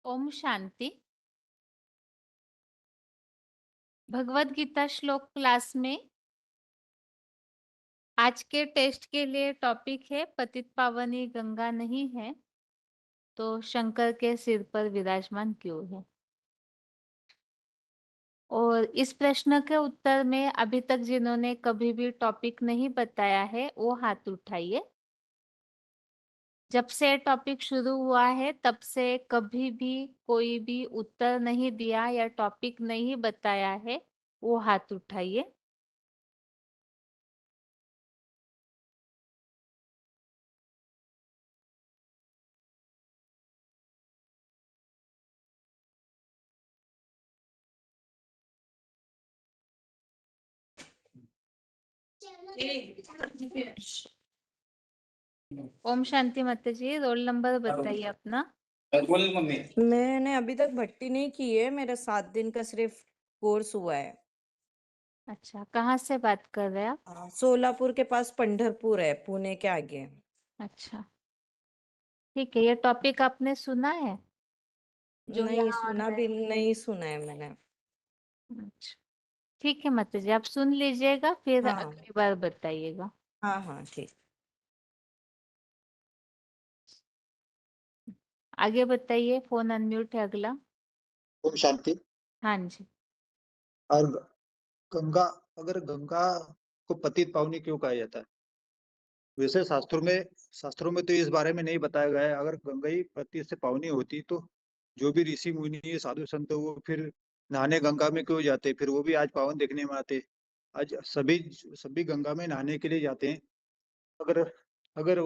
ओम शांति। भगवत गीता श्लोक क्लास में आज के टेस्ट के लिए टॉपिक है पतित पावनी गंगा नहीं है तो शंकर के सिर पर विराजमान क्यों है। और इस प्रश्न के उत्तर में अभी तक जिन्होंने कभी भी टॉपिक नहीं बताया है वो हाथ उठाइए। जब से टॉपिक शुरू हुआ है तब से कभी भी कोई भी उत्तर नहीं दिया या टॉपिक नहीं बताया है वो हाथ उठाइए। ओम शांति माता जी, रोल नंबर बताइए अपना। बोल मम्मी। मैंने अभी तक भट्टी नहीं की है, मेरा 7 दिन का सिर्फ कोर्स हुआ है। अच्छा, कहाँ से बात कर रहे हैं आप? सोलापुर के पास पंढरपुर है, पुणे के आगे। अच्छा, ठीक है। ये टॉपिक आपने सुना है जो नहीं यहाँ सुना, भी नहीं सुना है मैंने। अच्छा, ठीक है माता जी, आप सुन लीजिएगा फिर हाँ अगली बार बताइएगा। हाँ हाँ ठीक। आगे बताइए, फोन अनम्यूट है अगला। ओम शांति। हाँ जी। और गंगा, अगर गंगा को पतित पावनी क्यों कहा जाता है? वैसे शास्त्रों में तो इस बारे में नहीं बताया गया है। अगर गंगा ही पति से पावनी होती तो जो भी ऋषि मुनि साधु संत वो फिर नहाने गंगा में क्यों जाते? फिर वो भी आज पावन देखने में आते। आज सभी सभी गंगा में नहाने के लिए जाते हैं। अगर अगर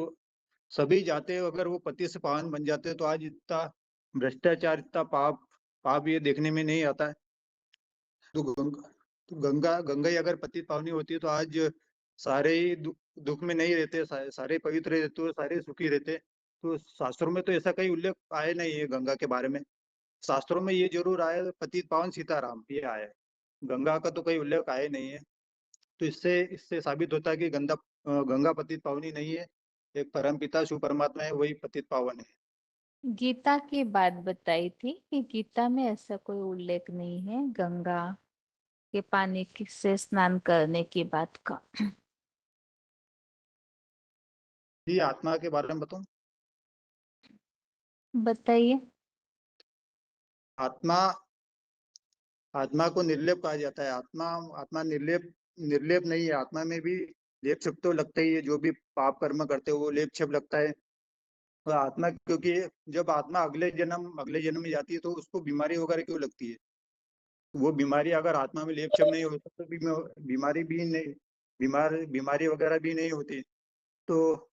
सभी जाते, अगर वो पति से पावन बन जाते तो आज इतना भ्रष्टाचार, इतना पाप पाप ये देखने में नहीं आता है। तो गंगा ही अगर पतित पावनी होती तो आज सारे ही दुख में नहीं रहते, सारे पवित्र रहते और सारे सुखी रहते। तो शास्त्रों में तो ऐसा कहीं उल्लेख आया नहीं है गंगा के बारे में। शास्त्रों में ये जरूर आया है, पतित पावन सीताराम ये आया है। गंगा का तो कोई उल्लेख आया नहीं है। तो इससे इससे साबित होता है कि गंगा पतित पावनी नहीं है। एक परम पिता शिव परमात्मा है, वही पतित पावन है। गीता की बात बताई थी कि गीता में ऐसा कोई उल्लेख नहीं है गंगा के पानी से स्नान करने की बात का। जी, आत्मा के बारे में बताऊं। बताइए। आत्मा आत्मा को निर्लेप कहा जाता है। आत्मा आत्मा निर्लेप निर्लेप नहीं है। आत्मा में भी लेप छेप तो लगता ही है। जो भी पाप कर्म करते हो वो लेप छेप लगता है। और आत्मा, क्योंकि जब आत्मा अगले जन्म में जाती है तो उसको बीमारी वगैरह क्यों लगती है? वो बीमारी अगर आत्मा में लेप छेप नहीं होता तो बीमारी भी नहीं, बीमारी वगैरह भी नहीं होती। तो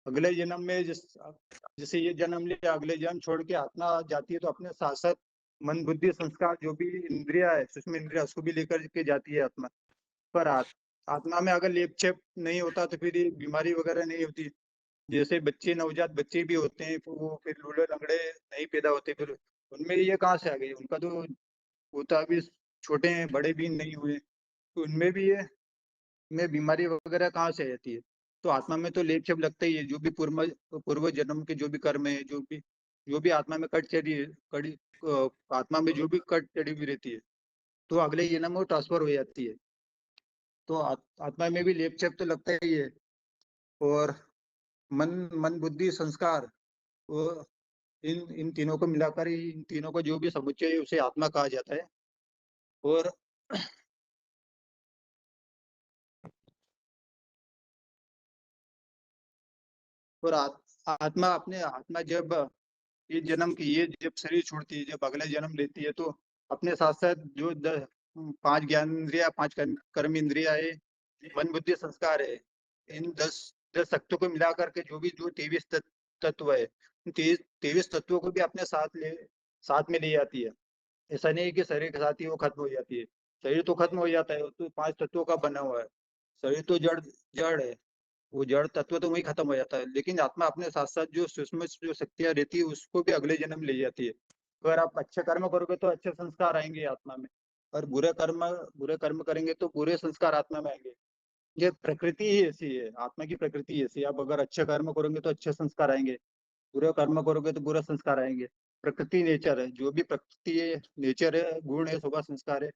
अगले जन्म में जैसे ये जन्म लिया, अगले जन्म छोड़ के आत्मा जाती है तो अपने साथ साथ मन बुद्धि संस्कार जो भी इंद्रिया है, सूक्ष्म इंद्रिया, उसको भी लेकर के जाती है आत्मा। पर आत्मा में अगर लेप छेप नहीं होता तो फिर ये बीमारी वगैरह नहीं होती। जैसे बच्चे, नवजात बच्चे भी होते हैं, फिर वो फिर लूले लंगड़े नहीं पैदा होते, फिर उनमें ये कहाँ से आ गई? उनका तो वो तो अभी छोटे हैं, बड़े भी नहीं हुए, तो उनमें भी ये में बीमारी वगैरह कहाँ से आती है? तो आत्मा में तो लेप छेप लगता ही है। जो भी पूर्व जन्म के जो भी कर्म है, जो भी आत्मा में कट चढ़ी है, आत्मा में जो भी कट चढ़ी हुई रहती है तो अगले जन्म में ट्रांसफर हो जाती है। तो आत्मा में भी लेप छेप तो लगता ही है। और मन मन बुद्धि संस्कार, वो इन इन तीनों को मिलाकर ही, इन तीनों का जो भी समुच्चय है उसे आत्मा कहा जाता है। और और आत्मा जब ये जब शरीर छोड़ती है, जब अगला जन्म लेती है तो अपने साथ साथ जो 5 ज्ञान इंद्रिया, 5 कर्म इंद्रिया है, मन बुद्धि संस्कार है, इन 10 शक्तियों को मिला करके जो भी जो 23 तत्व है, उन 23 तत्वों को भी अपने साथ में ले जाती है। ऐसा नहीं है कि शरीर के साथ ही वो खत्म हो जाती है। शरीर तो खत्म हो जाता है, वो तो 5 तत्वों का बना हुआ है। शरीर तो जड़ जड़ है, वो जड़ तत्व तो वही खत्म हो जाता है। लेकिन आत्मा अपने साथ साथ जो सूक्ष्म जो शक्तियां रहती है उसको भी अगले जन्म ले जाती है। अगर आप अच्छे कर्म करोगे तो अच्छे संस्कार आएंगे आत्मा में, और बुरे कर्म करेंगे तो बुरे संस्कार आत्मा में आएंगे। ये प्रकृति ही ऐसी है, आत्मा की प्रकृति ऐसी है। आप अगर अच्छे कर्म करोगे तो अच्छे संस्कार आएंगे, बुरे कर्म करोगे तो बुरे संस्कार आएंगे। प्रकृति नेचर है, जो भी प्रकृति नेचर है, गुण है, स्वभाव संस्कार है,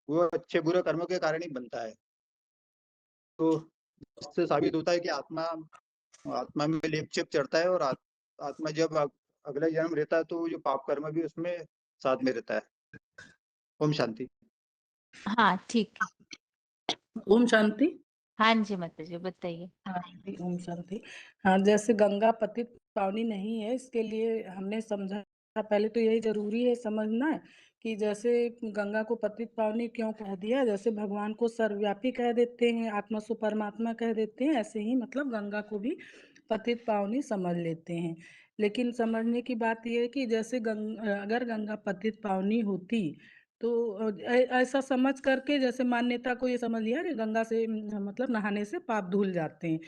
वो अच्छे बुरे कर्मों के कारण ही बनता है। तो इससे साबित होता है कि आत्मा आत्मा में लेप चेप चढ़ता है, और आत्मा जब अगला जन्म रहता है तो जो पाप कर्म भी उसमें साथ में रहता है। ओम शांति। हाँ ठीक है। ओम शांति। हाँ जी माता जी बताइए। हाँ जी, ओम शांति। हाँ, जैसे गंगा पतित पावनी नहीं है, इसके लिए हमने समझा, पहले तो यही जरूरी है समझना कि जैसे गंगा को पतित पावनी क्यों कह दिया। जैसे भगवान को सर्वव्यापी कह देते हैं, आत्मा सो परमात्मा कह देते हैं, ऐसे ही मतलब गंगा को भी पतित पावनी समझ लेते हैं। लेकिन समझने की बात यह है कि जैसे अगर गंगा पतित पावनी होती तो ऐसा समझ करके, जैसे मान्यता को ये समझ लिया कि गंगा से मतलब नहाने से पाप धुल जाते हैं।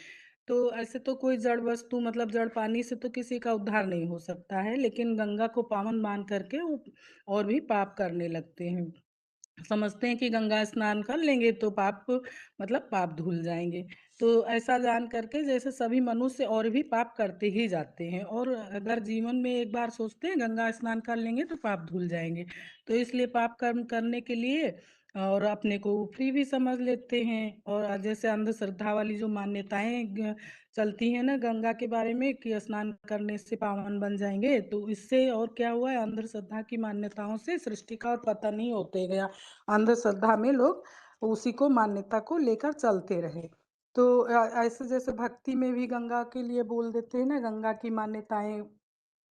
तो ऐसे तो कोई जड़ वस्तु मतलब जड़ पानी से तो किसी का उद्धार नहीं हो सकता है, लेकिन गंगा को पावन मान करके वो और भी पाप करने लगते हैं। समझते हैं कि गंगा स्नान कर लेंगे तो पाप मतलब पाप धुल जाएंगे। तो ऐसा जान करके जैसे सभी मनुष्य और भी पाप करते ही जाते हैं, और अगर जीवन में एक बार सोचते हैं गंगा स्नान कर लेंगे तो पाप धुल जाएंगे, तो इसलिए पाप कर्म करने के लिए और अपने को फ्री भी समझ लेते हैं। और जैसे अंधश्रद्धा वाली जो मान्यताएं चलती है ना गंगा के बारे में कि स्नान करने से पावन बन जाएंगे, तो इससे और क्या हुआ है, अंधश्रद्धा की मान्यताओं से सृष्टि का और पतन ही होते गया। अंधश्रद्धा में लोग उसी को मान्यता को लेकर चलते रहे। तो ऐसे जैसे भक्ति में भी गंगा के लिए बोल देते हैं ना, गंगा की मान्यताएं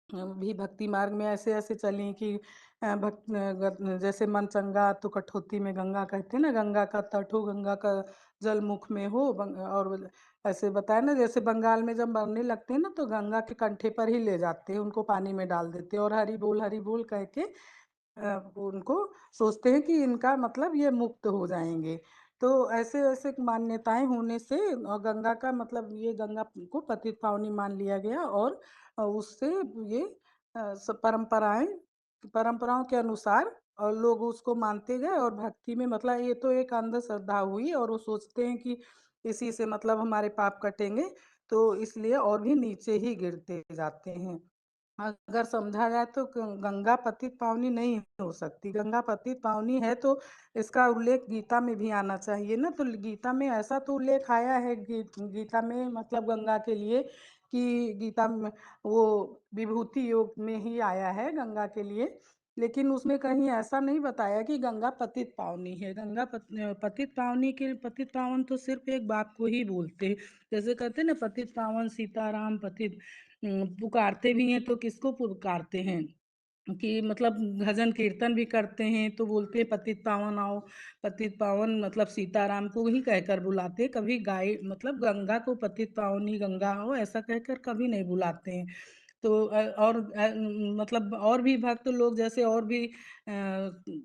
भी भक्ति मार्ग में ऐसे ऐसे चली कि जैसे मन चंगा तो कठौती में गंगा कहते हैं ना, गंगा का तट हो, गंगा का जल मुख में हो। और ऐसे बताया ना, जैसे बंगाल में जब मरने लगते हैं ना तो गंगा के कंठे पर ही ले जाते हैं, उनको पानी में डाल देते हैं और हरि बोल कह के उनको सोचते हैं कि इनका मतलब ये मुक्त हो जाएंगे। तो ऐसे ऐसे मान्यताएं होने से गंगा का मतलब ये गंगा को पतित पावनी मान लिया गया, और उससे ये परंपराएं परंपराओं के अनुसार और लोग उसको मानते गए, और भक्ति में मतलब ये तो एक अंधश्रद्धा हुई, और वो सोचते हैं कि इसी से मतलब हमारे पाप कटेंगे, तो इसलिए और भी नीचे ही गिरते जाते हैं। अगर समझा जाए तो गंगा पतित पावनी नहीं हो सकती। गंगा पतित पावनी है तो इसका उल्लेख गीता में भी आना चाहिए ना। तो गीता में ऐसा तो उल्लेख आया है गीता में मतलब गंगा के लिए कि गीता में वो विभूति योग में ही आया है गंगा के लिए, लेकिन उसमें कहीं ऐसा नहीं बताया कि गंगा पतित पावनी है। गंगा पतित पावनी के पतित पावन तो सिर्फ एक बात को ही बोलते हैं। जैसे कहते हैं ना पतित पावन सीताराम पतित, पुकारते भी हैं तो किसको पुकारते हैं कि मतलब भजन कीर्तन भी करते हैं तो बोलते हैं पतित पावन आओ। पतित पावन मतलब सीताराम को ही कहकर बुलाते हैं, कभी गाय मतलब गंगा को पतित पावनी गंगा हो ऐसा कहकर कभी नहीं बुलाते हैं। तो मतलब और भी भक्त लोग जैसे और भी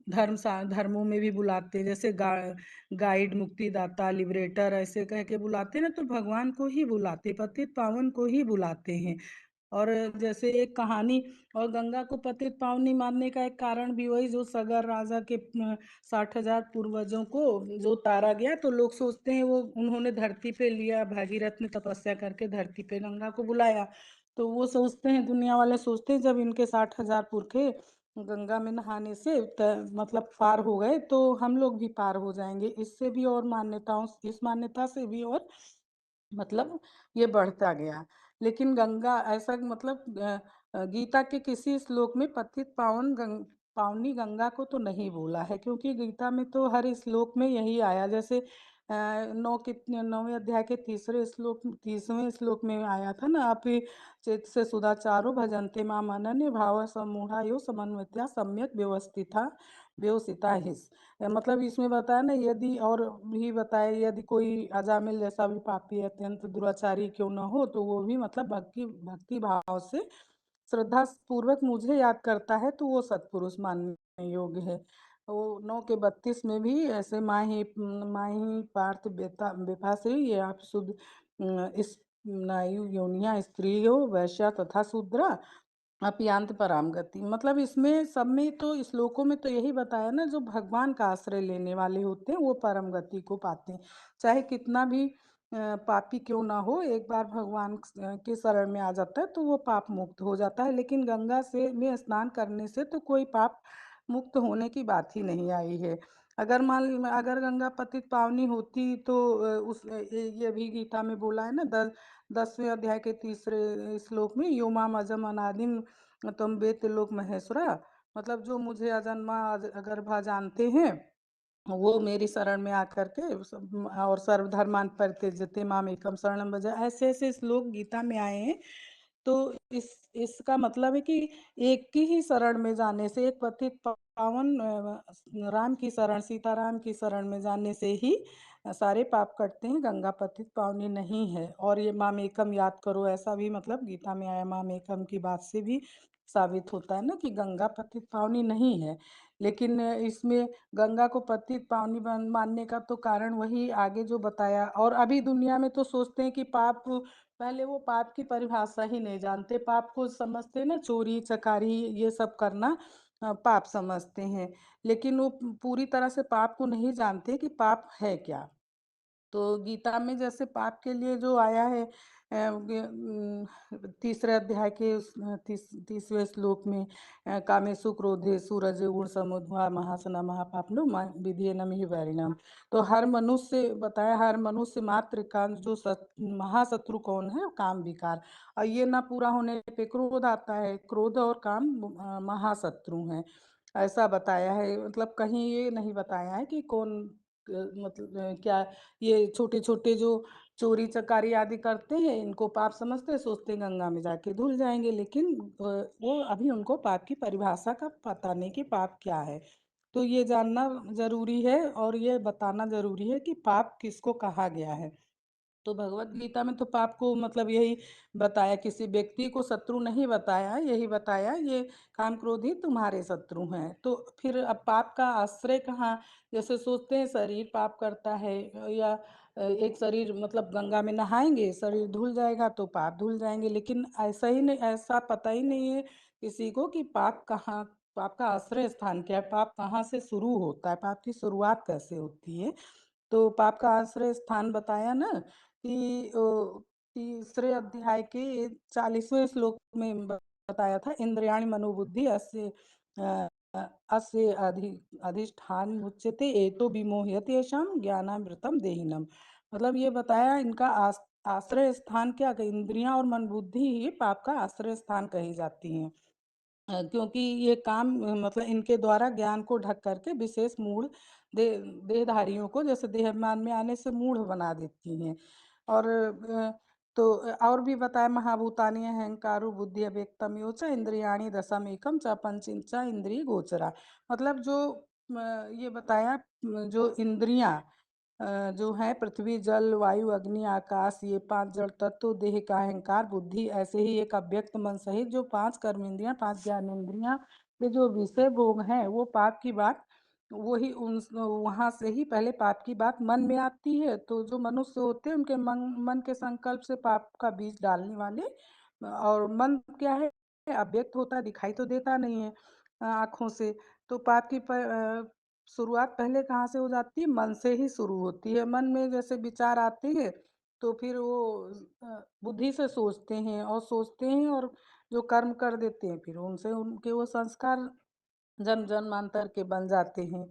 धर्मों में भी बुलाते हैं, जैसे गाइड मुक्तिदाता लिबरेटर ऐसे कह के बुलाते हैं ना, तो भगवान को ही बुलाते, पतित पावन को ही बुलाते हैं। और जैसे एक कहानी, और गंगा को पतित पावनी मानने का एक कारण भी वही जो सगर राजा के 60,000 पूर्वजों को जो तारा गया, तो लोग सोचते हैं वो उन्होंने धरती पे लिया, भागीरथ ने तपस्या करके धरती पे गंगा को बुलाया। तो वो सोचते हैं, दुनिया वाले सोचते हैं जब इनके 60,000 पुरखे गंगा में नहाने से मतलब पार हो गए तो हम लोग भी पार हो जाएंगे। इससे भी और मान्यताओं इस मान्यता से भी और मतलब ये बढ़ता गया। लेकिन गंगा ऐसा मतलब गीता के किसी श्लोक में पतित पावनी गंगा को तो नहीं बोला है, क्योंकि गीता में तो हर श्लोक में यही आया। जैसे 9वें अध्याय के 30वें श्लोक में आया था ना, आप चित से सुधाचारो भजन्ते माम अनन्य भाव समूढ़ा यो समन्वित्या सम्यक व्यवस्थिता व्यवसिता हिस। मतलब इसमें बताया ना, यदि और भी बताया यदि कोई अजामिल जैसा भी पापी अत्यंत दुराचारी क्यों न हो तो वो भी मतलब भक्ति भाव से श्रद्धा पूर्वक मुझे याद करता है तो वो सत्पुरुष मानने योग्य है। वो 9 के 32 में भी ऐसे माही पार्थ बेता से ये आप शुद्ध इस नायु योनिया स्त्रियो वैश्या तथा शूद्रा अपियांत पराम गति। मतलब इसमें सब में तो श्लोकों में तो यही बताया ना, जो भगवान का आश्रय लेने वाले होते हैं वो परम गति को पाते हैं। चाहे कितना भी पापी क्यों ना हो, एक बार भगवान के शरण में आ जाता है तो वो पाप मुक्त हो जाता है। लेकिन गंगा से में स्नान करने से तो कोई पाप मुक्त होने की बात ही नहीं आई है। अगर गंगा पतित पावनी होती तो ये भी गीता में बोला है ना, 10वें अध्याय के 3रे श्लोक में, यो माम अजम अनादिम त्वं वेत्ति लोक महेश्वरा, मतलब जो मुझे अजन्मा अगर्भा जानते हैं वो मेरी शरण में आकर के और सर्वधर्मान् परित्यज्यते माम एकम शरणम व्रज, ऐसे ऐसे श्लोक गीता में आए हैं। तो इसका मतलब है कि एक की ही शरण में जाने से, एक पतित पावन राम की शरण, सीताराम की शरण में जाने से ही सारे पाप कटते हैं। गंगा पतित पावनी नहीं है। और ये माम एकम याद करो, ऐसा भी मतलब गीता में आया, माम एकम की बात से भी साबित होता है ना कि गंगा पतित पावनी नहीं है। लेकिन इसमें गंगा को पतित पावनी मानने का तो कारण वही आगे जो बताया। और अभी दुनिया में तो सोचते हैं कि पाप, पहले वो पाप की परिभाषा ही नहीं जानते, पाप को समझते हैं ना, चोरी चकारी ये सब करना पाप समझते हैं। लेकिन वो पूरी तरह से पाप को नहीं जानते कि पाप है क्या। तो गीता में जैसे पाप के लिए जो आया है 3रे अध्याय के 30वें श्लोक में, कामेषु क्रोधेषु रजोगुण समुद्भवा महासना महापाप्नो विधेयनम ही वैरिणम। तो हर मनुष्य बताया, हर मनुष्य मात्र का जो महाशत्रु कौन है, काम विकार। और ये ना पूरा होने पे क्रोध आता है, क्रोध और काम महाशत्रु हैं, ऐसा बताया है। मतलब कहीं ये नहीं बताया है कि कौन मतलब क्या ये छोटे छोटे जो चोरी चकारी आदि करते हैं इनको पाप समझते हैं, सोचते हैं गंगा में जाके धुल जाएंगे। लेकिन वो अभी उनको पाप की परिभाषा का पता नहीं कि पाप क्या है। तो ये जानना जरूरी है और ये बताना जरूरी है कि पाप किसको कहा गया है। तो भगवत गीता में तो पाप को मतलब यही बताया, किसी व्यक्ति को शत्रु नहीं बताया, यही बताया ये काम क्रोध ही तुम्हारे शत्रु हैं। तो फिर अब पाप का आश्रय कहाँ। जैसे सोचते हैं शरीर पाप करता है, या एक शरीर मतलब गंगा में नहाएंगे शरीर धुल जाएगा तो पाप धुल जाएंगे। लेकिन ऐसा ही नहीं, ऐसा पता ही नहीं है किसी को कि पाप कहाँ, पाप का आश्रय स्थान क्या है, पाप कहाँ से शुरू होता है, पाप की शुरुआत कैसे होती है। तो पाप का आश्रय स्थान बताया ना कि 3रे अध्याय के 40वें श्लोक में बताया था, इंद्रियाणि मनोबुद्धि अस्य अस्य अधिष्ठान उच्यते एतो विमोह्यते येषां ज्ञानामृतम देहिनम। मतलब ये बताया इनका आश्रय स्थान क्या, इंद्रियां और मन बुद्धि ही पाप का आश्रय स्थान कही जाती हैं। क्योंकि ये काम मतलब इनके द्वारा ज्ञान को ढक करके विशेष मूढ़ देहधारियों को जैसे देहाभिमान में आने से मूढ़ बना देती हैं। और और भी बताया, महाभूतानि अहंकारो बुद्धि अव्यक्तम योच इंद्रियाणि दशमेकम च पंचींचा इंद्रिय गोचरा। मतलब जो ये बताया जो इंद्रियां जो है पृथ्वी जल वायु अग्नि आकाश, ये 5 जड़ तत्व, देह का अहंकार बुद्धि, ऐसे ही एक अव्यक्त मन सहित जो 5 कर्मेंद्रियां 5 ज्ञानेंद्रियां के जो विषय भोग हैं वो पाप की बात, वही उन वहां से ही पहले पाप की बात मन में आती है। तो जो मनुष्य होते हैं उनके मन के संकल्प से पाप का बीज डालने वाले। और मन क्या है, अव्यक्त होता है, दिखाई तो देता नहीं है आंखों से। तो पाप की शुरुआत पहले कहाँ से हो जाती है, मन से ही शुरू होती है। मन में जैसे विचार आते हैं तो फिर वो बुद्धि से सोचते हैं और सोचते हैं और जो कर्म कर देते हैं, फिर उनसे उनके वो संस्कार जन्म जन्मांतर के बन जाते हैं।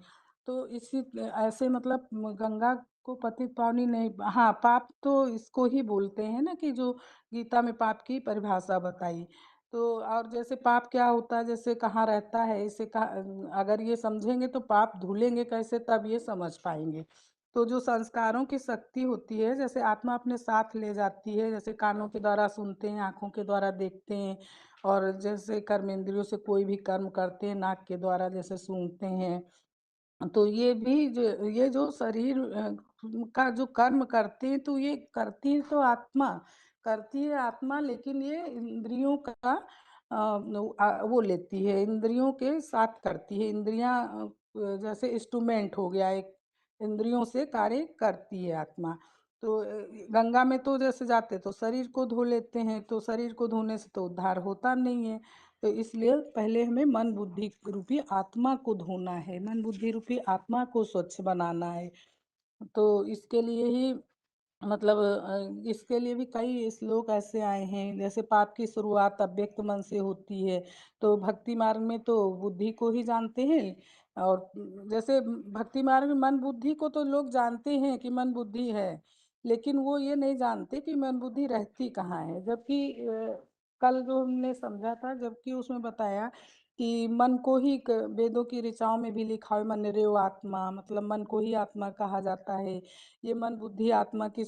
तो इसी ऐसे मतलब गंगा को पतित पावनी नहीं, हाँ पाप तो इसको ही बोलते हैं ना कि जो गीता में पाप की परिभाषा बताई। तो और जैसे पाप क्या होता है, जैसे कहाँ रहता है, इसे कहा अगर ये समझेंगे तो पाप धुलेंगे कैसे, तब ये समझ पाएंगे। तो जो संस्कारों की शक्ति होती है, जैसे आत्मा अपने साथ ले जाती है, जैसे कानों के द्वारा सुनते हैं, आंखों के द्वारा देखते हैं, और जैसे कर्मेंद्रियों से कोई भी कर्म करते हैं, नाक के द्वारा जैसे सूंघते हैं। तो ये जो शरीर का जो कर्म करते हैं, तो ये करती है तो आत्मा, करती है आत्मा, लेकिन ये इंद्रियों का वो लेती है, इंद्रियों के साथ करती है। इंद्रियां जैसे इंस्ट्रूमेंट हो गया एक, इंद्रियों से कार्य करती है आत्मा। तो गंगा में तो जैसे जाते तो शरीर को धो लेते हैं, तो शरीर को धोने से तो उद्धार होता नहीं है। तो इसलिए पहले हमें मन बुद्धि रूपी आत्मा को धोना है, मन बुद्धि रूपी आत्मा को स्वच्छ बनाना है। तो इसके लिए ही मतलब इसके लिए भी कई श्लोक ऐसे आए हैं, जैसे पाप की शुरुआत अव्यक्त मन से होती है। तो भक्ति मार्ग में तो बुद्धि को ही जानते हैं, और जैसे भक्ति मार्ग में मन बुद्धि को तो लोग जानते हैं कि मन बुद्धि है, लेकिन वो ये नहीं जानते कि मन बुद्धि रहती कहाँ है। जबकि कल जो हमने समझा था, जबकि उसमें बताया कि मन को ही वेदों की ऋचाओं में भी लिखा है, मन रेव आत्मा, मतलब मन को ही आत्मा कहा जाता है। ये मन बुद्धि आत्मा की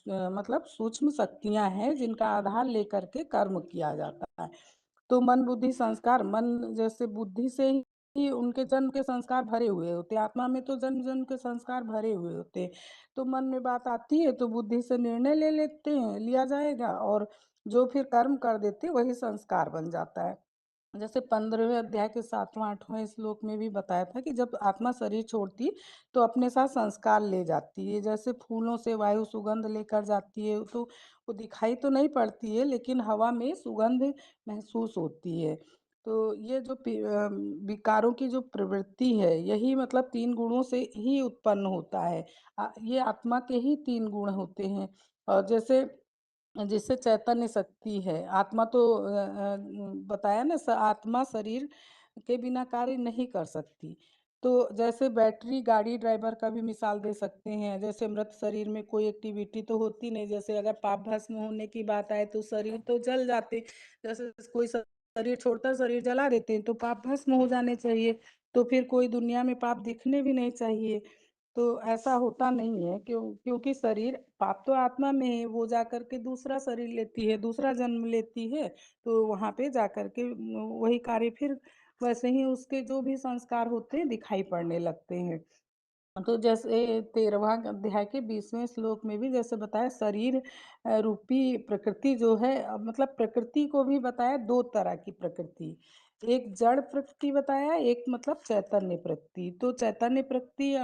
मतलब सूक्ष्म शक्तियां हैं, जिनका आधार लेकर के कर्म किया जाता है। तो मन बुद्धि संस्कार, मन जैसे बुद्धि से ही उनके जन्म के संस्कार भरे हुए होते, आत्मा में तो जन्म जन्म के संस्कार भरे हुए होते। तो मन में बात आती है तो बुद्धि से निर्णय ले लेते हैं, लिया जाएगा, और जो फिर कर्म कर देते वही संस्कार बन जाता है। जैसे 15वें अध्याय के 7वां 8वां श्लोक में भी बताया था कि जब आत्मा शरीर छोड़ती तो अपने साथ संस्कार ले जाती है। जैसे फूलों से वायु सुगंध लेकर जाती है, तो वो दिखाई तो नहीं पड़ती है, लेकिन हवा में सुगंध महसूस होती है। तो ये जो विकारों की जो प्रवृत्ति है, यही मतलब 3 गुणों से ही उत्पन्न होता है। ये आत्मा के ही 3 गुण होते हैं। और जैसे जिससे चैतन्य शक्ति है, आत्मा तो बताया ना, आत्मा शरीर के बिना कार्य नहीं कर सकती। तो जैसे बैटरी गाड़ी ड्राइवर का भी मिसाल दे सकते हैं। जैसे मृत शरीर में कोई एक्टिविटी तो होती नहीं, जैसे अगर पाप भस्म होने की बात आए तो शरीर तो जल जाते, जैसे कोई शरीर छोड़ता शरीर जला देते हैं तो पाप भस्म हो जाने चाहिए। तो फिर कोई दुनिया में पाप दिखने भी नहीं चाहिए। तो ऐसा होता नहीं है, क्योंकि शरीर, पाप तो आत्मा में है, वो जाकर के दूसरा शरीर लेती है, दूसरा जन्म लेती है, तो वहां पे जाकर के वही कार्य फिर वैसे ही उसके जो भी संस्कार होते हैं दिखाई पड़ने लगते हैं। तो जैसे 13वां अध्याय के 20वें श्लोक में भी जैसे बताया, शरीर रूपी प्रकृति जो है, मतलब प्रकृति को भी बताया, 2 तरह की प्रकृति। एक जड़ प्रकृति बताया, एक मतलब चैतन्य प्रकृति। तो चैतन्य प्रकृति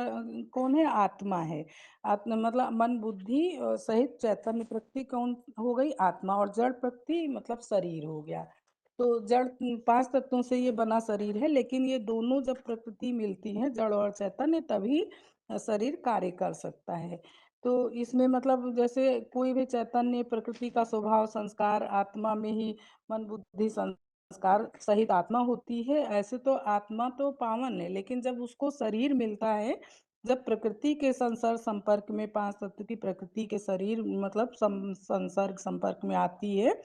कौन है? आत्मा है। आत्मा मतलब मन बुद्धि सहित चैतन्य प्रकृति कौन हो गई? आत्मा। और जड़ प्रकृति मतलब शरीर हो गया। तो जड़ 5 तत्वों से ये बना शरीर है, लेकिन ये दोनों जब प्रकृति मिलती है, जड़ और चैतन्य, तभी शरीर कार्य कर सकता है। तो इसमें मतलब जैसे कोई भी चैतन्य प्रकृति का स्वभाव संस्कार आत्मा में ही मन बुद्धि संस्कार सहित आत्मा होती है। ऐसे तो आत्मा तो पावन है, लेकिन जब उसको शरीर मिलता है, जब प्रकृति के संसर्ग संपर्क में, 5 तत्व की प्रकृति के शरीर मतलब संसर्ग संपर्क में आती है,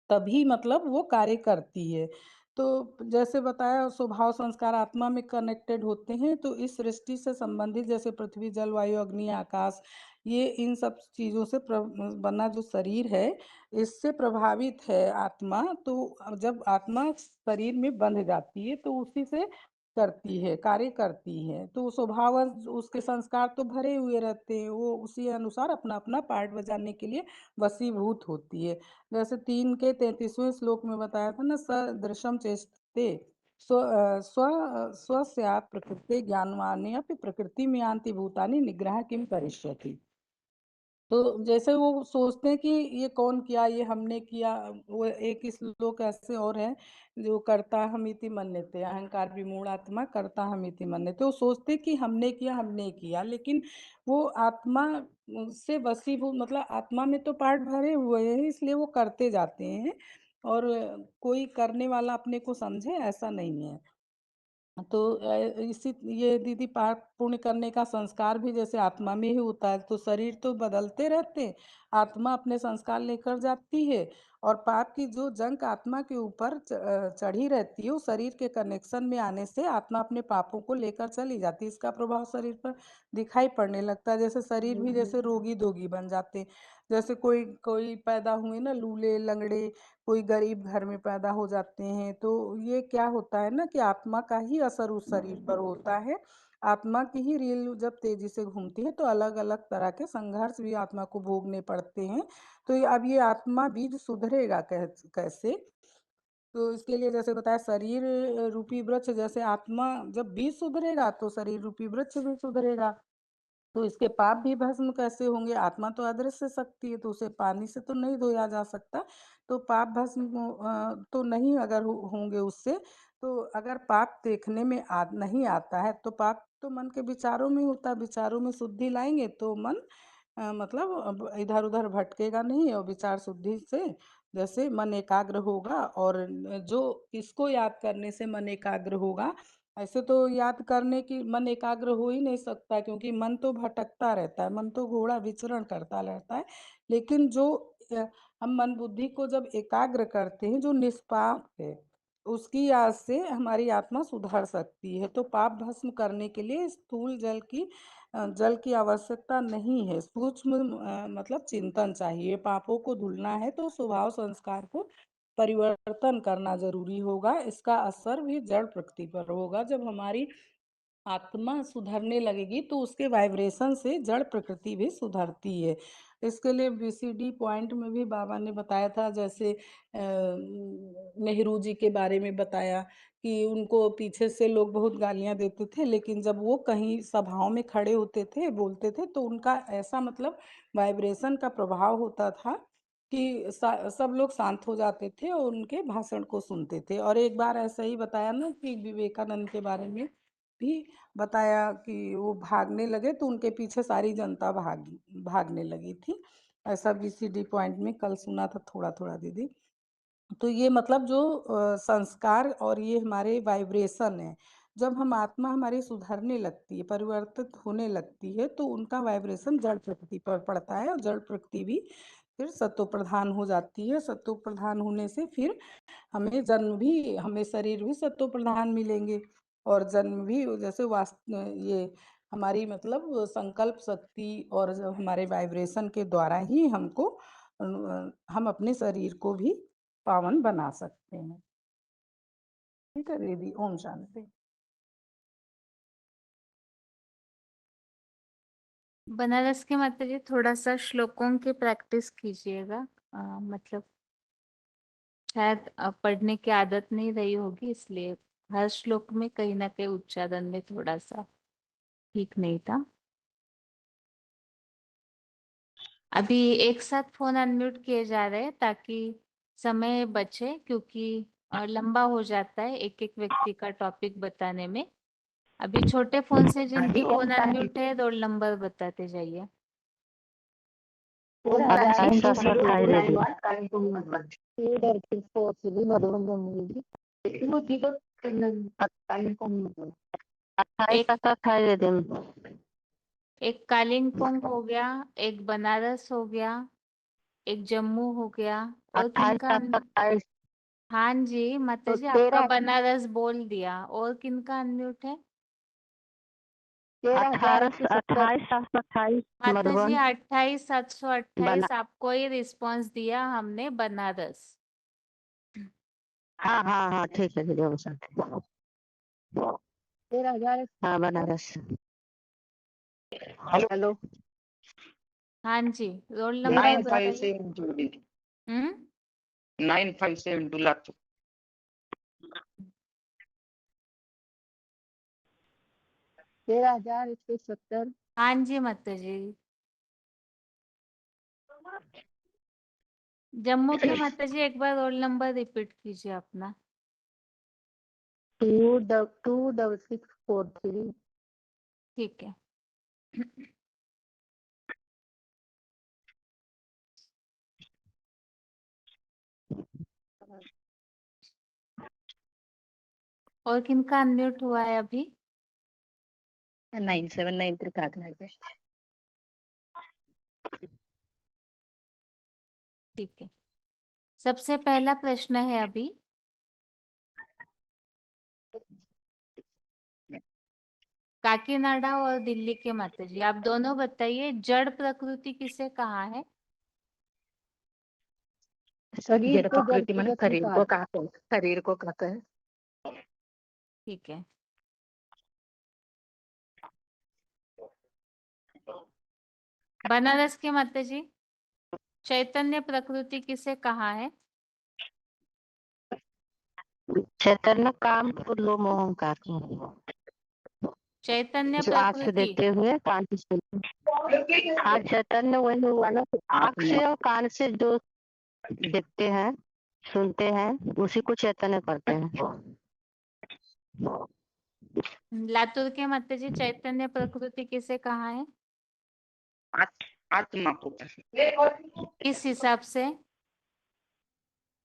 तभी मतलब वो कार्य करती है। तो जैसे बताया, स्वभाव संस्कार आत्मा में कनेक्टेड होते हैं, तो इस सृष्टि से संबंधित जैसे पृथ्वी, जल, वायु, अग्नि, आकाश, ये इन सब चीज़ों से बना जो शरीर है, इससे प्रभावित है आत्मा। तो जब आत्मा शरीर में बंध जाती है तो उसी से करती है, कार्य करती है। तो स्वभावज उसके संस्कार तो भरे हुए रहते हैं, वो उसी अनुसार अपना-अपना पार्ट बजाने के लिए वशीभूत होती है। जैसे 3 के 33वें श्लोक में बताया था ना, सदृशम चेष्टते स्वस्यात् प्रकृते ज्ञानवानेऽपि प्रकृतिं यान्ति भूतानि निग्रह किं करिष्यति। तो जैसे वो सोचते हैं कि ये कौन किया, ये हमने किया। वो एक श्लोक ऐसे और है, जो कर्ता हमिति मन्यते, अहंकार विमूढ़ात्मा कर्ता हमिति मन्यते। वो सोचते कि हमने किया, लेकिन वो आत्मा से वशीभूत, मतलब आत्मा में तो पार्ट भरे हुए हैं, इसलिए वो करते जाते हैं। और कोई करने वाला अपने को समझे, ऐसा नहीं है। तो इसी ये दीदी, पाप पुण्य करने का संस्कार भी जैसे आत्मा में ही होता है, तो शरीर तो बदलते रहते हैं, आत्मा अपने संस्कार लेकर जाती है। और पाप की जो जंक आत्मा के ऊपर चढ़ी रहती है, वो शरीर के कनेक्शन में आने से आत्मा अपने पापों को लेकर चली जाती है, इसका प्रभाव शरीर पर दिखाई पड़ने लगता है। जैसे शरीर भी जैसे रोगी दोगी बन जाते हैं। जैसे कोई कोई पैदा हुए ना लूले लंगड़े, कोई गरीब घर में पैदा हो जाते हैं, तो ये क्या होता है ना कि आत्मा का ही असर उस शरीर पर होता है। आत्मा की ही रील जब तेजी से घूमती है, तो अलग अलग तरह के संघर्ष भी आत्मा को भोगने पड़ते हैं। तो अब ये आत्मा बीज सुधरेगा कैसे? तो इसके लिए जैसे बताया, शरीर रूपी वृक्ष, जैसे आत्मा जब बीज सुधरेगा तो शरीर रूपी वृक्ष भी सुधरेगा। तो इसके पाप भी भस्म कैसे होंगे? आत्मा तो अदृश्य शक्ति है, तो उसे पानी से तो नहीं धोया जा सकता। तो पाप भस्म तो नहीं अगर होंगे उससे, तो अगर पाप देखने में नहीं आता है, तो पाप तो मन के विचारों में होता है। विचारों में शुद्धि लाएंगे तो मन मतलब अब इधर-उधर भटकेगा नहीं और विचार शुद्धि से जैसे मन एकाग्र होगा और जो इसको याद करने से मन एकाग्र होगा, ऐसे तो याद करने की मन एकाग्र हो ही नहीं सकता क्योंकि मन तो भटकता रहता है, मन तो घोड़ा विचरण करता रहता है। लेकिन जो अ, हम मन बुद्धि को जब एकाग्र करते हैं, जो निष्पाप है, उसकी याद से हमारी आत्मा सुधर सकती है। तो पाप भस्म करने के लिए स्थूल जल की आवश्यकता नहीं है। सूक्ष्म मतलब चिंतन चाहिए। पापों को धुलना है तो स्वभाव संस्कार को परिवर्तन करना ज़रूरी होगा। इसका असर भी जड़ प्रकृति पर होगा। जब हमारी आत्मा सुधरने लगेगी तो उसके वाइब्रेशन से जड़ प्रकृति भी सुधरती है। इसके लिए बीसीडी पॉइंट में भी बाबा ने बताया था जैसे नेहरू जी के बारे में बताया कि उनको पीछे से लोग बहुत गालियाँ देते थे लेकिन जब वो कहीं सभाओं में खड़े होते थे, बोलते थे तो उनका ऐसा मतलब वाइब्रेशन का प्रभाव होता था कि सब लोग शांत हो जाते थे और उनके भाषण को सुनते थे। और एक बार ऐसा ही बताया ना कि विवेकानंद के बारे में भी बताया कि वो भागने लगे तो उनके पीछे सारी जनता भागने लगी थी। ऐसा बीसीडी पॉइंट में कल सुना था थोड़ा-थोड़ा दीदी। तो ये मतलब जो संस्कार और ये हमारे वाइब्रेशन है, जब हम आत्मा हमारी सुधरने लगती है, परिवर्तित होने लगती है, तो उनका वाइब्रेशन जड़ प्रकृति पर पड़ता है और जड़ प्रकृति भी फिर सत्व प्रधान हो जाती है। सत्व प्रधान होने से फिर हमें शरीर भी सत्व प्रधान मिलेंगे और जन्म भी जैसे ये हमारी मतलब संकल्प शक्ति और जो हमारे वाइब्रेशन के द्वारा ही हम अपने शरीर को भी पावन बना सकते हैं। ठीक है दीदी, ओम शांति। बनारस के माता जी थोड़ा सा श्लोकों की प्रैक्टिस कीजिएगा। मतलब शायद पढ़ने की आदत नहीं रही होगी, इसलिए हर श्लोक में कहीं ना कहीं उच्चारण में थोड़ा सा ठीक नहीं था। अभी एक साथ फोन अनम्यूट किए जा रहे हैं ताकि समय बचे, क्योंकि लंबा हो जाता है एक एक व्यक्ति का टॉपिक बताने में। अभी छोटे फोन से जिनके फोन अनम्यूट है रोल नंबर बताते जाइए। एक कालिंपोंग हो गया, एक बनारस हो गया, एक जम्मू हो गया, और किनका? हाँ जी माता जी, आपका बनारस बोल दिया। और किनका अनम्यूट है? 28,728 माता जी मधुबन 28,728 आपको ही रिस्पांस दिया हमने, बनारस। हाँ हाँ हाँ ठीक है दीदी, 13,000। हाँ बनारस। हेलो। हाँ जी, रोल नंबर बताइए। 957 हम्म 957 लाख। 13,170। हाँ जी माता जी। जम्मू के माता जी एक बार रोल नंबर रिपीट कीजिए अपना। 26643। ठीक है। और किनका अनम्यूट हुआ है अभी? 9793 कागनाथ। ठीक है, सबसे पहला प्रश्न है अभी, काकीनाडा और दिल्ली के माता जी आप दोनों बताइए, जड़ प्रकृति किसे कहा है? जड़ प्रकृति माने शरीर को कहते हैं, शरीर को कहते हैं। ठीक है। बनारस के माता जी, चैतन्य प्रकृति किसे कहा है? चैतन्य काम को लो मोहंकार चैतन्य जो आँख से प्रकृति। देखते हुए कान से सुनते। हाँ चैतन्य वही हुआ ना, आँख से और कान से जो देखते हैं सुनते हैं उसी को चैतन्य करते हैं। लातूर के माता जी, चैतन्य प्रकृति किसे कहा है? आत्मा को। किस हिसाब से?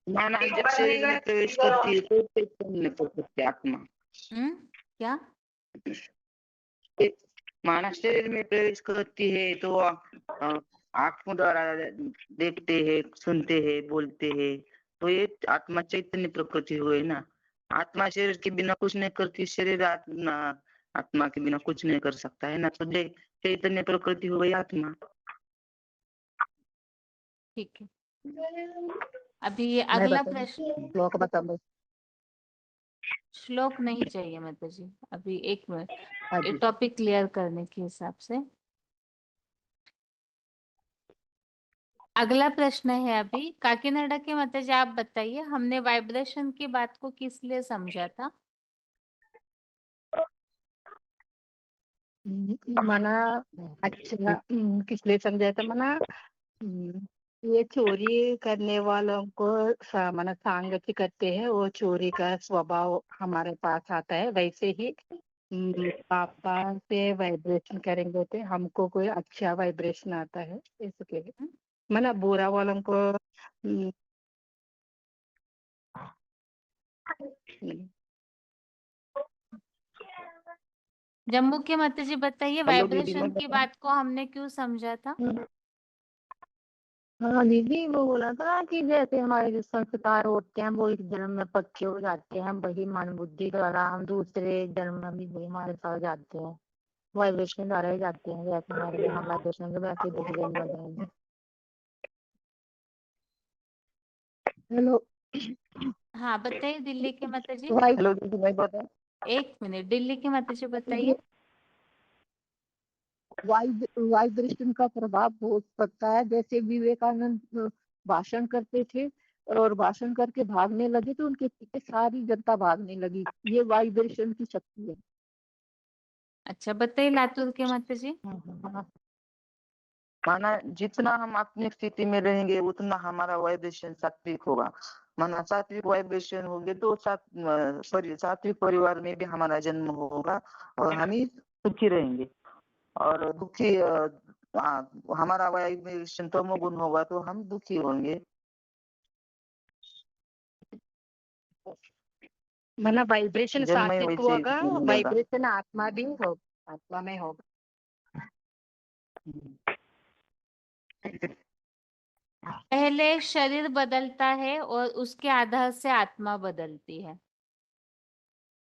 माना जब शरीर में प्रवेश करती है तो चैतन्य प्रकृति आत्मा। क्या? माना शरीर में प्रवेश करती है तो आंखों द्वारा देखते हैं, सुनते हैं, बोलते हैं, तो ये आत्मा चैतन्य प्रकृति हुए ना। आत्मा शरीर के बिना कुछ नहीं करती, शरीर आत्मा के बिना कुछ नहीं कर सकता है ना, तो चैतन्य प्रकृति हो गई आत्मा। ठीक है, अभी ये अगला प्रश्न। श्लोक बताओ। श्लोक नहीं चाहिए माता जी, अभी एक मिनट, हाँ ये जी। टॉपिक क्लियर करने के हिसाब से। अगला प्रश्न है अभी काकीनाडा के माता जी, आप बताइए, हमने वाइब्रेशन की बात को किस लिए समझा था? मना अच्छा किस लिए समझा था? मना ये चोरी करने वालों को मना सांगति करते हैं, वो चोरी का स्वभाव हमारे पास आता है। वैसे ही पापा से वाइब्रेशन करेंगे तो हमको कोई अच्छा वाइब्रेशन आता है, इसके लिए मना बुरा वालों को जम्मू के माता जी बताइए, हेलो दीदी, वाइब्रेशन की बात को हमने क्यों समझा था? हाँ दीदी, वो बोला था कि जैसे हमारे जो संस्कार होते हैं वो इस जन्म में पक्के हो जाते हैं, वही मन बुद्धि द्वारा हम दूसरे जन्म में भी वही हमारे साथ जाते हैं, वाइब्रेशन द्वारा ही जाते हैं। जैसे हमारे हम वाइब्रेशन के वैसे दूसरे जन्म में जाएंगे। हेलो। हाँ बताइए दिल्ली के माता जी। हेलो दीदी, मैं बता एक मिनट, दिल्ली के माता जी बताइए। वाइब्रेशन का प्रभाव हो सकता है। जैसे विवेकानंद भाषण करते थे और भाषण करके भागने लगे तो उनके पीछे सारी जनता भागने लगी, ये वाइब्रेशन की शक्ति है। अच्छा बताइए लातूर के माता जी। माना जितना हम अपनी स्थिति में रहेंगे उतना हमारा वाइब्रेशन सात्विक होगा। माना सात्विक वाइब्रेशन होंगे तो सात्विक परिवार में भी हमारा जन्म होगा और हम ही सुखी रहेंगे। और दुखी हमारा वाइब्रेशन तमोगुण होगा तो हम दुखी होंगे। माना वाइब्रेशन जन्म ही सात्विक वैसे ही होगा, मिलेगा। वाइब्रेशन आत्मा भी होगा, आत्मा में होगा। पहले शरीर बदलता है और उसके आधार से आत्मा बदलती है।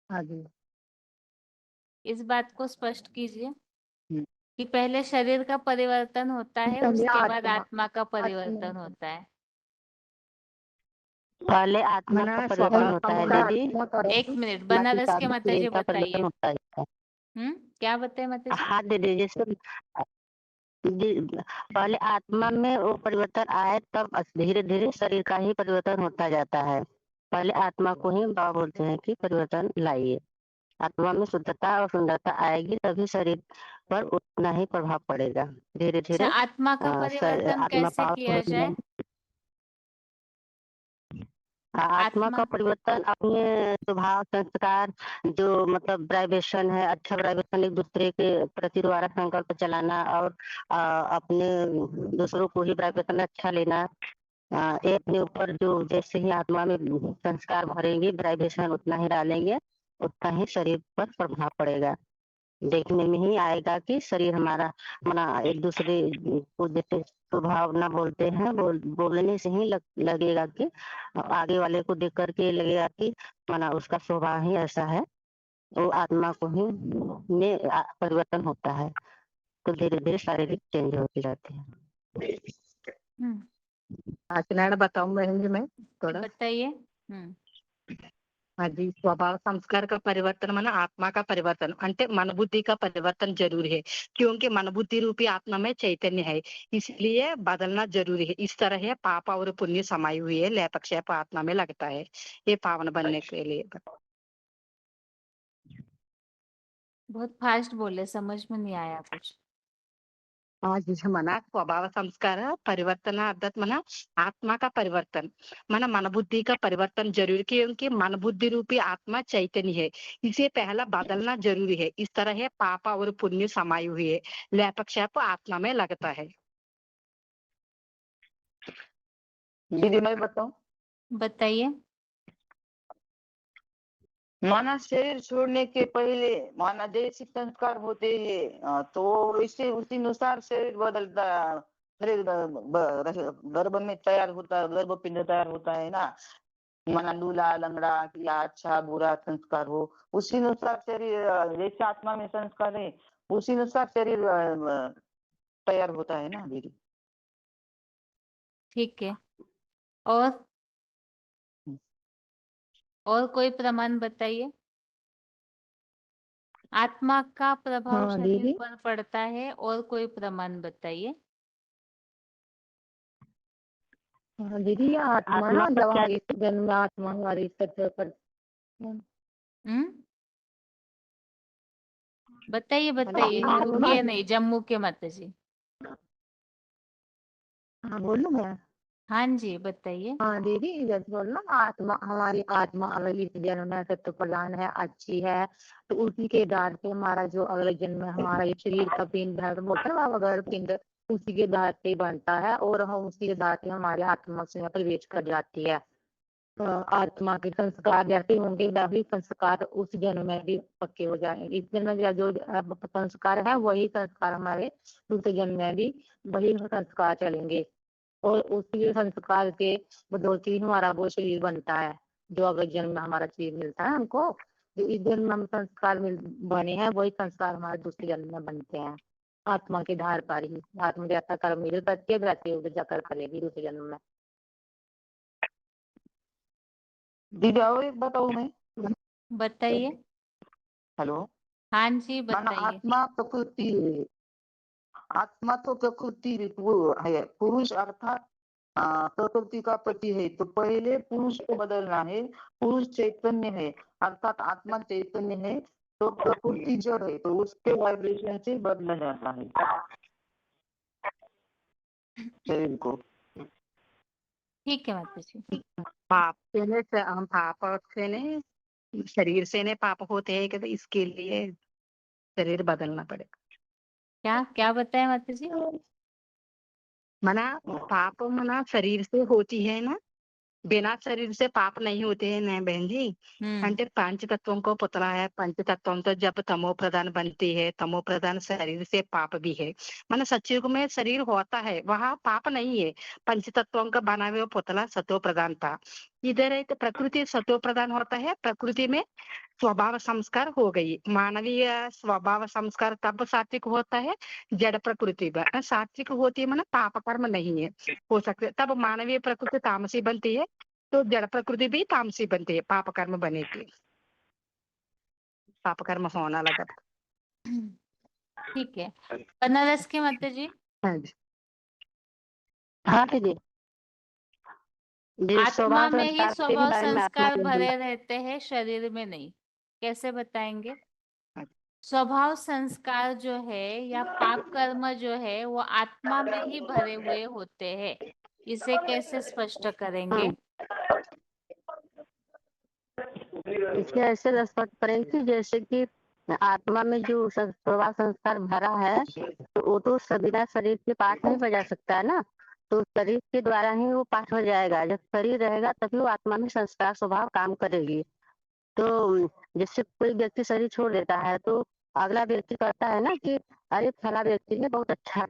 हाँ जी। इस बात को स्पष्ट कीजिए हम्म। कि पहले शरीर का परिवर्तन होता है, पहले उसके बाद आत्मा आत्मा का परिवर्तन होता है। पहले आत्मा का मना परिवर्तन स्वभाव होता है का दीदी। एक मिनट, बनारस के माता जी शरीर का बताइए। परिवर्तन होता है। क्या बताए माता जी? हाँ दीदी, जैसे पहले आत्मा में वो परिवर्तन आए तब धीरे धीरे शरीर का ही परिवर्तन होता जाता है। पहले आत्मा को ही बाबा बोलते हैं कि परिवर्तन लाइए। आत्मा में शुद्धता और सुंदरता आएगी तभी शरीर पर उतना ही प्रभाव पड़ेगा। धीरे अच्छा, धीरे आत्मा का परिवर्तन आत्मा कैसे किया जाए? आत्मा आत्मा का परिवर्तन अपने स्वभाव संस्कार जो मतलब वाइब्रेशन है, अच्छा वाइब्रेशन एक दूसरे के प्रति द्वारा संकल्प चलाना और अपने दूसरों को ही वाइब्रेशन अच्छा लेना। ये अपने ऊपर जो जैसे ही आत्मा में संस्कार भरेंगे वाइब्रेशन उतना ही डालेंगे, उतना ही शरीर पर प्रभाव पड़ेगा। देखने में ही आएगा कि शरीर हमारा मना एक दूसरे को जैसे स्वभावना बोलते हैं, बोलने से ही लगेगा कि आगे वाले को देख करके लगेगा कि मना उसका स्वभाव ही ऐसा है। वो आत्मा को ही में परिवर्तन होता है तो धीरे धीरे शारीरिक चेंज होती जाती है। किनारा बताऊं बहन जी मैं थोड़ा? बताइए। हाँ जी, स्वभाव संस्कार का परिवर्तन माना आत्मा का परिवर्तन अंटे मन बुद्धि का परिवर्तन जरूरी है, क्योंकि मन बुद्धि रूपी आत्मा में चैतन्य है, इसलिए बदलना जरूरी है। इस तरह है पाप और पुण्य समाई हुई है, लयपक्षेप आत्मा में लगता है ये पावन बनने के लिए। बहुत फास्ट बोले, समझ में नहीं आया कुछ। जिसे मना स्वभाव संस्कार परिवर्तन अर्थात मना आत्मा का परिवर्तन मना मन बुद्धि का परिवर्तन जरूरी, क्योंकि मन बुद्धि रूपी आत्मा चैतन्य है, इसे पहला बदलना जरूरी है। इस तरह है पाप और पुण्य समाई हुई है, लयपक्षेप आत्मा में लगता है। दीदी मैं बताऊं, बताइए। माना शरीर छोड़ने के पहले माना जैसे संस्कार होते हैं, तो इससे उसी अनुसार शरीर बदलता, शरीर गर्भ में तैयार होता है, गर्भपिंड तैयार होता है ना। माना लूला लंगड़ा या अच्छा बुरा संस्कार हो, उसी अनुसार शरीर जैसे आत्मा में संस्कार है उसी अनुसार शरीर तैयार होता है ना दीदी। ठीक है। और कोई प्रमाण बताइए। आत्मा का प्रभाव हाँ शरीर दीदी। पर पड़ता है, और कोई प्रमाण बताइए। हाँ दीदी, ये आत्मा ना जब हम इस जन्म में आत्मा हमारी सत्य पर। बताइए बताइए, रुकिए नहीं, जम्मू के माता जी। हाँ बोलूँ मैं। हाँ जी बताइए। हाँ दीदी, जैसे बोलना आत्मा, हमारी आत्मा अगले इस जन्म में सत्य प्रधान है, अच्छी है, तो उसी के आधार पे हमारा जो अगले जन्म में हमारा ये शरीर का पिंड है, तो बोलते हैं बाबा गर्भ पिंड, उसी के आधार पे बनता है, और हम उसी के आधार पे हमारी आत्मा से प्रवेश कर जाती है। आत्मा के संस्कार जैसे होंगे वही संस्कार उस जन्म में भी पक्के हो जाएंगे। इस जन्म में जो संस्कार है वही संस्कार हमारे दूसरे जन्म में भी वही संस्कार चलेंगे, और उसी संस्कार के बदौलत ही हमारा वो शरीर बनता है, जो अगले जन्म में हमारा शरीर मिलता है हमको। जो इस जन्म में हम संस्कार बने हैं वही संस्कार हमारे दूसरे जन्म में बनते हैं, आत्मा के धार पर ही। आत्मा जैसा कर्म मिल करती है वैसे उधर जाकर करेगी दूसरे जन्म में। दीदी और एक बताऊं मैं। बताइए। हेलो। हाँ जी माना बताइए। आत्मा प्रकृति है, आत्मा तो प्रकृति वो है, पुरुष अर्थात प्रकृति का पति है, तो पहले पुरुष को बदलना है। पुरुष चैतन्य है अर्थात आत्मा चैतन्य है, तो प्रकृति जड़ है, तो उसके वाइब्रेशन से बदला जाता है शरीर को। ठीक है माता जी। पाप से हम पाप से नहीं, शरीर से नहीं पाप होते हैं कि, तो इसके लिए शरीर बदलना पड़ेगा। क्या क्या बताए माता जी। मना पाप मना शरीर से होती है ना, बिना शरीर से पाप नहीं होते हैं ना बहन जी। అంటే पांच तत्वों को पुतला है, पंच तत्वों तो जब तमो प्रधान बनती है, तमो प्रधान शरीर से पाप भी है। माना सचयुग में शरीर होता है वहाँ पाप नहीं है, पंच तत्वों का बना हुआ पुतला सत्व प्रधान था। इधर है तो प्रकृति सत्व प्रधान होता है, प्रकृति में स्वभाव संस्कार हो गई। मानवीय स्वभाव संस्कार तब सात्विक होता है जड़ प्रकृति में, सात्विक होती है, माना पाप कर्म नहीं है हो सकते, तब मानवीय प्रकृति तामसी बनती है, तो जड़ प्रकृति भी तामसी बनती है, पाप कर्म बनेगी, पाप कर्म होना लगा। ठीक है। बनारस के माता जी। हाँ जी। हाँ दीदी, आत्मा में ही के स्वभाव बारे में संस्कार भरे रहते हैं, शरीर में नहीं, कैसे बताएंगे। स्वभाव संस्कार जो है या पाप कर्म जो है वो आत्मा में ही भरे हुए होते हैं, इसे कैसे स्पष्ट करेंगे। इसके ऐसे स्पष्ट करेंगे जैसे कि आत्मा में जो स्वभाव संस्कार भरा है, तो वो तो बिना शरीर के पाठ नहीं बजा सकता है ना, तो शरीर के द्वारा ही वो पाठ हो जाएगा। जब शरीर रहेगा तभी वो आत्मा में संस्कार स्वभाव काम करेगी। तो जैसे कोई व्यक्ति शरीर छोड़ देता है तो अगला व्यक्ति कहता है ना कि अरे फला व्यक्ति ने बहुत अच्छा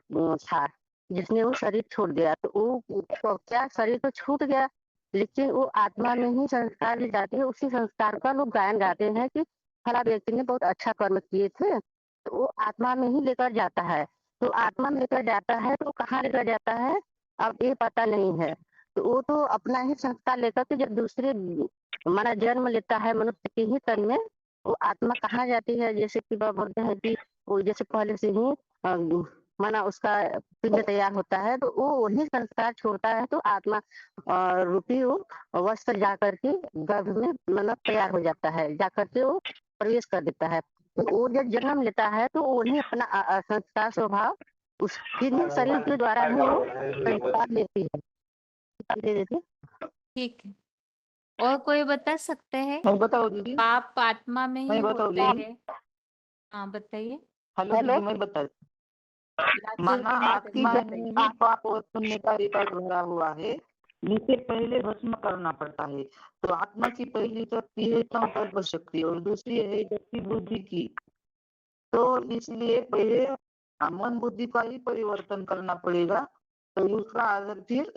था जिसने वो शरीर छोड़ दिया, तो वो क्या शरीर तो छूट गया, लेकिन वो आत्मा में ही संस्कार ले जाते हैं, उसी संस्कार का लोग गायन गाते हैं कि फला व्यक्ति ने बहुत अच्छा कर्म किए थे, तो वो आत्मा में ही लेकर जाता है। तो आत्मा में लेकर जाता है तो कहाँ लेकर जाता है अब ये पता नहीं है, तो वो तो अपना ही संस्कार लेकर के जब दूसरे हमारा जन्म लेता है मनुष्य के ही तन में, वो आत्मा कहाँ जाती है, जैसे कि बाबा बोलते हैं कि वो जैसे पहले से ही माना उसका पिंड तैयार होता है, तो वो वही संस्कार छोड़ता है, तो आत्मा रूपी वो वस्त्र जाकर के गर्भ में मतलब तैयार हो जाता है, जाकर के वो प्रवेश कर देता है। तो वो जब जन्म लेता है तो उन्हें अपना संस्कार स्वभाव उसके शरीर के द्वारा ही वो संस्कार लेती है, दे देती है। ठीक है। और कोई बता सकते हैं। बताओ दीदी। पाप आत्मा में ही होते हैं। हाँ बताइए। हेलो दीदी मैं बता, माना आत्मा में ही पाप और पुण्य का रिकॉर्ड भरा हुआ है, जिसे पहले भस्म करना पड़ता है। तो आत्मा की पहली शक्ति है संकल्प शक्ति और दूसरी है शक्ति बुद्धि की। तो इसलिए पहले मन बुद्धि का ही परिवर्तन करना पड़ेगा, तो उसका असर फिर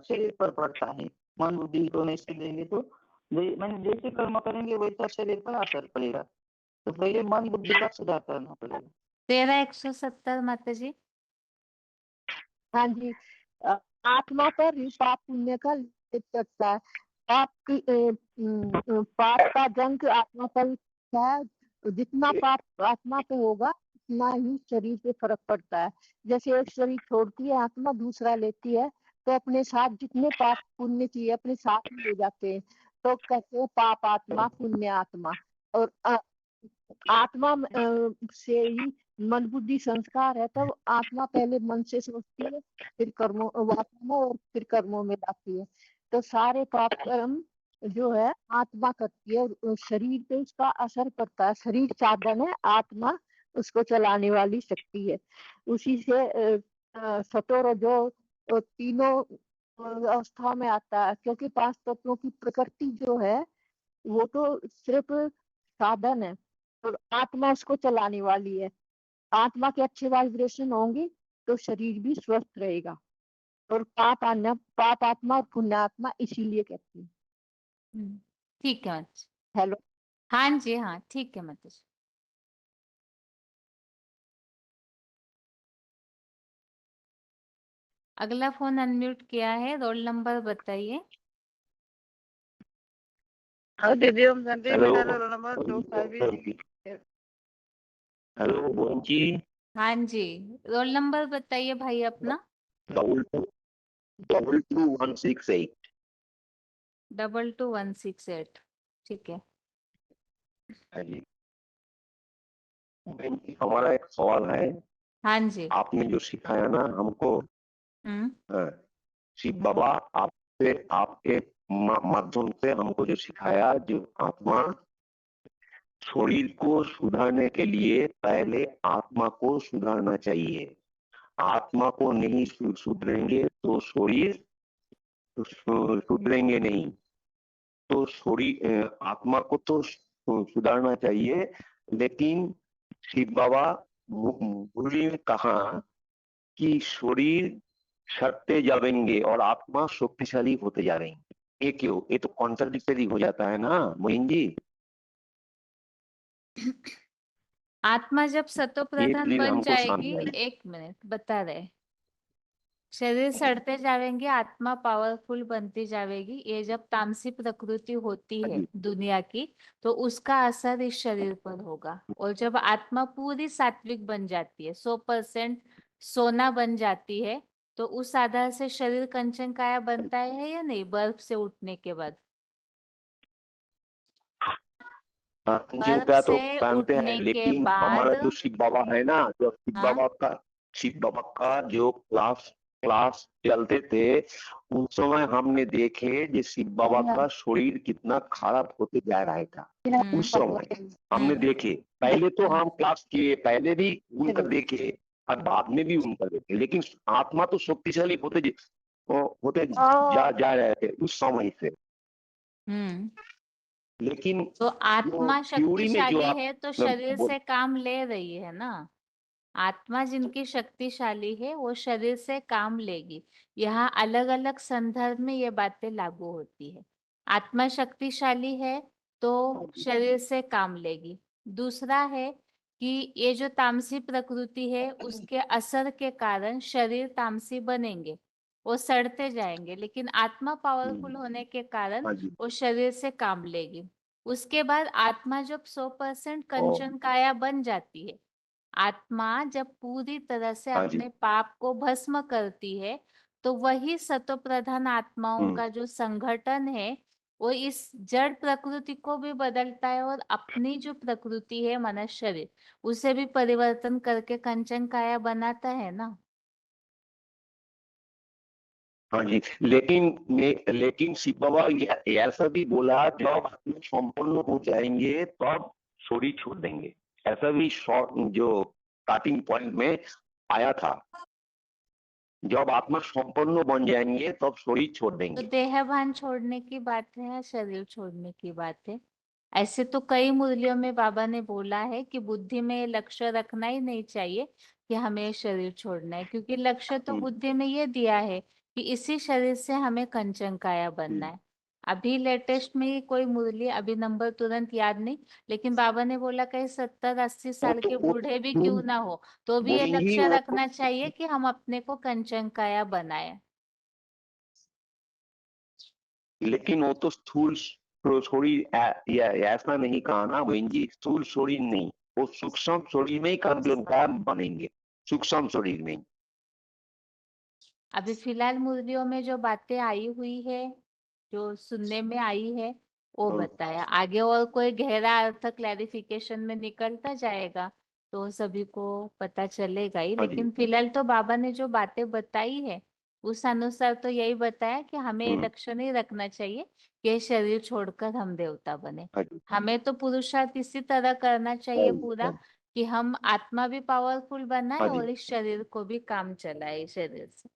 शरीर पर पड़ता है। मन बुद्धि को नहीं देंगे तो मैंने जैसे कर्म करेंगे वैसा शरीर पर असर पड़ेगा। तो पहले मन बुद्धि का सुधार करना पड़ेगा। 13-170 माता जी। हाँ जी, आत्मा पर ही पाप पुण्य का लिप करता है। पाप का जंक आत्मा पर है। जितना पाप आत्मा पे होगा उतना ही शरीर पे फर्क पड़ता है। जैसे एक शरीर छोड़ती है आत्मा, दूसरा लेती है, तो अपने साथ जितने पाप पुण्य किए अपने साथ ही ले जाते हैं। तो कहते हैं पाप आत्मा पुण्य आत्मा। और आत्मा से ही मन बुद्धि संस्कार है, तब आत्मा पहले मन से सोचती है, फिर कर्मों वासना और फिर कर्मों में जाती है। तो सारे पाप कर्म जो है आत्मा करती है और शरीर पे उसका असर पड़ता है। शरीर साधन है, आत्मा उसको चलाने वाली शक्ति है। उसी से सतो रजो तीनों अवस्था में आता है, क्योंकि 5 तत्वों की प्रकृति जो है वो तो सिर्फ साधन है और आत्मा उसको चलाने वाली है। आत्मा के अच्छे वाइब्रेशन होंगे तो शरीर भी स्वस्थ रहेगा। और पाप आत्मा और पुण्य आत्मा इसीलिए कहती है। ठीक है माता जी। हेलो, हाँ जी, हाँ ठीक है माता जी। अगला फोन अनम्यूट किया है, रोल नंबर बताइए। हाँ दीदी, हम जानते हैं मेरा रोल नंबर 25। हेलो बहन जी। हाँ जी, रोल नंबर बताइए भाई अपना। 22168। 22168। ठीक है। हाँ जी बहन जी, हमारा एक सवाल है। हाँ जी। आपने जो सिखाया ना हमको, हम्म। शिव बाबा आपसे आपके माध्यम से हमको जो सिखाया, जो आत्मा शरीर को सुधारने के लिए पहले आत्मा को सुधारना चाहिए। आत्मा को नहीं सुधरेंगे तो शरीर सुधरेंगे नहीं। तो शरीर आत्मा को तो सुधारना चाहिए, लेकिन शिव बाबा मुरली में कहा कि शरीर सटते जाएंगे और आत्मा शक्तिशाली होते जाएंगे। ये क्यों? ये तो कॉन्ट्राडिक्टरी हो जाता है ना मोहिन जी। आत्मा जब सतो प्रधान प्लीज बन हमको जाएगी, समझाइए। 1 मिनट बता रहे, शरीर सड़ते जाएंगे, आत्मा पावरफुल बनती जाएगी। ये जब तामसी प्रकृति होती है दुनिया की, तो उसका असर इस शरीर पर होगा। और जब आत्मा पूरी सात्विक बन जाती है, 100% सोना बन जाती है, तो उस आधार से शरीर कंचन काया बनता है या नहीं, बर्फ से उठने के बाद? जी बर्फ क्या तो से जानते हैं, उठने के लेकिन बाद, हमारा जो शिव बाबा है ना, जो शिव बाबा का जो क्लास चलते थे, उस समय हमने देखे जो शिव बाबा का शरीर कितना खराब होते जा रहा था। उस समय हमने देखे, पहले तो हम क्लास किए, पहले भी उनका देखे और बाद में भी उनका देखे, लेकिन आत्मा तो शक्तिशाली होते जा रहे थे उस समय से। लेकिन तो आत्मा थ्योरी में जो शक्तिशाली आप है तो शरीर से काम ले रही है ना। आत्मा जिनकी शक्तिशाली है वो शरीर से काम लेगी। यहाँ अलग अलग संदर्भ में ये बातें लागू होती है। आत्मा शक्तिशाली है तो शरीर से काम लेगी। दूसरा है कि ये जो तामसी प्रकृति है उसके असर के कारण शरीर तामसी बनेंगे, वो सड़ते जाएंगे, लेकिन आत्मा पावरफुल होने के कारण हाँ जी, वो शरीर से काम लेगी। उसके बाद आत्मा जब 100% कंचन काया बन जाती है, आत्मा जब पूरी तरह से हाँ जी, अपने पाप को भस्म करती है, तो वही सतो प्रधान आत्माओं का जो संगठन है वो इस जड़ प्रकृति को भी बदलता है और अपनी जो प्रकृति है मनुष्य शरीर, उसे भी परिवर्तन करके कंचन काया बनाता है ना। हाँ जी, लेकिन शिव बाबा ऐसा भी बोला, जब आत्मा संपन्न हो जाएंगे तो आप शरीर छोड़ देंगे। ऐसा भी शॉर्ट जो स्टार्टिंग पॉइंट में आया था। जब आत्मा संपन्न बन जाएंगे तब शरीर छोड़ तो देंगे। देहभान छोड़ने की बात है या शरीर छोड़ने की बात है? ऐसे तो कई मुरलियों में बाबा ने बोला है कि बुद्धि में ये लक्ष्य रखना ही नहीं चाहिए कि हमें ये शरीर छोड़ना है, क्योंकि लक्ष्य तो बुद्धि में ये दिया है कि इसी शरीर से हमें कंचन काया बनना है। अभी लेटेस्ट में ही कोई मुरली, अभी नंबर तुरंत याद नहीं, लेकिन बाबा ने बोला कहीं 70-80 साल के बूढ़े भी क्यों ना हो तो भी ये वही लक्ष्य वो रखना चाहिए कि हम अपने को कंचन काया बनाए। लेकिन वो तो स्थूल शरीर ऐसा नहीं कहा ना बहन जी, स्थूल शरीर नहीं, वो सूक्ष्म शरीर में ही कंचन काया बनेंगे, सूक्ष्म शरीर में। अभी फिलहाल मुरलियों में जो बातें आई हुई है, जो सुनने में आई है, वो बताया। आगे और कोई गहरा अर्थ क्लैरिफिकेशन में निकलता जाएगा तो सभी को पता चलेगा ही, हाँ जी। लेकिन फिलहाल तो बाबा ने जो बातें बताई है उस अनुसार तो यही बताया कि हमें ये लक्ष्य नहीं रखना चाहिए कि ये शरीर छोड़कर हम देवता बने। हाँ जी। हमें तो पुरुषार्थ इसी तरह करना चाहिए पूरा कि हम आत्मा भी पावरफुल बनाए हाँ जी। और इस शरीर को भी काम चलाए शरीर से।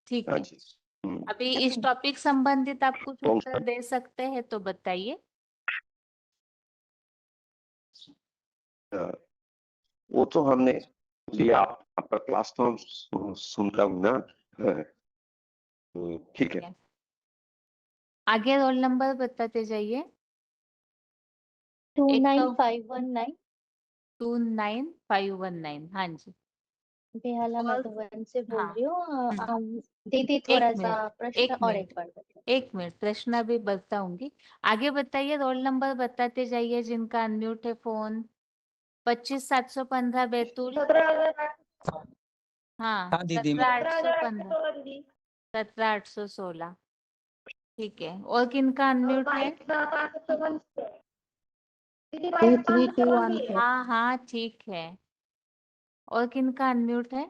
ठीक हाँ है, जी। अभी इस टॉपिक संबंधित आप कुछ तो उत्तर दे सकते हैं तो बताइए। वो तो हमने लिया, आपका क्लास तो हम सुन रहा हूँ ना। ठीक है। आगे रोल नंबर बताते जाइए। 29519 29519। हाँ जी। बेहाला और मधुबन से बोल हाँ, रही हूँ। दीदी थोड़ा सा प्रश्न और एक बार बताइए। एक मिनट, प्रश्न भी बताऊंगी। आगे बताइए, रोल नंबर बताते जाइए जिनका अनम्यूट है फोन। 25715 बैतूल। हाँ, हाँ दीदी, 17815, 17816। ठीक है, और किनका अनम्यूट है? 2321 हाँ हाँ ठीक है, और किनका अनम्यूट है?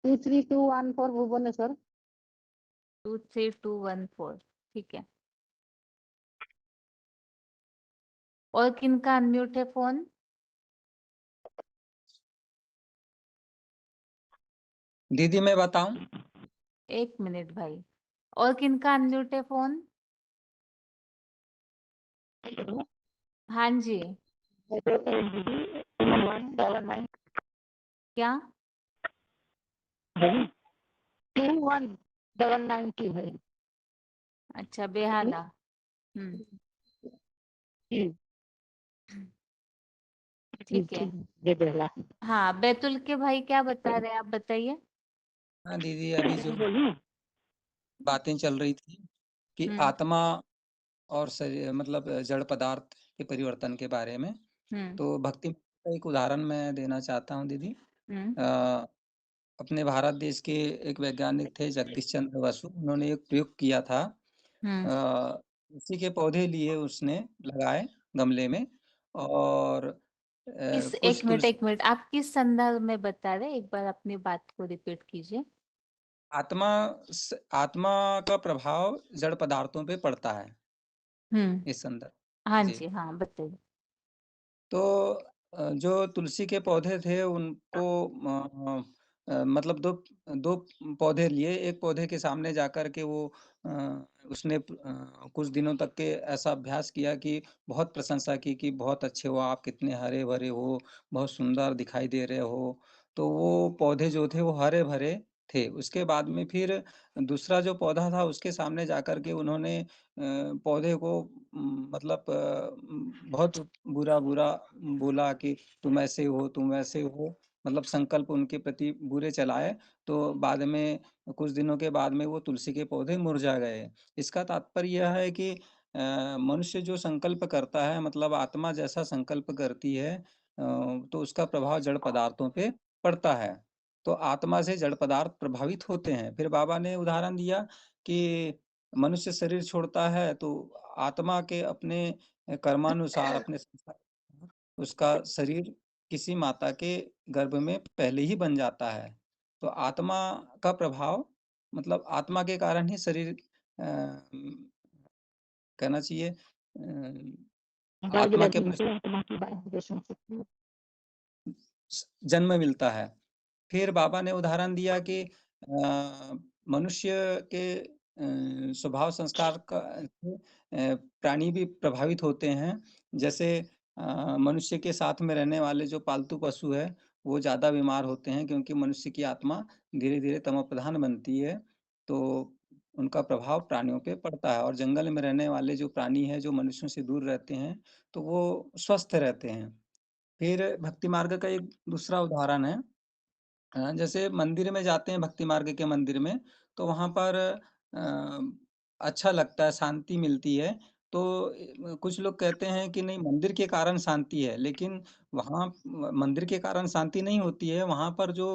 23214 भुवनेश्वर। 23214। ठीक है, और किनका अनम्यूट है फोन? दीदी मैं बताऊं? एक मिनट भाई, और किनका अनम्यूट है फोन? हाँ जी, क्या? 2199 है। अच्छा, बेहाला। ठीक है। ये बेला। हाँ, बैतुल के भाई क्या बता रहे हैं, आप बताइए। हाँ दीदी, अभी जो बातें चल रही थी कि हम्म आत्मा और शरीर मतलब जड़ पदार्थ के परिवर्तन के बारे में, हम्म तो भक्ति का एक उदाहरण मैं देना चाहता हूँ दीदी। हम्म अ, अपने भारत देश के एक वैज्ञानिक थे जगदीश चंद्र बसु, उन्होंने एक प्रयोग किया था। हम्म तुलसी के पौधे लिए उसने लगाए गमले में, और कुछ तुलसी एक मिनट, आप किस संदर्भ में बता रहे हैं? एक बार अपनी बात को रिपीट कीजिए। आत्मा आत्मा का प्रभाव जड़ पदार्थों पे पड़ता है, इस संदर्भ। हाँ जी, जी, हाँ बताइए। तो जो तुलसी के पौधे थे उनको मतलब दो दो पौधे लिए, एक पौधे के सामने जाकर के वो उसने कुछ दिनों तक के ऐसा अभ्यास किया कि बहुत प्रशंसा की कि बहुत अच्छे हो आप, कितने हरे भरे हो, बहुत सुंदर दिखाई दे रहे हो। तो वो पौधे जो थे वो हरे भरे थे। उसके बाद में फिर दूसरा जो पौधा था उसके सामने जाकर के उन्होंने पौधे को मतलब बहुत बुरा बुरा बोला कि तुम ऐसे हो, तुम वैसे हो, मतलब संकल्प उनके प्रति बुरे चलाए। तो बाद में कुछ दिनों के बाद में वो तुलसी के पौधे मुरझा गए। इसका तात्पर्य यह है कि मनुष्य जो संकल्प करता है, मतलब आत्मा जैसा संकल्प करती है, तो उसका प्रभाव जड़ पदार्थों पे पड़ता है। तो आत्मा से जड़ पदार्थ प्रभावित होते हैं। फिर बाबा ने उदाहरण दिया कि मनुष्य शरीर छोड़ता है तो आत्मा के अपने कर्मानुसार, अपने संस्कार, उसका शरीर किसी माता के गर्भ में पहले ही बन जाता है। तो आत्मा का प्रभाव, मतलब आत्मा के कारण ही शरीर कहना चाहिए आत्मा के आत्मा की वाइब्रेशन। जन्म मिलता है। फिर बाबा ने उदाहरण दिया कि मनुष्य के स्वभाव संस्कार का प्राणी भी प्रभावित होते हैं। जैसे मनुष्य के साथ में रहने वाले जो पालतू पशु है वो ज़्यादा बीमार होते हैं, क्योंकि मनुष्य की आत्मा धीरे-धीरे तमोप्रधान बनती है, तो उनका प्रभाव प्राणियों पे पड़ता है। और जंगल में रहने वाले जो प्राणी हैं, जो मनुष्यों से दूर रहते हैं, तो वो स्वस्थ रहते हैं। फिर भक्ति मार्ग का एक दूसरा उदाहरण है, जैसे मंदिर में जाते हैं, भक्ति मार्ग के मंदिर में, तो वहाँ पर अच्छा लगता है, शांति मिलती है। तो कुछ लोग कहते हैं कि नहीं, मंदिर के कारण शांति है, लेकिन वहाँ मंदिर के कारण शांति नहीं होती है। वहाँ पर जो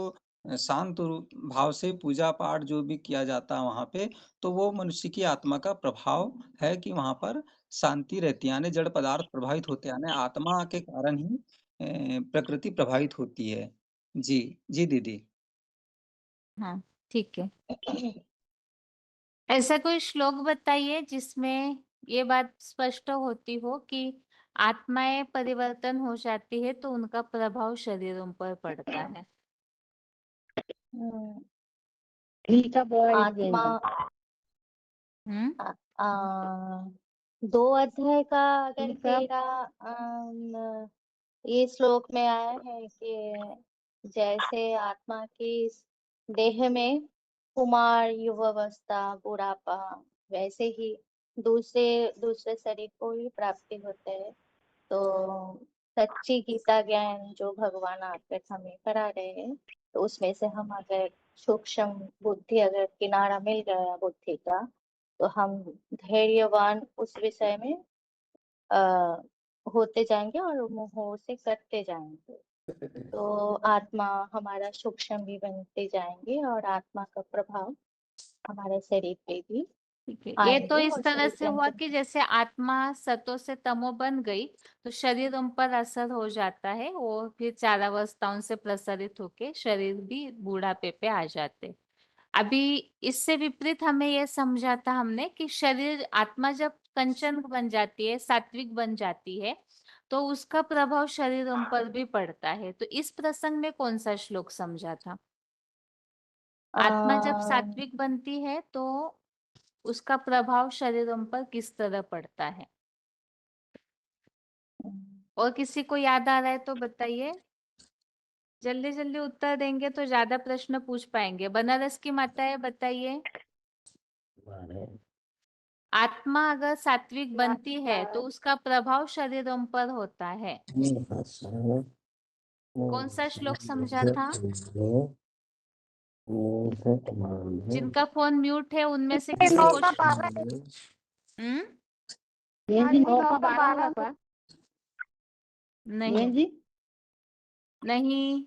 शांत भाव से पूजा पाठ जो भी किया जाता है वहाँ पे, तो वो मनुष्य की आत्मा का प्रभाव है कि वहाँ पर शांति रहती है, यानी जड़ पदार्थ प्रभावित होते हैं, यानी आत्मा के कारण ही प्रकृति प्रभावित होती है। जी, जी दीदी। हाँ, ठीक है। ऐसा कोई श्लोक बताइए जिसमें ये बात स्पष्ट होती हो कि आत्माएं परिवर्तन हो जाती है तो उनका प्रभाव शरीरों पर पड़ता है। गीता बॉय आत्मा हम्म आ, 2 अध्याय का अगर गीता 13 ये श्लोक में आया है कि जैसे आत्मा की इस देह में कुमार, युवावस्था, बुढ़ापा, वैसे ही दूसरे दूसरे शरीर को भी प्राप्ति होते है। तो सच्ची गीता ज्ञान जो भगवान आकर हमें करा रहे हैं, तो उसमें से हम अगर सूक्ष्म बुद्धि, अगर किनारा मिल गया बुद्धि का, तो हम धैर्यवान उस विषय में होते जाएंगे और मोह से कटते जाएंगे। तो आत्मा हमारा सूक्ष्म भी बनते जाएंगे और आत्मा का प्रभाव हमारे शरीर पे भी ठीक है, ये तो आएंगे इस और तरह शरीर से के हुआ अंदर कि जैसे आत्मा सतो से तमो बन गई तो शरीर उन पर असर हो जाता है, वो फिर 4 अवस्थाओं से प्रसारित होके शरीर भी बूढ़ापे पे आ जाते। अभी इससे विपरीत हमें यह समझा था हमने कि शरीर, आत्मा जब कंचन बन जाती है, सात्विक बन जाती है, तो उसका प्रभाव शरीरों पर भी पड़ता है। तो इस प्रसंग में कौन सा श्लोक समझा था? आत्मा जब सात्विक बनती है तो उसका प्रभाव शरीरों पर किस तरह पड़ता है? और किसी को याद आ रहा है तो बताइए। जल्दी जल्दी उत्तर देंगे तो ज्यादा प्रश्न पूछ पाएंगे। बनारस की माता है, बताइए। आत्मा अगर सात्विक बनती है तो उसका प्रभाव शरीरों पर होता है। कौन सा श्लोक समझा था? जिनका फोन म्यूट है उनमें से किसी को हम्म नहीं, नहीं।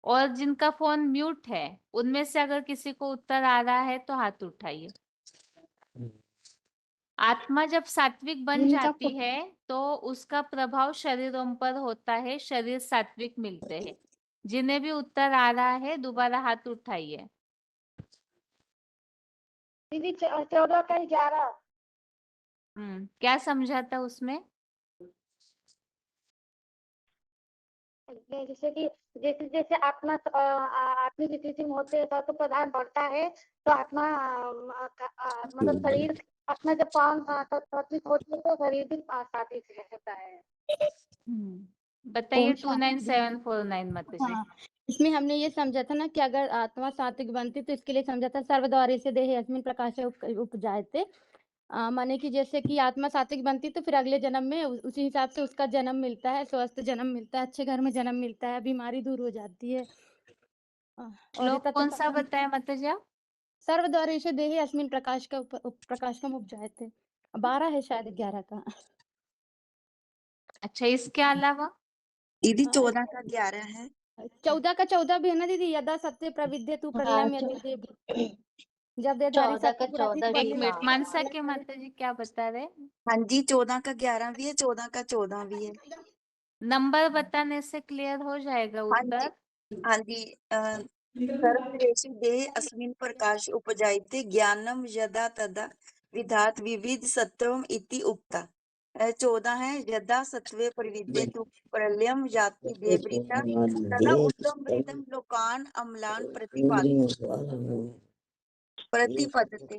और जिनका फोन म्यूट है उनमें से अगर किसी को उत्तर आ रहा है तो हाथ उठाइए। आत्मा जब सात्विक बन जाती है तो उसका प्रभाव शरीरों पर होता है, शरीर सात्विक मिलते हैं। जिन्हें भी उत्तर आ रहा है दोबारा हाथ उठाइए। दीदी 14 का 11 क्या समझा था उसमें? जैसे कि जैसे जैसे आत्मा आत्मिक स्थिति में होते हैं तो प्रधान बढ़ता है, तो आत्मा मतलब शरीर, आत्मा जब सात्विक होती है तो शरीर भी सात्विक रहता है। बताइए 29749 मत जी। हाँ, इसमें हमने ये समझा था ना कि अगर आत्मा सात्विक बनती तो इसके लिए समझा था सर्वद्वारे से देह अस्मिन् प्रकाशे उपजायते। माने कि जैसे कि आत्मा सात्विक बनती तो फिर अगले जन्म में उसी हिसाब से उसका जन्म मिलता है, स्वस्थ जन्म मिलता है, अच्छे घर में जन्म मिलता है, बीमारी दूर हो जाती है। और श्लोक कौन सा बताया माता जी आप? सर्वद्वारे से देह अस्मिन् प्रकाशकम उपजायते। 12 है शायद 11 का। अच्छा, इसके अलावा दीदी 14 का 11 है। 14 का 14 भी है ना दीदी। यदा सत्य प्रविद्यतु प्रलयम यदि जब देहधारी 14 का सत्य गुण अधिक 14 एक बने मिनट, मानसा के माता जी क्या बता रहे? हाँ जी, 14 का 11 भी है, 14 का 14 भी है। नंबर बताने से क्लियर हो जाएगा हाँ जी, उत्तर। हाँ जी। सर्वदेशी देह अस्मिन् प्रकाश उपजायते ज्ञानम यदा तदा विधात विविध सत्वम इति उक्ता। 14 है, यदा सत्वे प्रविद्ये तु प्रलयम याति देवृता तदा उत्तम वृतम लोकान अम्लान प्रतिपदते।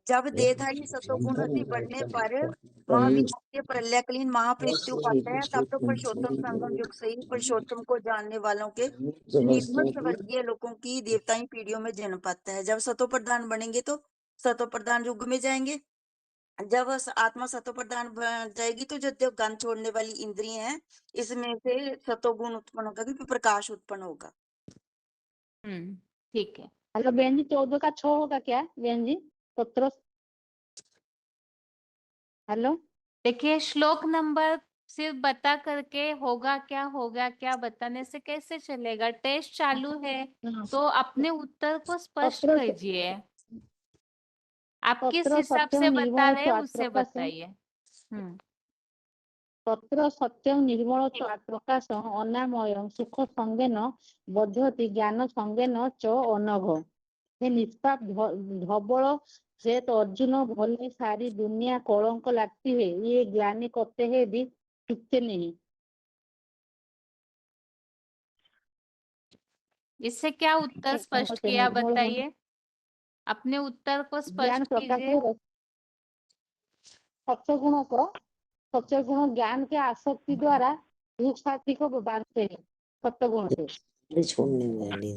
जब देहधारी सतोगुण अति बढ़ने पर महाविनाश प्रलयकालीन महामृत्यु पाता है, तब तो पुरुषोत्तम संगम युग से ही पुरुषोत्तम को जानने वालों के निर्मल स्वर्गीय लोगों की देवताई पीढ़ियों में जन्म पाता है। जब सतो प्रधान बनेंगे तो सतो प्रधान युग में जाएंगे। जब आत्मा सतो प्रधान बन जाएगी तो जो गन छोड़ने वाली इंद्रियां हैं, इसमें से सतोगुण उत्पन्न होगा, क्योंकि प्रकाश उत्पन्न होगा। ठीक है। हेलो बहन जी, 14 का 6 होगा क्या बहन जी? सत्रह। हेलो, देखिए, श्लोक नंबर सिर्फ बता करके होगा क्या बताने से कैसे चलेगा? टेस्ट चालू है तो अपने उत्तर को स्पष्ट सत्रह कीजिए। आप किस सत्रह हिसाब सत्यम से बता निर्मल रहे हैं स्वाद उससे प्रकाश। बताइए। तत्र सत्यम निर्मल स्वाद प्रकाश अनामय सुख संगेन बद्धति ज्ञान संगेन च अनघ। हे निष्पाप धबल श्वेत अर्जुन भले सारी दुनिया कलंक लगती है, ये ग्लानि करते हैं भी चुकते नहीं। इससे क्या उत्तर स्पष्ट किया बताइए? अपने उत्तर को ज्ञान स्पष्ट प्रकाश कीजिए। सत्वगुण ज्ञान के आसक्ति द्वारा दुख साथी को बांधते हैं सत्वगुण से। छोड़ने वाली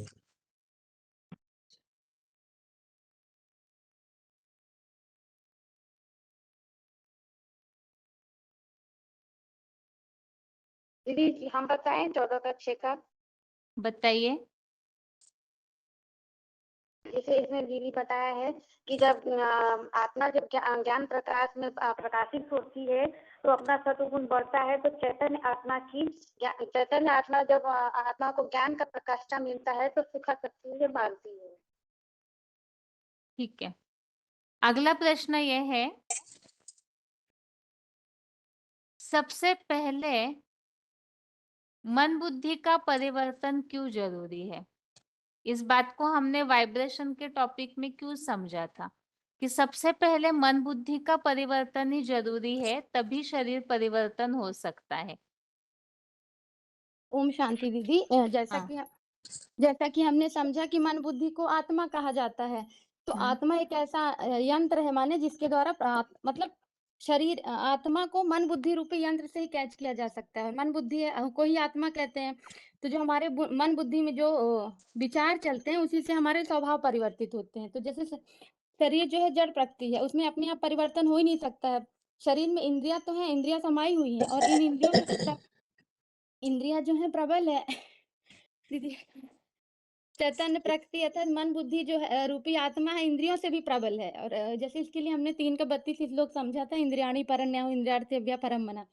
दीदी हम बताएं 14 का 6 का। बताइए। जैसे इसमें दीदी बताया है कि जब आत्मा जब ज्ञान प्रकाश में प्रकाशित होती है तो अपना सत्वगुण बढ़ता है, तो चैतन्य आत्मा जब आत्मा को ज्ञान का प्रकाशता मिलता है तो सुख शक्ति से बांधती है। ठीक है। अगला प्रश्न यह है, सबसे पहले मन बुद्धि का परिवर्तन क्यों जरूरी है? इस बात को हमने वाइब्रेशन के टॉपिक में क्यों समझा था कि सबसे पहले मन बुद्धि का परिवर्तन ही जरूरी है, तभी शरीर परिवर्तन हो सकता है। ओम शांति दीदी। जैसा कि हमने समझा कि मन बुद्धि को आत्मा कहा जाता है, तो आत्मा एक ऐसा यंत्र है माने जिसके द्वारा मतलब शरीर आत्मा को मन बुद्धि रूपी यंत्र से ही कैच किया जा सकता है। मन बुद्धि को ही आत्मा कहते हैं। तो जो हमारे मन बुद्धि में जो विचार चलते हैं उसी से हमारे स्वभाव परिवर्तित होते हैं। तो जैसे शरीर जो है जड़ प्रकृति है, उसमें अपने आप परिवर्तन हो ही नहीं सकता है। शरीर में इंद्रियां तो है, इंद्रियां समाई हुई है और इन इंद्रियों में इंद्रियां जो है प्रबल है दीदी। चैतन्य प्रकृति अर्थात मन बुद्धि जो है रूपी आत्मा है, इंद्रियों से भी प्रबल है। और जैसे इसके लिए हमने 3 का 32 श्लोक समझा था। इंद्रियाणि परन्याहु इंद्रियार्थेभ्यः परम मना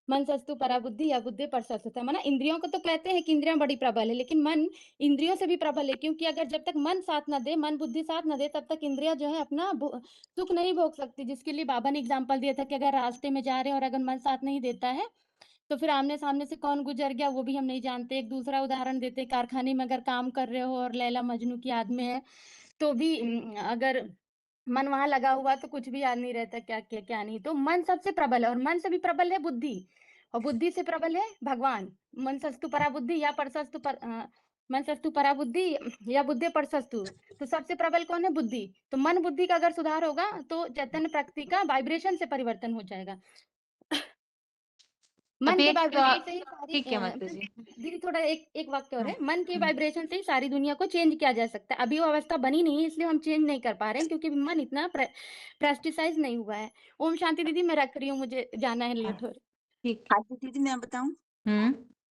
मन सस्तु परा बुद्धि या बुद्धि परसस्तु। मना इंद्रियों को तो कहते हैं कि इंद्रियां बड़ी प्रबल है, लेकिन मन इंद्रियों से भी प्रबल है, क्योंकि अगर जब तक मन साथ न दे, मन बुद्धि साथ न दे, तब तक इंद्रियां जो है अपना सुख नहीं भोग सकती। जिसके लिए बाबा ने एग्जाम्पल दिया था कि अगर रास्ते में जा रहे हैं और अगर मन साथ नहीं देता है तो फिर आमने सामने से कौन गुजर गया वो भी हम नहीं जानते। एक दूसरा उदाहरण देते, कारखाने में अगर काम कर रहे हो और लैला मजनू की याद में है तो भी अगर मन वहां लगा हुआ तो कुछ भी याद नहीं रहता क्या क्या क्या नहीं। तो मन सबसे प्रबल है और मन से भी प्रबल है बुद्धि, और बुद्धि से प्रबल है भगवान। मन सस्तु परा बुद्धि या परसस्तु मन सस्तु परा बुद्धि या बुद्धि परसस्तु। तो सबसे प्रबल कौन है? बुद्धि। तो मन बुद्धि का अगर सुधार होगा तो चैतन्य प्रकृति का वाइब्रेशन से परिवर्तन हो जाएगा। मन अभी के एक वाइब्रेशन से ही सारी ठीक है माता जी। दीदी थोड़ा एक वाक्य और है। मन के वाइब्रेशन से ही सारी दुनिया को चेंज किया जा सकता है। अभी वो अवस्था बनी नहीं है, इसलिए हम चेंज नहीं कर पा रहे हैं, क्योंकि मन इतना प्रेस्टिसाइज नहीं हुआ है। ओम शांति दीदी, मैं रख रही हूँ, मुझे जाना है, लेट हो रही। ठीक। हाँ जी दीदी, मैं बताऊं?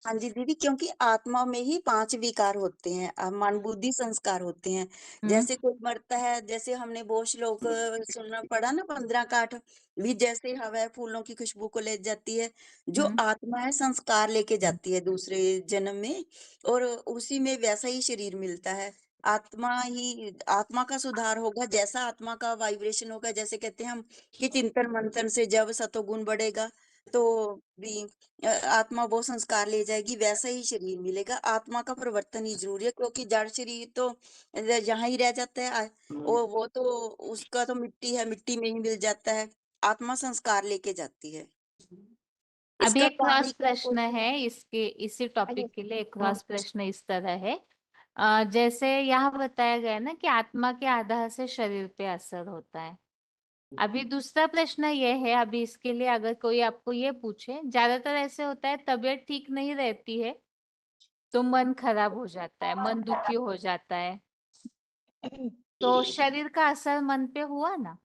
हाँ जी दीदी, क्योंकि आत्मा में ही 5 विकार होते हैं, मन बुद्धि संस्कार होते हैं। जैसे कोई मरता है, जैसे हमने बहुत श्लोक सुनना पड़ा ना, 15 का 8 भी, जैसे हवा फूलों की खुशबू को ले जाती है, जो आत्मा है संस्कार लेके जाती है दूसरे जन्म में, और उसी में वैसा ही शरीर मिलता है। आत्मा का सुधार होगा, जैसा आत्मा का वाइब्रेशन होगा। जैसे कहते हैं हम कि चिंतन मंथन से जब सतोगुण बढ़ेगा तो भी आत्मा वो संस्कार ले जाएगी, वैसा ही शरीर मिलेगा। आत्मा का परिवर्तन ही जरूरी है, क्योंकि जड़ शरीर तो यहाँ ही रह जाता है, और वो तो उसका तो मिट्टी है, मिट्टी में ही मिल जाता है। आत्मा संस्कार लेके जाती है। अभी इसका एक क्रॉस कार्य क्या प्रश्न होता है इसके इसी टॉपिक के लिए। एक क्रॉस प्रश्न इस तरह है, जैसे यहाँ बताया गया है ना कि आत्मा के आधार से शरीर पे असर होता है। अभी दूसरा प्रश्न ये है, अभी इसके लिए अगर कोई आपको ये पूछे, ज्यादातर ऐसे होता है तबीयत ठीक नहीं रहती है तो मन खराब हो जाता है, मन दुखी हो जाता है, तो शरीर का असर मन पे हुआ ना।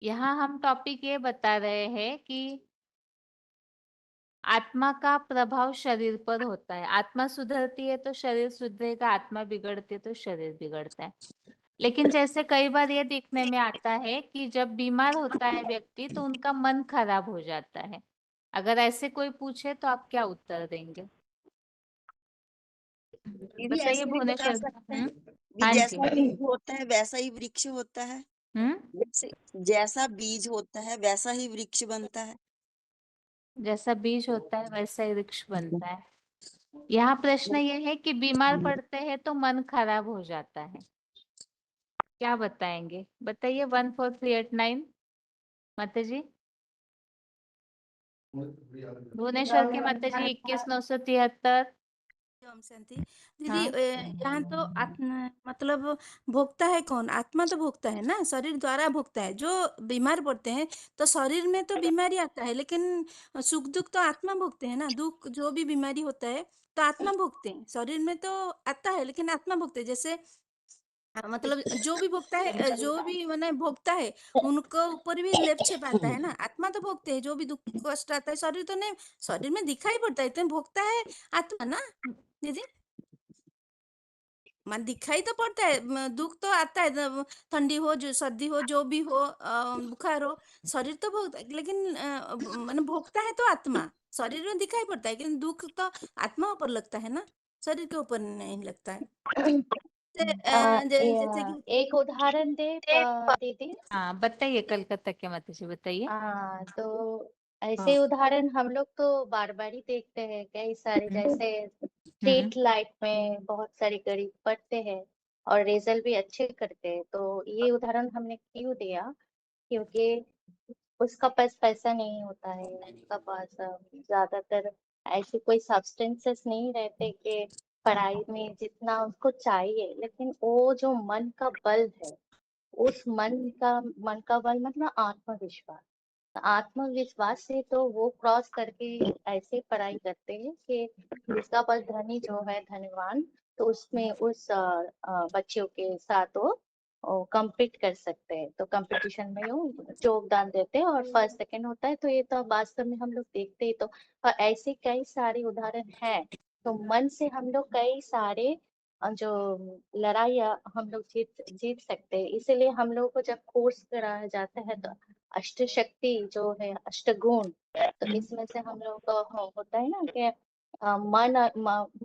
यहाँ हम टॉपिक ये बता रहे हैं कि आत्मा का प्रभाव शरीर पर होता है। आत्मा सुधरती है तो शरीर सुधरेगा, आत्मा बिगड़ती है तो शरीर बिगड़ता है। लेकिन जैसे कई बार ये देखने में आता है कि जब बीमार होता है व्यक्ति तो उनका मन खराब हो जाता है। अगर ऐसे कोई पूछे तो आप क्या उत्तर देंगे? दीदी बताइए ऐसे भी बता भुवनेश्वर। सकते हैं कि हाँ जी। जैसा बीज होता है वैसा ही वृक्ष होता है। जैसे जैसा बीज होता है वैसा ही वृक्ष बनता है। जैसा बीज होता है वैसा ही वृक्ष बनता है। यहाँ प्रश्न ये है कि बीमार पड़ते हैं तो मन खराब हो जाता है, क्या बताएंगे? बताइए 14389 माता जी। भुवनेश्वर की माता जी 21973। ओम शांति। दीदी हाँ यहाँ तो आत्मा मतलब भोगता है कौन? आत्मा तो भोगता है ना, शरीर द्वारा भोगता है। जो बीमार पड़ते हैं तो शरीर में तो बीमारी आता है, लेकिन सुख दुख तो आत्मा भोगते हैं ना। दुख जो भी बीमारी होता है तो आत्मा भोगते हैं, शरीर में तो आता है लेकिन आत्मा भोगते हैं। जैसे मतलब जो भी भोगता है, जो भी मैंने भोगता है उनको ऊपर भी लेप छेप आता है ना। आत्मा तो भोगते हैं, जो भी दुख कष्ट आता है शरीर तो नहीं, शरीर में दिखाई पड़ता है, इतने भोगता है आत्मा ना दीदी। मन दिखाई तो पड़ता है, दुख तो आता है, ठंडी हो जो सर्दी हो जो भी हो, बुखार हो, शरीर तो भोगता है, लेकिन मैंने भोगता है तो आत्मा। शरीर में दिखाई पड़ता है लेकिन दुख तो आत्मा ऊपर लगता है ना, शरीर के ऊपर नहीं लगता है। जैसे कि एक उदाहरण दे दीदी। हाँ बताइए, कलकत्ता के माता जी बताइए। तो ऐसे उदाहरण हम लोग तो बार बार ही देखते हैं कई सारे। जैसे स्ट्रीट लाइट में बहुत सारे गरीब पढ़ते हैं और रिजल्ट भी अच्छे करते हैं, तो ये उदाहरण हमने क्यों दिया? क्योंकि उसका पास पैसा नहीं होता है, उसका पास ज्यादातर ऐसे कोई सब्सटेंसेस नहीं रहते कि पढ़ाई में जितना उसको चाहिए, लेकिन वो जो मन का बल है, उस मन का बल मतलब आत्मविश्वास। आत्मविश्वास से तो वो क्रॉस करके ऐसे पढ़ाई करते हैं कि जिसका पास धनी जो है धनवान, तो उसमें उस बच्चों के साथ वो compete कर सकते हैं। तो कंपटीशन में वो योगदान देते हैं और फर्स्ट सेकंड होता है। तो ये तो वास्तव में हम लोग देखते ही तो, और ऐसे कई सारे उदाहरण हैं। तो मन से हम लोग कई सारे जो लड़ाइयाँ हम लोग जीत जीत सकते हैं। इसीलिए हम लोगों को जब कोर्स कराया जाता है तो अष्ट शक्ति जो है, अष्टगुण, तो इसमें से हम लोग को होता है ना कि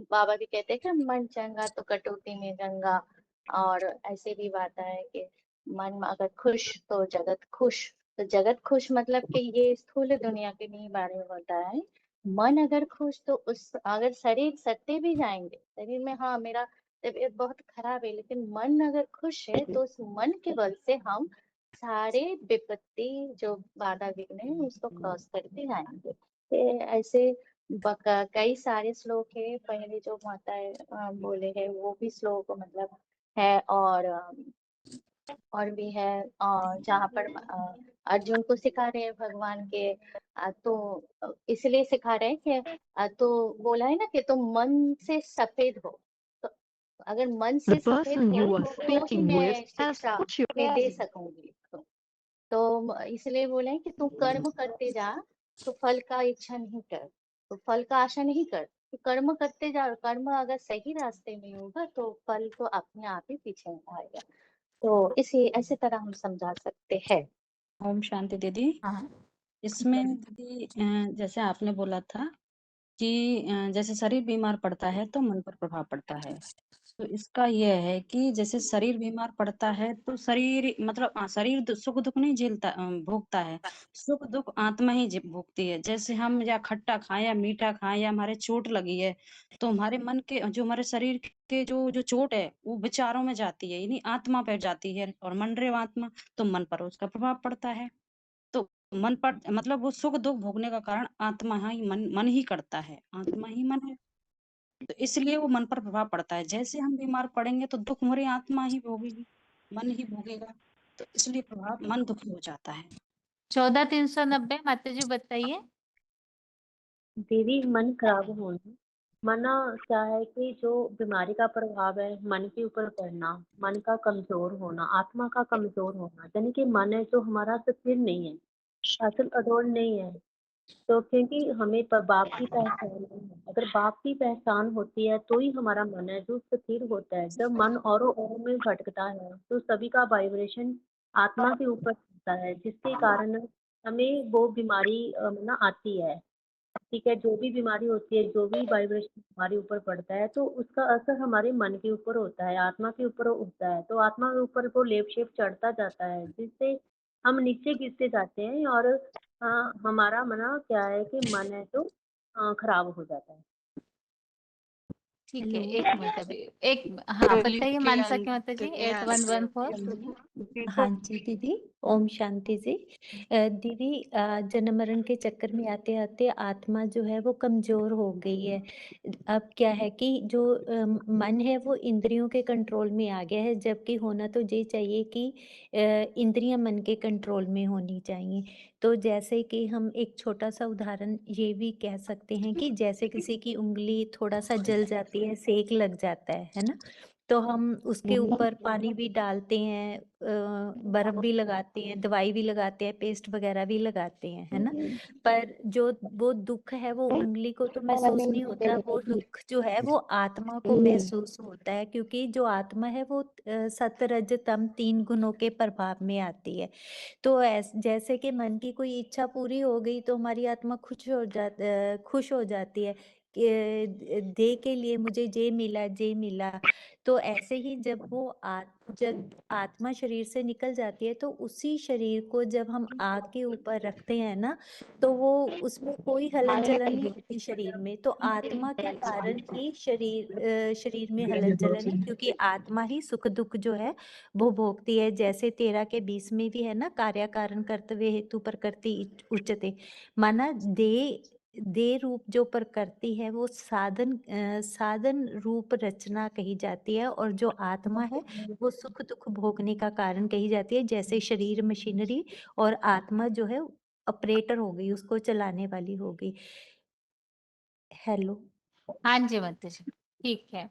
बाबा भी कहते हैं कि मन चंगा तो कटौती में गंगा। और ऐसे भी बात है कि मन में अगर खुश तो जगत खुश। तो जगत खुश मतलब कि ये स्थूल दुनिया के नहीं बारे में होता है। मन अगर खुश तो उस अगर शरीर सत्ते भी जाएंगे, शरीर में हाँ मेरा तबीयत बहुत खराब है, लेकिन मन अगर खुश है तो उस मन के बल से हम सारे विपत्ति जो बाधा विघ्न है उसको क्रॉस करके जाएंगे। ऐसे कई सारे श्लोक है, पहले जो माता बोले हैं वो भी श्लोक मतलब है। और भी है जहाँ पर अर्जुन को सिखा रहे हैं भगवान के तो इसलिए सिखा रहे हैं कि तो बोला है ना कि तुम मन से सफेद हो। तो अगर मन The से सफेद person you हो are तो ही speaking मैं with has शिक्षा put your में दे सकूंगी। तो इसलिए बोले हैं कि तू कर्म करते जा, तो फल का इच्छा नहीं कर, तो फल का आशा नहीं कर, तो कर्म करते जा। कर्म अगर सही रास्ते में होगा तो फल तो अपने आप ही पीछे आएगा। तो इसी ऐसे तरह हम समझा सकते हैं। ओम शांति दीदी। हाँ इसमें दीदी जैसे आपने बोला था कि जैसे शरीर बीमार पड़ता है तो मन पर प्रभाव पड़ता है, तो इसका यह है कि जैसे शरीर बीमार पड़ता है तो शरीर मतलब शरीर सुख दुख नहीं झेलता भोगता है, सुख दुख आत्मा ही भोगती है। जैसे हम या खट्टा खाएं या मीठा खाएं या हमारे चोट लगी है तो हमारे मन के जो हमारे शरीर के जो जो चोट है वो विचारों में जाती है, यानी आत्मा पर जाती है और मन रे आत्मा, तो मन पर उसका प्रभाव पड़ता है। मन पर मतलब वो सुख दुख भोगने का कारण आत्मा ही मन ही करता है, आत्मा ही मन है। तो इसलिए वो मन पर प्रभाव पड़ता है। जैसे हम बीमार पड़ेंगे तो दुख हमारी आत्मा ही भोगेगी, मन ही भोगेगा, तो इसलिए प्रभाव मन दुखी हो जाता है। 14,390 माता जी बताइए। दीदी मन खराब होना, मना क्या है कि जो बीमारी का प्रभाव है मन के ऊपर पड़ना, मन का कमजोर होना, आत्मा का कमजोर होना, यानी कि मन है जो हमारा स्थिर नहीं है, असल अडोल नहीं है। तो क्योंकि हमें बाप की पहचान नहीं है, अगर बाप की पहचान होती है तो ही हमारा मन है जो स्थिर होता है। जब मन औरों में भटकता है तो सभी का वाइब्रेशन आत्मा के ऊपर होता है, जिसके कारण हमें वो बीमारी ना आती है। ठीक है, जो भी बीमारी होती है, जो भी वाइब्रेशन हमारे ऊपर पड़ता है तो उसका असर हमारे मन के ऊपर होता है, आत्मा के ऊपर होता है। तो आत्मा के ऊपर वो लेप शेप चढ़ता जाता है, जिससे हम नीचे गिरते जाते हैं और हमारा मना क्या है कि मन है जो खराब हो जाता है। ठीक है, हेलो। एक मिनट अभी हाँ बताइए मानसा की माता जी 8114। हाँ जी दीदी, ओम शांति जी। दीदी जन्म मरण के चक्कर में आते आते आत्मा जो है वो कमजोर हो गई है। अब क्या है कि जो मन है वो इंद्रियों के कंट्रोल में आ गया है, जबकि होना तो ये चाहिए कि इंद्रियां मन के कंट्रोल में होनी चाहिए। तो जैसे कि हम एक छोटा सा उदाहरण ये भी कह सकते हैं कि जैसे किसी की उंगली थोड़ा सा जल जाती है, सेक लग जाता है ना, तो हम उसके ऊपर पानी भी डालते हैं, बर्फ भी लगाते हैं, दवाई भी लगाते हैं, पेस्ट वगैरह भी लगाते हैं, है ना। पर जो वो दुख है वो उंगली को तो महसूस नहीं होता, वो दुख जो है वो आत्मा को महसूस होता है, क्योंकि जो आत्मा है वो सत रज तम 3 गुणों के प्रभाव में आती है। तो जैसे कि मन की कोई इच्छा पूरी हो गई तो हमारी आत्मा खुश हो जाती है कि दे के लिए मुझे जे मिला जे मिला। तो ऐसे ही जब आत्मा शरीर से निकल जाती है तो उसी शरीर को जब हम आग के ऊपर रखते हैं ना, तो वो उसमें कोई हलन चलन नहीं होती शरीर में, तो आत्मा के कारण ही शरीर में हलन चलन है, क्योंकि आत्मा ही सुख दुख जो है वो भोगती है। जैसे 13 के 20 में भी है ना, कार्य कारण कर्तव्य हेतु प्रकृति उच्यते, माना दे रूप जो प्रकृति है वो साधन रूप रचना कही जाती है, और जो आत्मा है वो सुख दुख भोगने का कारण कही जाती है। जैसे शरीर मशीनरी और आत्मा जो है ऑपरेटर हो गई, उसको चलाने वाली हो गई। हेलो। हाँ जी माता जी, ठीक है।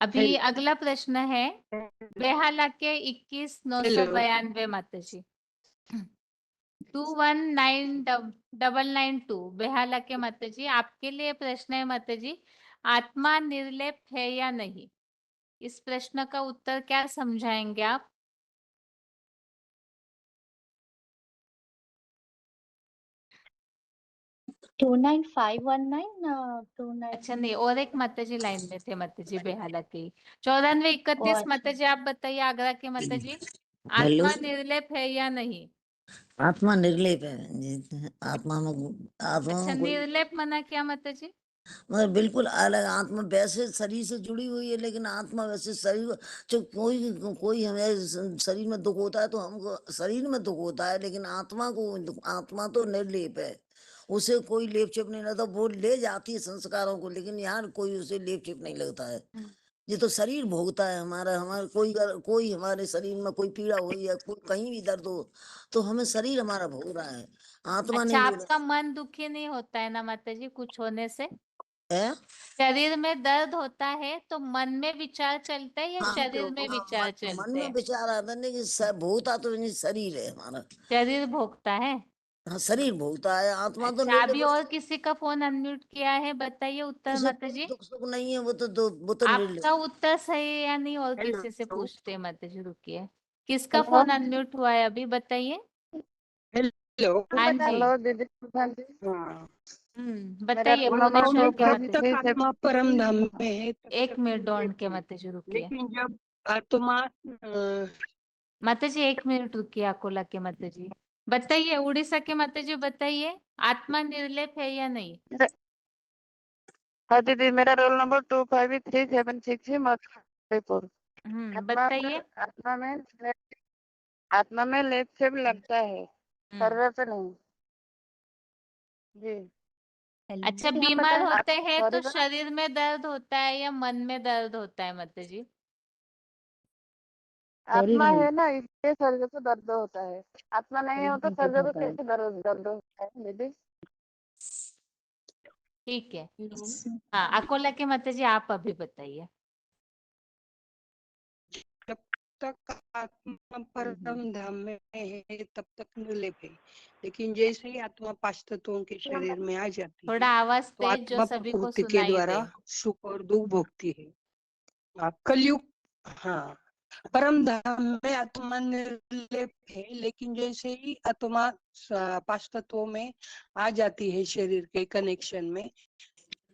अभी अगला प्रश्न है बेहाला के 21,992 माता जी। 21,992 बेहाला के माता जी, आपके लिए प्रश्न है माता जी, आत्मा निर्लेप है या नहीं? इस प्रश्न का उत्तर क्या समझाएंगे आप? 29519 अच्छा नहीं, और एक माता जी लाइन में थे माता जी बेहाला के। 9431 माता जी, आप बताइए आगरा के माता जी, हेलो। आत्मा निर्लेप है या नहीं? आत्मा निर्लेप है आत्मा में अच्छा, कोई निर्लेप मना क्या माता जी? मतलब बिल्कुल अलग आत्मा वैसे शरीर से जुड़ी हुई है, लेकिन आत्मा वैसे शरीर जो कोई हमें शरीर में दुख होता है तो हमको शरीर में दुख होता है, लेकिन आत्मा तो निर्लेप है, उसे कोई लेप छिप नहीं लगता। वो ले जाती है संस्कारों को, लेकिन यार कोई उसे लेप छिप नहीं लगता है। ये तो शरीर भोगता है हमारा कोई हमारे शरीर में कोई पीड़ा हुई है, कोई कहीं भी दर्द हो तो हमें शरीर हमारा भोग रहा है, आत्मा अच्छा, नहीं आपका मन दुखी नहीं होता है ना माता जी कुछ होने से? है। शरीर में दर्द होता है तो मन में विचार चलता है या हाँ, शरीर में विचार मन चलते में हैं? विचार आता है, लेकिन भोगता तो नहीं शरीर है हमारा। शरीर भोगता है। हाँ, शरीर भोगता है, आत्मा तो अच्छा, अभी निर्लेप और किसी का फोन अनम्यूट किया है, बताइए उत्तर उसे माता कोई जी। दुख सुख नहीं है, वो तो निर्लेप। आपका उत्तर सही है या नहीं, और किसी से पूछते हैं माता जी, रुकिए। किसका फोन अनम्यूट हुआ है अभी, बताइए। हेलो। हाँ जी। हेलो दीदी। हाँ, बताइए रोल नंबर भुवनेश्वर के जब माता तक जी। आत्मा परम धाम में है तब एक तक मिनट निर्लेप डॉन के है। माता जी, रुकिए। लेकिन जब आत्मा माता जी 1 मिनट रुकिए, अकोला के माता जी बताइए, उड़ीसा के माता जी बताइए, आत्मा निर्लेप है या नहीं? हाँ दीदी, मेरा रोल नंबर 253766 है, मधुपुर। बताइए। आत्मा में लेप छेप लगता है। शरीर से नहीं। जी अच्छा, हम बीमार बताएं होते हैं तो शरीर शरीर में दर्द होता है या मन में दर्द होता है माता जी? आत्मा है ना, इसलिए शरीर से दर्द होता है। आत्मा नहीं हो तो शरीर को कैसे दर्द दर्द होता है दीदी? ठीक है। हाँ, अकोला के माता जी आप अभी बताइए। जब तक आत्मा परम धाम में है तब तक निर्लेप है, लेकिन जैसे ही आत्मा पांच तत्वों के शरीर में आ जाती थोड़ा है आवाज तो तेज जो आत्मा सभी को प्रकृति के सुनाई द्वारा दे। सुख और दुख भोगती है। कलयुग, हाँ, परम धाम में आत्मा निर्लेप है, लेकिन जैसे ही आत्मा पांच तत्वों में आ जाती है शरीर के कनेक्शन में,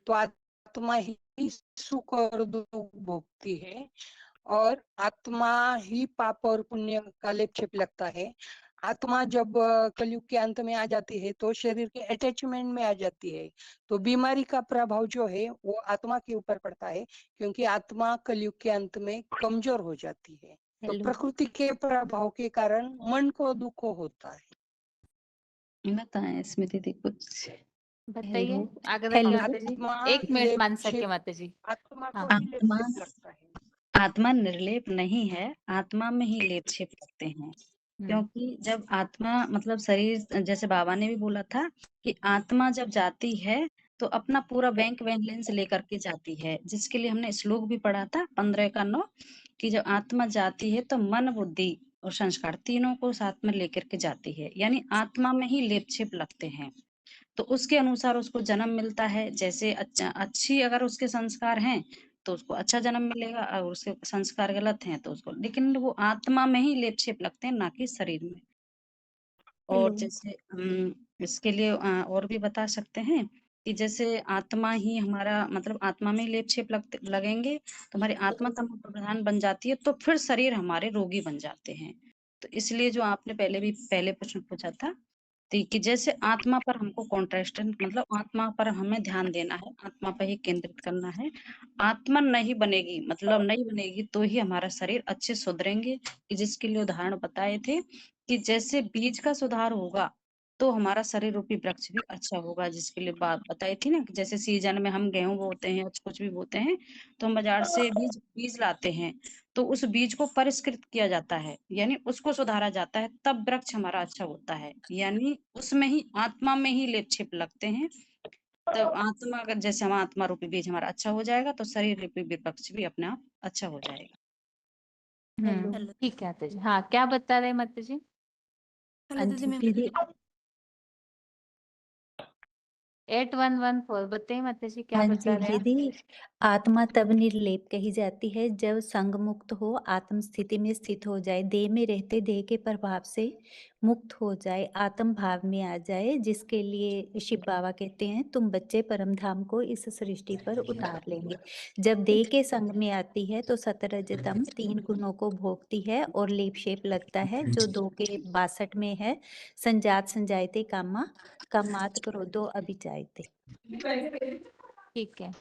तो आत्मा ही सुख और दुख भोगती है और आत्मा ही पाप और पुण्य का लेप छेप लगता है। आत्मा जब कलयुग के अंत में आ जाती है तो शरीर के अटैचमेंट में आ जाती है, तो बीमारी का प्रभाव जो है वो आत्मा के ऊपर पड़ता है, क्योंकि आत्मा कलयुग के अंत में कमजोर हो जाती है। तो प्रकृति के प्रभाव के कारण मन को दुख होता है। बताएं स्मृति दी कुछ। बताइए आगे हेलो। माता जी। आत्मा 1 मिनट लेप मानसा के छेप, माता जी। आत्मा हाँ। को ही लेप आत्मा छेप लगता है। आत्मा निर्लेप नहीं है, आत्मा में ही लेप छेप लगते हैं। क्योंकि जब आत्मा मतलब शरीर, जैसे बाबा ने भी बोला था कि आत्मा जब जाती है तो अपना पूरा बैंक बैलेंस लेकर के जाती है, जिसके लिए हमने श्लोक भी पढ़ा था 15 का 9 कि जब आत्मा जाती है तो मन बुद्धि और संस्कार तीनों को साथ में लेकर के जाती है, यानी आत्मा में ही लेप छेप लगते हैं। तो उसके अनुसार उसको जन्म मिलता है। जैसे अच्छी अगर उसके संस्कार हैं तो उसको अच्छा जन्म मिलेगा, और उसके संस्कार गलत हैं तो उसको, लेकिन वो आत्मा में ही लेप छेप लगते हैं, ना कि शरीर में। और जैसे हम इसके लिए और भी बता सकते हैं कि जैसे आत्मा ही हमारा मतलब आत्मा में ही लेप छेप लगेंगे तो हमारी आत्मा तम प्रधान बन जाती है, तो फिर शरीर हमारे रोगी बन जाते हैं। तो इसलिए जो आपने पहले प्रश्न पूछा था कि जैसे आत्मा पर हमको कॉन्ट्रेस्टेंट मतलब आत्मा पर हमें ध्यान देना है, आत्मा पर ही केंद्रित करना है। आत्मा नहीं बनेगी मतलब नहीं बनेगी तो ही हमारा शरीर अच्छे सुधरेंगे, कि जिसके लिए उदाहरण बताए थे कि जैसे बीज का सुधार होगा तो हमारा शरीर रूपी वृक्ष भी अच्छा होगा, जिसके लिए बात बताई थी ना कि जैसे सीजन में हम गेहूं बोते हैं कुछ भी बोते हैं तो हम बाजार से बीज बीज लाते हैं, तो उस बीज को परिष्कृत किया जाता है, यानी उसको सुधारा जाता है, तब वृक्ष हमारा अच्छा होता है। यानी उसमें ही आत्मा में ही लेप छेप लगते हैं। तब आत्मा अगर जैसे हम आत्मा रूपी बीज हमारा अच्छा हो जाएगा तो शरीर रूपी वृक्ष भी अपने आप अच्छा हो जाएगा। ठीक है माता जी। हाँ, क्या बता रहे माता जी? हेलो दीदी, मैं दीदी 8114 बताइए माता जी, क्या हाँ बता जी रहे हैं? दीदी, आत्मा तब निर्लेप कही जाती है जब संग मुक्त हो, आत्म स्थिति में स्थित हो जाए, देह में रहते देह के प्रभाव से मुक्त हो जाए, आत्म भाव में आ जाए, जिसके लिए शिव बाबा कहते हैं तुम बच्चे परम धाम को इस सृष्टि पर उतार लेंगे। जब देह के संग में आती है तो सतरजतम 3 गुणों को भोगती है और लेप शेप लगता है, जो 2 के 62 में है, संजात संजायते कामा कामात क्रोधो अभिजायते। ठीक है। ठीक है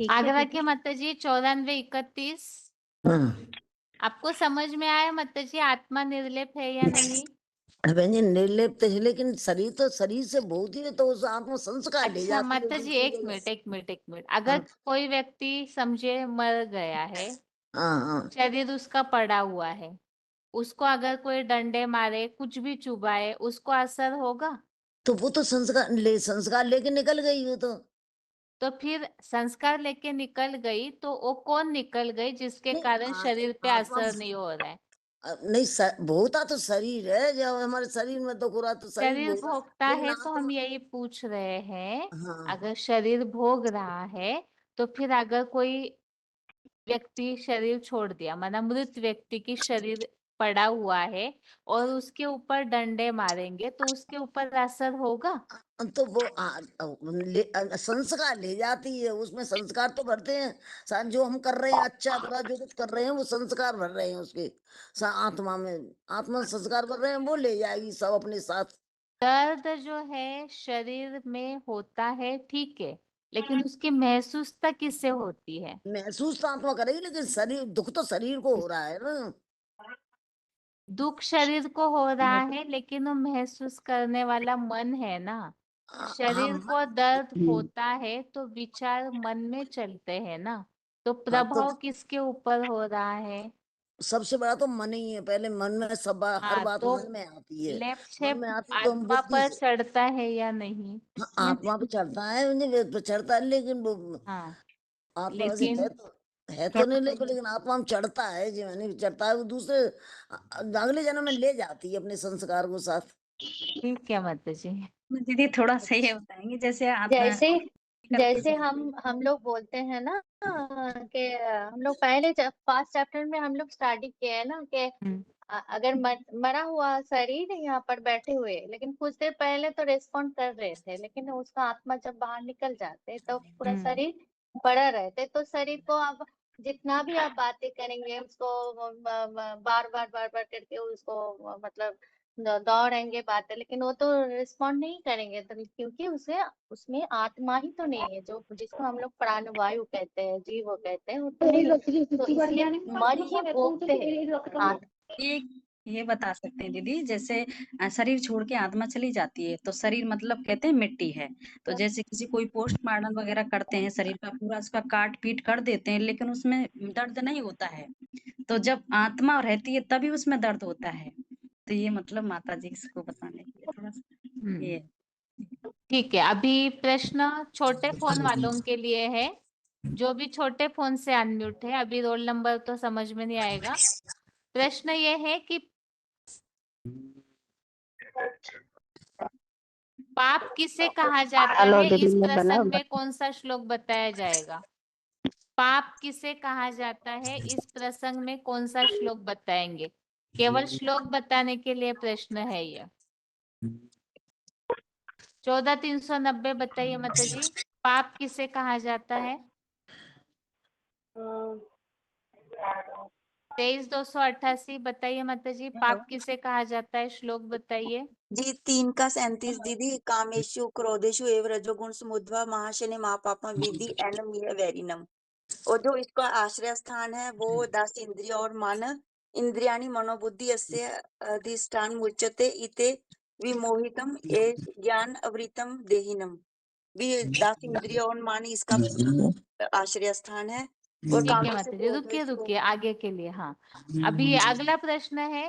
आगरा दीदी। के माता जी 9431 आपको समझ में आया माता जी आत्मा निर्लेप है या नहीं? बहन जी निर्लेप तो है, लेकिन शरीर तो शरीर से बहुत ही है, तो उस आत्मा संस्कार ले अच्छा जाती है माता जी, दूसरी 1 जगह। Minute 1 minute 1 minute. अगर कोई व्यक्ति समझे मर गया है, हाँ हाँ शरीर उसका पड़ा हुआ है, उसको अगर कोई डंडे मारे कुछ भी चुभाए उसको असर होगा? तो वो तो संस्कार लेके निकल गई वो तो फिर संस्कार लेके निकल गई तो वो कौन निकल गई जिसके नहीं, कारण शरीर पे आत्मा असर नहीं हो रहा है? नहीं भोगता तो शरीर है, जब हमारे शरीर में दुख हो रहा तो शरीर शरीर भोग रहा है, भोगता लेकिन है तो हम आत्मा यही पूछ रहे हैं, हाँ अगर शरीर भोग रहा है तो फिर अगर कोई व्यक्ति शरीर छोड़ दिया, माना मृत व्यक्ति की शरीर पड़ा हुआ है और उसके ऊपर डंडे मारेंगे तो उसके ऊपर असर होगा? तो वो संस्कार ले जाती है, उसमें संस्कार तो भरते हैं, जो हम कर रहे हैं अच्छा बुरा जो कुछ कर रहे हैं वो संस्कार भर रहे हैं उसके आत्मा में, आत्मा संस्कार भर रहे हैं, वो ले जाएगी सब अपने साथ। दर्द जो है शरीर में होता है, ठीक है, लेकिन उसकी महसूसता किससे होती है? महसूस तो आत्मा करेगी, लेकिन शरीर दुख तो शरीर को हो रहा है ना। दुख शरीर को हो रहा है, लेकिन वो महसूस करने वाला मन है ना। शरीर हम को दर्द होता है तो विचार मन में चलते हैं ना, तो हाँ, तो प्रभाव किसके ऊपर हो रहा है? सबसे बड़ा तो मन ही है। पहले मन में हर हाँ, बात तो मन में आती है। लेप मन छेप में आती तो हम आत्मा बुद्धि पर से चढ़ता है या नहीं? आत्मा पे चढ़ता है, मुझे पे चढ़ता है, लेकिन वो हाँ, आत्मा वैसे लेकिन है तो नहीं, लेकिन आत्मा में चढ़ता है, जो मैंने चढ़ता है वो दूसरे अगले जन्म में ले जाती है अपने संस्कार को साथ। ठीक है माता जी। दीदी थोड़ा सा ये बताएंगे, जैसे आत्मा जैसे करते जैसे हम लोग बोलते हैं ना कि हम लोग पहले फर्स्ट चैप्टर में हम लोग स्टडी किए हैं ना कि अगर मरा हुआ शरीर यहाँ पर बैठे हुए, लेकिन कुछ देर पहले तो रेस्पॉन्ड कर रहे थे, लेकिन उसका आत्मा जब बाहर निकल जाते तो पूरा शरीर पड़ा रहते। तो शरीर को अब जितना भी आप बातें करेंगे उसको बार बार करके उसको मतलब दौड़ेंगे बातें, लेकिन वो तो रिस्पॉन्ड नहीं करेंगे, तो क्योंकि उसे उसमें आत्मा ही तो नहीं है, जो जिसको हम लोग प्राणवायु कहते हैं, जीव कहते हैं, वो तो नहीं है। तो इसलिए मन ही भोगते हैं एक ये बता सकते हैं दीदी, जैसे शरीर छोड़ के आत्मा चली जाती है तो शरीर मतलब कहते हैं मिट्टी है। तो जैसे किसी कोई पोस्टमार्टम वगैरह करते हैं, शरीर का पूरा उसका काट पीट कर देते हैं, लेकिन उसमें दर्द नहीं होता है। तो जब आत्मा रहती है तभी उसमें दर्द होता है। तो ये मतलब माता जी इसको बताने के लिए थोड़ा सा ये ठीक है, अभी प्रश्न छोटे फोन वालों के लिए है। जो भी छोटे फोन से अनम्यूट है, अभी रोल नंबर तो समझ में नहीं आएगा। प्रश्न ये है कि पाप किसे कहा जाता हेलो है, दीदी, इस मैं प्रसंग में कौन सा श्लोक बताया जाएगा? पाप किसे कहा जाता है, इस प्रसंग में कौन सा श्लोक बताएंगे? केवल श्लोक बताने के लिए प्रश्न है ये। 14390 बताइए माता जी, पाप किसे कहा जाता है? 23288 बताइए माता जी, पाप किसे कहा जाता है, श्लोक बताइए। जी 3 का 37 दीदी, कामेशु क्रोधेशु एव रजोगुण समुद्भव महाशनि महापापम विधि एनम यह वैरिनम। और जो इसका आश्रय स्थान है वो 10 इंद्रिय और मन, इंद्रियाणि मनोबुद्धि अस्य अधिष्ठान मुच्यते इते विमोहितम ए ज्ञान अवृतम देहिनम। भी 10 इंद्रिय और मन इसका आश्रय स्थान है। और ठीक है कामेशु माता जी, रुकिए क्रोधेशु रुकिए आगे के लिए। हाँ, अभी अगला प्रश्न है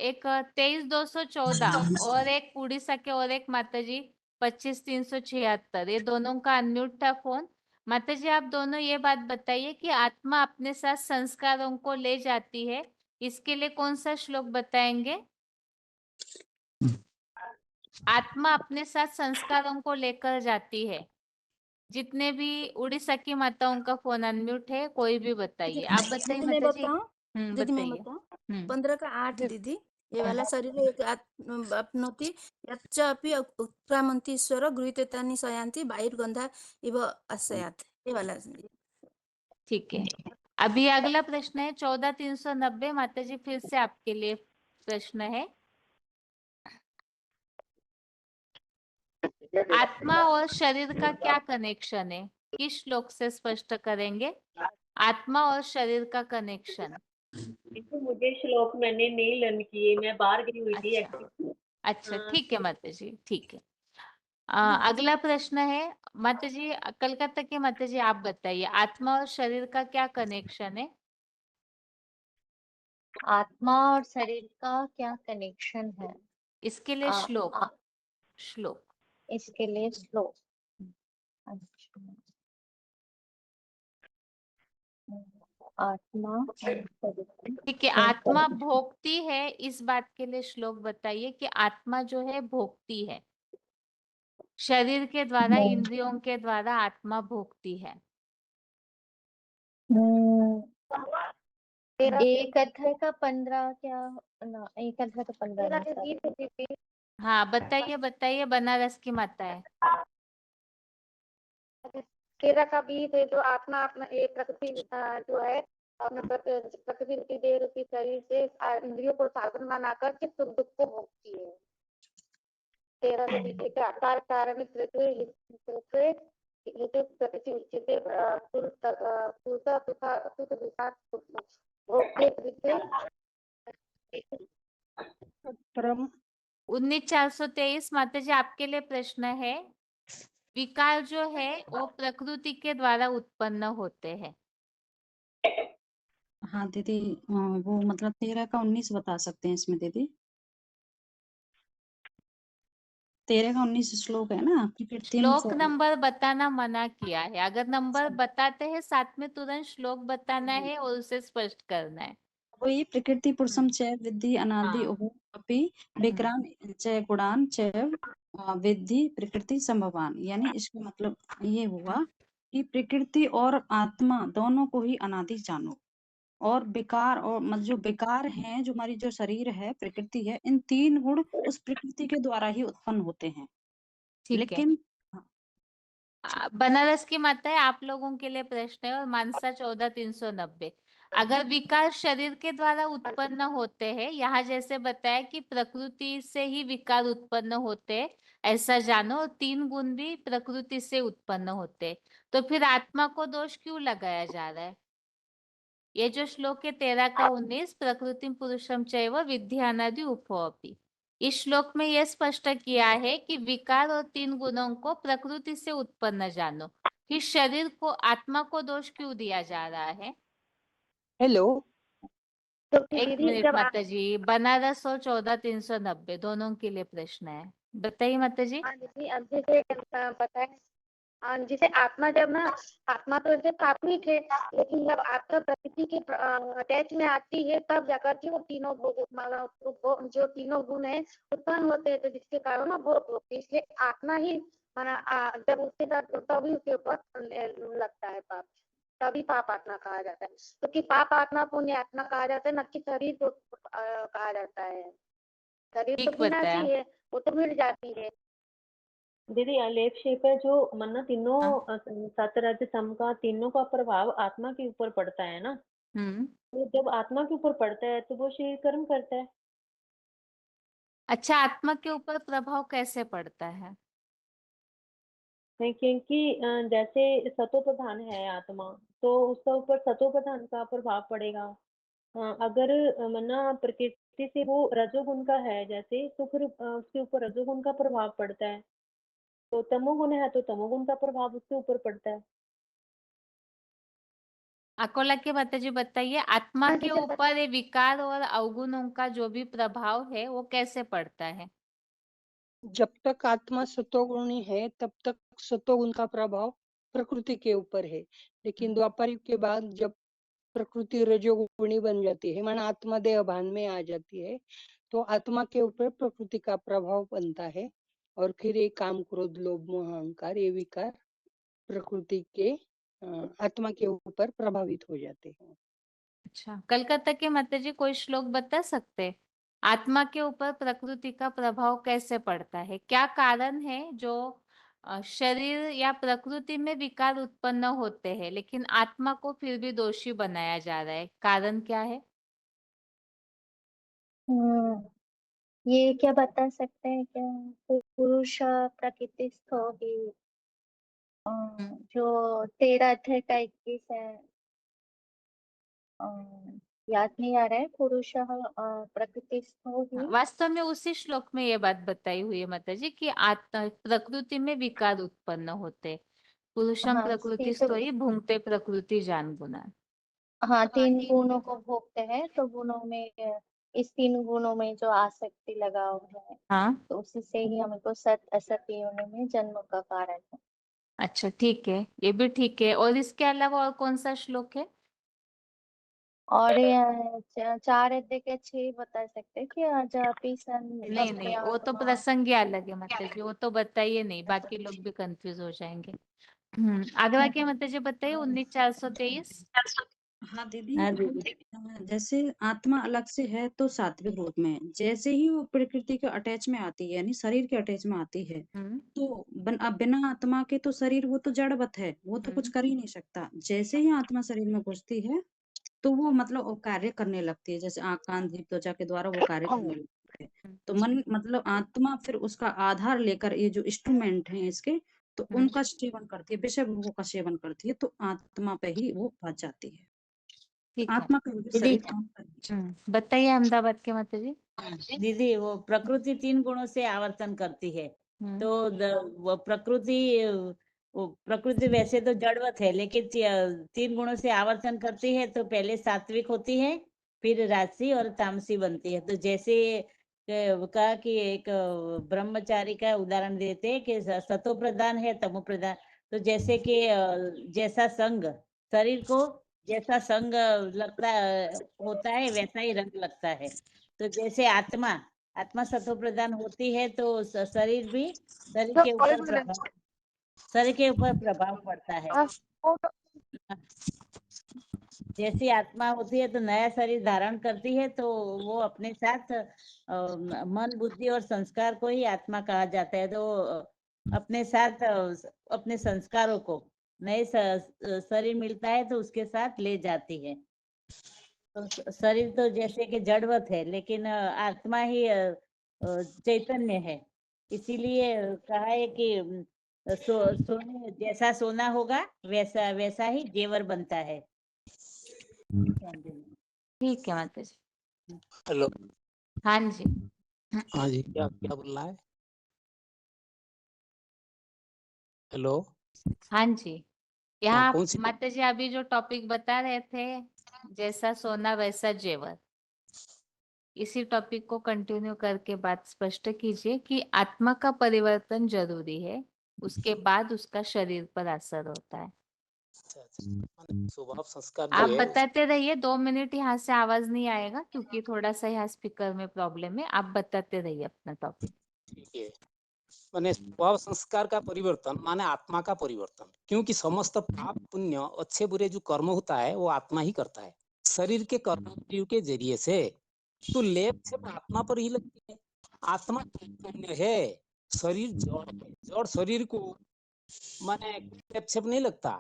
एक 23214 और एक उड़ीसा के और एक माता जी 25376, ये दोनों का अनम्यूट था फोन। माता जी आप दोनों ये बात बताइए कि आत्मा अपने साथ संस्कारों को ले जाती है, इसके लिए कौन सा श्लोक बताएंगे? आत्मा अपने साथ संस्कारों को लेकर जाती है। जितने भी उड़ीसा की माताओं का फोन अनम्यूट है, कोई भी बताइए। आप बताइए मैं माता जी। बताऊं दीदी, मैं बताइए। बताऊं 15 का 8 दीदी, ये वाला शरीर एक अपनोति यच्चापि उत्क्रामन्ति ईश्वर गृहीतानि शयान्ति बाहिर्गन्धा इव आशयात्, ये वाला। ठीक है, अभी अगला प्रश्न है 14390 माता जी, फिर से आपके लिए प्रश्न है। आत्मा और शरीर का क्या कनेक्शन है, किस श्लोक से स्पष्ट करेंगे आत्मा और शरीर का कनेक्शन? मुझे श्लोक मैंने नहीं लर्न किए, मैं बाहर गई हुई थी एक्चुअली। अच्छा ठीक है माता जी, ठीक है। अगला प्रश्न है माता जी, कलकत्ता के माता जी, आप बताइए आत्मा और शरीर का क्या कनेक्शन है? आत्मा और शरीर का क्या कनेक्शन है? इसके लिए श्लोक श्लोक इसके लिए श्लोक। अच्छा, आत्मा और शरीर। ठीक है, आत्मा भोगती है, इस बात के लिए श्लोक बताइए कि आत्मा जो है भोगती है, शरीर के द्वारा, इंद्रियों के द्वारा आत्मा भोगती है। एक अध्याय का 15 क्या ना, एक अध्याय का 15। हाँ बताइए बताइए, बनारस की माता है। केरा का बीज है, जो आत्मा अपना एक प्रकृति जो है अपने प्रकृति रूपी देह रूपी शरीर से इंद्रियों को साधन बनाकर के सुख दुख को भोगती है। तेरा के आकार कारण प्रकृति उच्चते परम 19423 माता जी आपके लिए प्रश्न है, विकार जो है वो प्रकृति के द्वारा उत्पन्न होते हैं। हाँ दीदी, वो मतलब 13 का 19 बता सकते हैं इसमें दीदी? 13 का 19 श्लोक है ना, प्रकृति श्लोक नंबर बताना मना किया है, अगर नंबर बताते हैं साथ में तुरंत श्लोक बताना है और उसे स्पष्ट करना है। वही प्रकृति पुरुषम च विद्धि अनादि हाँ। उभो अपि विक्राम च गुणान च विद्धि प्रकृति संभवान। यानी इसका मतलब ये हुआ कि प्रकृति और आत्मा दोनों को ही अनादि जानो, और विकार और मतलब जो विकार हैं, जो हमारी जो शरीर है, प्रकृति है, इन 3 गुण उस प्रकृति के द्वारा ही उत्पन्न होते हैं। ठीक है। लेकिन बनारस की माता है, आप लोगों के लिए प्रश्न है और मानसा 14390। अगर विकार शरीर के द्वारा उत्पन्न होते हैं, यहाँ जैसे बताया कि प्रकृति से ही विकार उत्पन्न होते हैं, ऐसा जानो, और 3 गुण भी प्रकृति से उत्पन्न होते हैं, तो फिर आत्मा को दोष क्यों लगाया जा रहा है? ये जो श्लोक है 13 का 19, प्रकृति पुरुषम चैव विद्यानादि उपोऽपि, इस श्लोक में यह स्पष्ट किया है कि विकार और 3 गुणों को प्रकृति से उत्पन्न जानो, फिर शरीर को, आत्मा को दोष क्यों दिया जा रहा है? हेलो, तो एक दीदी मिनट जब माता जी, बनारस और 14390 दोनों के लिए प्रश्न है, बताइए माता जी। हाँ दीदी, अब जैसे बताए, जैसे आत्मा जब ना, आत्मा तो जैसे काफी थे, लेकिन जब आत्मा प्रकृति के अटैच में आती है, तब जाकर के वो तीनों जो तीनों गुण है उत्पन्न होते हैं, तो जिसके कारण ना भोग होती है। इसलिए आत्मा ही जब उसके साथ, तभी उसके ऊपर लगता है पाप, तभी पाप आत्मा कहा जाता है। क्योंकि पाप आत्मा पुण्य आत्मा कहा जाता है, न कि शरीर को कहा जाता है। शरीर तो ठीक विनाशी बताया। है, वो तो मिट जाती है। दीदी अलेप शेप है जो माना तीनों सत रज तम का तीनों का प्रभाव आत्मा के ऊपर पड़ता है ना, तो जब आत्मा के ऊपर पड़ता है तो वो शरीर कर्म करता है। अच्छा, आत्मा के ऊपर प्रभाव कैसे पड़ता है? नहीं, क्योंकि जैसे सतो प्रधान है आत्मा, तो उसका ऊपर सतो प्रधान का प्रभाव पड़ेगा। अगर मना प्रकृति से वो रजोगुण का है जैसे, तो फिर उसके ऊपर रजोगुण का प्रभाव पड़ता है, तो तमोगुण है तो तमोगुण का प्रभाव उसके ऊपर पड़ता है। अकोला के माता जी बताइए, आत्मा के ऊपर ये विकार और अवगुणों का जो भी प्रभाव है वो कैसे पड़ता है? जब तक आत्मा सतोगुणी है तब तक सतोगुण का प्रभाव प्रकृति के ऊपर है, लेकिन द्वापर युग के बाद जब प्रकृति रजोगुणी बन जाती है, माना आत्मा देह भान में आ जाती है, तो आत्मा के ऊपर प्रकृति का प्रभाव बनता है, और फिर ये काम क्रोध लोभ मोह अहंकार ये विकार प्रकृति के आत्मा के ऊपर प्रभावित हो जाते हैं। अच्छा, कलकत्ता के माता जी कोई श्लोक बता सकते, आत्मा के ऊपर प्रकृति का प्रभाव कैसे पड़ता है? क्या कारण है जो शरीर या प्रकृति में विकार उत्पन्न होते हैं, लेकिन आत्मा को फिर भी दोषी बनाया जा रहा है, कारण क्या है? ये क्या बता सकते हैं क्या? पुरुष प्रकृतिस्थ होगी, जो 13 अध्याय का 21 है, याद नहीं आ रहा है। पुरुष प्रकृतिस्थ होगी। वास्तव में उसी श्लोक में ये बात बताई हुई है माता जी कि आत्मा प्रकृति में विकार उत्पन्न होते, पुरुषम हाँ, प्रकृति तो स्थोई भुंगते प्रकृति जान गुना। हाँ, 3 गुणों को भोगते हैं, तो गुणों में इस 3 गुणों में जो आसक्ति लगाव है, हाँ, तो उसी से ही हमको सत असत योनि में जन्म का कारण है। अच्छा ठीक है, ये भी ठीक है। और इसके अलावा और कौन सा श्लोक है? और ये 4 अध्याय के 6 बता सकते हैं कि अजापि सन नहीं नहीं, वो तो अप्यात्मा। प्रसंग ही अलग है माता जी, वो तो बताइए नहीं, बाकी लोग भी कंफ्यूज हो जाएंगे। आगरा के माता जी बताइए 19423। हाँ दीदी, जैसे आत्मा अलग से है तो सात्विक रूप में, जैसे ही वो प्रकृति के अटैच में आती है, यानी शरीर के अटैच में आती है, तो अब बिना आत्मा के तो शरीर वो तो जड़वत है, वो तो कुछ कर ही नहीं सकता। जैसे ही आत्मा शरीर में घुसती है तो वो मतलब वो कार्य करने लगती है, जैसे आँख कान जीभ त्वचा के द्वारा वो कार्य करने लगती है। तो मन मतलब आत्मा फिर उसका आधार लेकर ये जो इंस्ट्रूमेंट हैं इसके, तो उनका सेवन करती है, विषय भोगों का सेवन करती है, तो आत्मा पे ही वो फंस जाती है। ठीक है आत्मा का वजह दीदी। शरीर काम करता है। बताइए अहमदाबाद के माता जी। दीदी वो प्रकृति 3 गुणों से आवर्तन करती है, तो वो प्रकृति वैसे तो जड़वत है, लेकिन 3 गुणों से आवर्तन करती है। तो पहले सात्विक होती है, फिर राजसी और तामसी बनती है। तो जैसे कहा कि एक ब्रह्मचारी का उदाहरण देते हैं कि सतो प्रधान है, तमो प्रधान। तो जैसे कि जैसा संग शरीर को जैसा संग लगता होता है, वैसा ही रंग लगता है। तो जैसे आत्मा सतो प्रधान होती है, तो शरीर भी शरीर के ऊपर प्रभाव पड़ता है। जैसी आत्मा होती है तो नया शरीर धारण करती है, तो वो अपने साथ मन, बुद्धि और संस्कार को ही आत्मा कहा जाता है। तो अपने साथ अपने संस्कारों को नए शरीर मिलता है तो उसके साथ ले जाती है। तो शरीर तो जैसे कि जड़वत है, लेकिन आत्मा ही चैतन्य है। इसीलिए कहा है कि सोने जैसा सोना होगा वैसा वैसा ही जेवर बनता है। ठीक है माता जी। हेलो। हाँ जी। हाँ जी, क्या क्या बोल रहा है? हेलो। हाँ जी, हाँ, यहाँ कौन सी? माता जी अभी जो टॉपिक बता रहे थे, जैसा सोना वैसा जेवर, इसी टॉपिक को कंटिन्यू करके बात स्पष्ट कीजिए कि आत्मा का परिवर्तन जरूरी है, उसके बाद उसका शरीर पर असर होता है। स्वभाव संस्कार जो आप है बताते रहिए, 2 मिनट यहाँ से आवाज नहीं आएगा क्योंकि थोड़ा सा यहाँ स्पीकर में प्रॉब्लम है। आप बताते रहिए अपना टॉपिक। ठीक है, माने स्वभाव संस्कार का परिवर्तन माने आत्मा का परिवर्तन, क्योंकि समस्त पाप पुण्य अच्छे बुरे जो कर्म होता है वो आत्मा ही करता है शरीर के कर्म के जरिए से। तो लेप से आत्मा पर ही लगती है। आत्मा चैतन्य है, शरीर जड़ है। जड़ शरीर को माने लेप से नहीं लगता,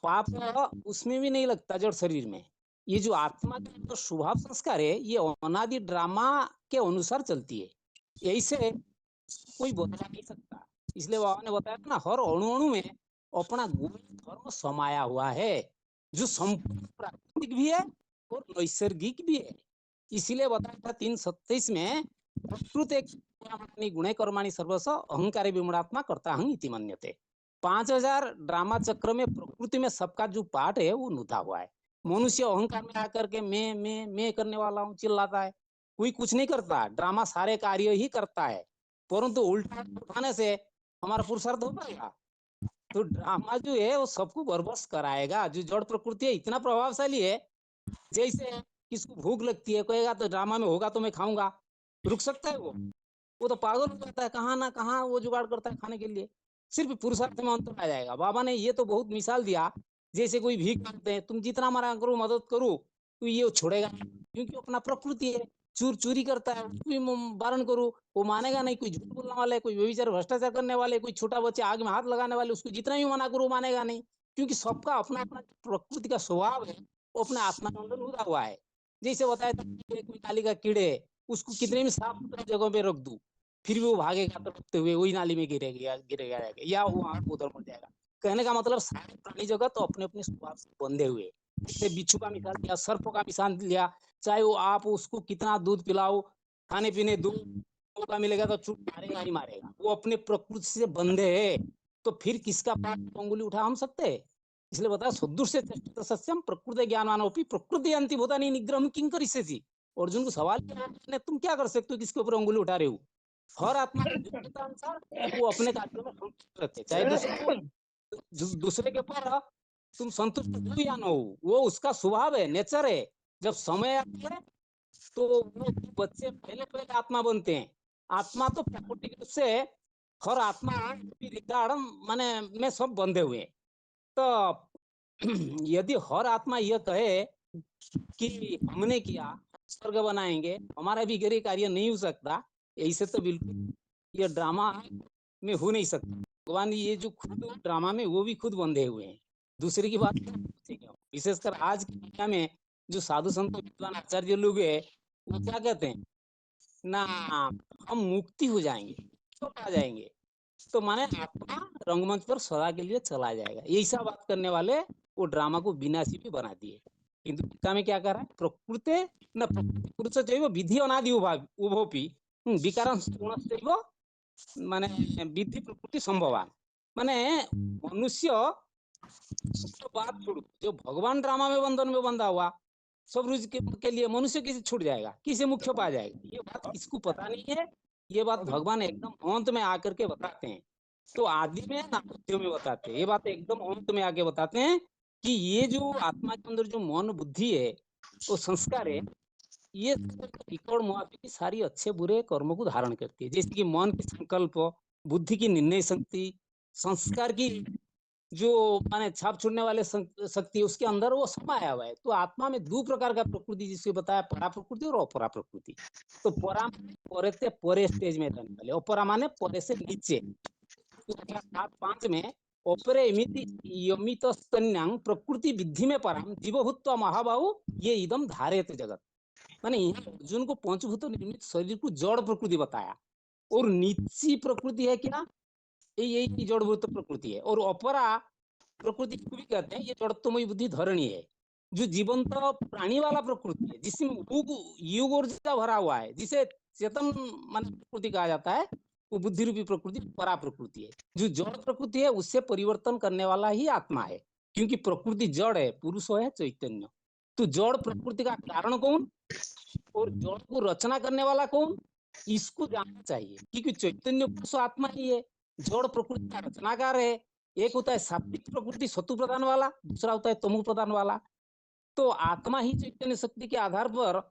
पाप उसमें भी नहीं लगता जड़ शरीर में। ये जो आत्मा का जो स्वभाव संस्कार है, ये अनादि ड्रामा के अनुसार चलती है, यही से कोई बता नहीं सकता। इसलिए बाबा ने बताया था ना, हर अणु अणु में अपना गुण धर्म समाया हुआ है, जो संपूर्ण प्राकृतिक भी है और नैसर्गिक भी है। इसीलिए बताया था 3:27 में, प्रकृति गुणे कर्माणि सर्वस्व अहंकार विमूढ़ात्मा करता हूं इति मन्यते। 5000 ड्रामा चक्र में प्रकृति में सबका जो पार्ट है वो नुता हुआ है। मनुष्य अहंकार में आकर के मैं करने वाला हूँ चिल्लाता है, कोई कुछ नहीं करता, ड्रामा सारे कार्य ही करता है, परंतु उल्टा उठाने से हमारा पुरुषार्थ हो पाएगा? तो ड्रामा जो है वो सबको बर्बाद कराएगा। जो जड़ प्रकृति है इतना प्रभावशाली है, जैसे किसको भूख लगती है, कहेगा तो ड्रामा में होगा तो मैं खाऊंगा, रुक सकता है वो तो पागल हो जाता है, कहाँ ना कहाँ वो जुगाड़ करता है खाने के लिए। सिर्फ पुरुषार्थ में अंतर आ जाएगा। बाबा ने ये तो बहुत मिसाल दिया, जैसे कोई भीख मांगते हैं, तुम जितना मारा करो मदद करो तो ये छोड़ेगा, क्योंकि अपना प्रकृति है। चोरी करता है, बारण करो वो मानेगा नहीं। कोई झूठ बोलने वाले, कोई व्यभिचार भ्रष्टाचार करने वाले, कोई छोटा बच्चा आग में हाथ लगाने वाले, उसको जितना भी मना करो मानेगा नहीं, क्योंकि सबका अपना अपना प्रकृति का स्वभाव है, वो अपने आत्मा के अंदर उड़ा हुआ है। जैसे बताया कोई नाली का कीड़े, उसको कितने भी साफ सुथरा जगह पे रख दू, फिर भी वो भागेगा तड़पते हुए, वही नाली में गिरेगा या वो उधर मर जाएगा। कहने का मतलब सारे प्राणी जगत तो अपने अपने स्वभाव से बंधे हुए। जैसे बिच्छू का मिसाल दिया, सर्प का मिसाल लिया, चाहे वो आप उसको कितना दूध पिलाओ, खाने पीने दो, मौका मिलेगा तो चुप मारेगा ही मारेगा, वो अपने प्रकृति से बंधे है। तो फिर किसका अंगुली उठा हम सकते हैं? इसलिए बताया सदृश सत्यम प्रकृति ज्ञानवानोपि प्रकृति अंतिभूतानि निग्रहं किं करिष्यसि। अर्जुन को सवाल किया, तुम क्या कर सकते हो, किसके ऊपर अंगुली उठा रहे हो? हर आत्मा के योग्यता अनुसार वो अपने कार्य में संतुष्ट रहते हैं, चाहे दूसरे के ऊपर तुम संतुष्ट हो या न हो, वो उसका स्वभाव है, नेचर है। जब समय आता है तो वो बच्चे पहले आत्मा बनते हैं। आत्मा तो प्राकृतिक रूप से हर आत्मा रिकॉर्ड माने में सब बंधे हुए। तो यदि हर आत्मा यह कहे कि हमने किया स्वर्ग बनाएंगे, हमारा भी गृह कार्य नहीं हो सकता, ऐसे तो बिल्कुल ये ड्रामा में हो नहीं सकता। भगवान ये जो खुद ड्रामा में वो भी खुद बंधे हुए हैं। दूसरी की बात विशेषकर आज की दुनिया में जो साधु संत विद्वान आचार्य लोग है, वो क्या कहते हैं ना, हम मुक्ति हो जाएंगे, आ जाएंगे, तो माने आत्मा रंगमंच पर सदा के लिए चला जाएगा। ऐसा बात करने वाले वो ड्रामा को विनाशी भी बना दिए। किंतु टीका में क्या कर रहा है, प्रकृते न प्रकृति पुरुष चैव विधि अनादि उभोपि विकारं गुणश्चैव माने विधि प्रकृति संभवान। माने मनुष्य सब बात छोड़ो, जो भगवान रामा में बंधन में बंधा हुआ सब रोज के लिए मनुष्य किसे छूट जाएगा, किसे मुख्य पा जाएगा, ये बात किसको पता नहीं है। ये बात भगवान एकदम अंत में आकर के बताते हैं। तो आदि में ना मध्य में बताते हैं, ये बात एकदम अंत में आके बताते हैं कि ये जो आत्मा के अंदर जो मन बुद्धि है वो संस्कार है, ये रिकॉर्ड मुआफी की सारी अच्छे बुरे कर्मों को धारण करती है। जैसे कि मन की संकल्प, बुद्धि की निर्णय शक्ति, संस्कार की जो माने छाप छोड़ने वाले शक्ति, उसके अंदर वो समाया हुआ है। तो आत्मा में दो प्रकार का प्रकृति, जिसके बताया परा प्रकृति और अपरा प्रकृति। तो परा परे से परे स्टेज में रहने वाले, अपरा माने परे से नीचे। तो 7.5 में अपरे यमित स्तन्यां प्रकृति विधि में पराम जीवभूत्वा महाबाहु ये इदम धारेत जगत। माने अर्जुन को पंचभूत निर्मित शरीर को जड़ प्रकृति बताया, और नीची प्रकृति है क्या, यही जड़भूत प्रकृति है। और अपरा प्रकृति को भी कहते हैं, ये जड़त्वमयी बुद्धि धरणी है, जो जीवंत प्राणी वाला प्रकृति है, जिसमें युग ऊर्जा भरा हुआ है, जिसे चेतन मन प्रकृति कहा जाता है। वो बुद्धि रूपी प्रकृति परा प्रकृति है। जो जड़ प्रकृति है उससे परिवर्तन करने वाला ही आत्मा है, क्योंकि प्रकृति जड़ है, पुरुष है चैतन्य। तो जड़ प्रकृति का कारण कौन और जड़ को रचना करने वाला कौन, इसको जानना चाहिए, क्योंकि चैतन्य पुरुष आत्मा ही है, जड़ प्रकृति का रचनाकार है। एक होता है सात्विक प्रकृति सत्व प्रधान वाला, दूसरा होता है तमो प्रधान वाला। तो आत्मा ही चैतन्य शक्ति के आधार पर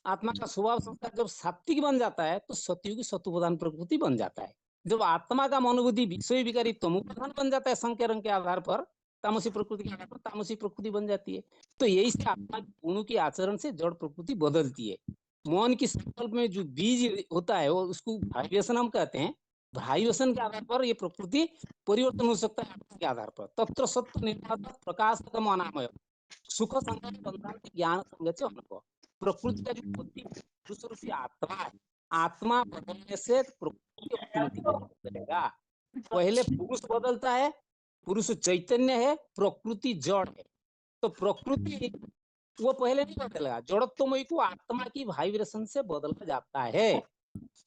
आत्मा का स्वभाव संस्कार जब सात्विक बन जाता है तो सत्युग की सत्व प्रधान प्रकृति बन जाता है। जब आत्मा का मनोबुद्धि विषय विकारी तमो प्रधान बन जाता है, संख्या रंग के आधार पर तामसी प्रकृति के आधार पर तामसी प्रकृति बन जाती है। तो यही से आत्मा गुणों के आचरण से जड़ प्रकृति बदलती है। मन की संकल्प में जो बीज होता है वो उसको वाइब्रेशन हम कहते हैं। वाइब्रेशन के आधार पर ये प्रकृति परिवर्तन हो सकता है आत्मा के आधार पर। तत्र सत्व निर्माता प्रकाशकम अनामय सुख संगत बंधन ज्ञान संगत अनुभव। प्रकृति का जो बुद्धि पुरुष रूपी आत्मा है, आत्मा बदलने से प्रकृति बदलेगा। पहले पुरुष बदलता है, पुरुष चैतन्य है, प्रकृति जड़ है। तो प्रकृति वो पहले नहीं बदलेगा, जड़त्वमयी को आत्मा की वाइब्रेशन से बदला जाता है।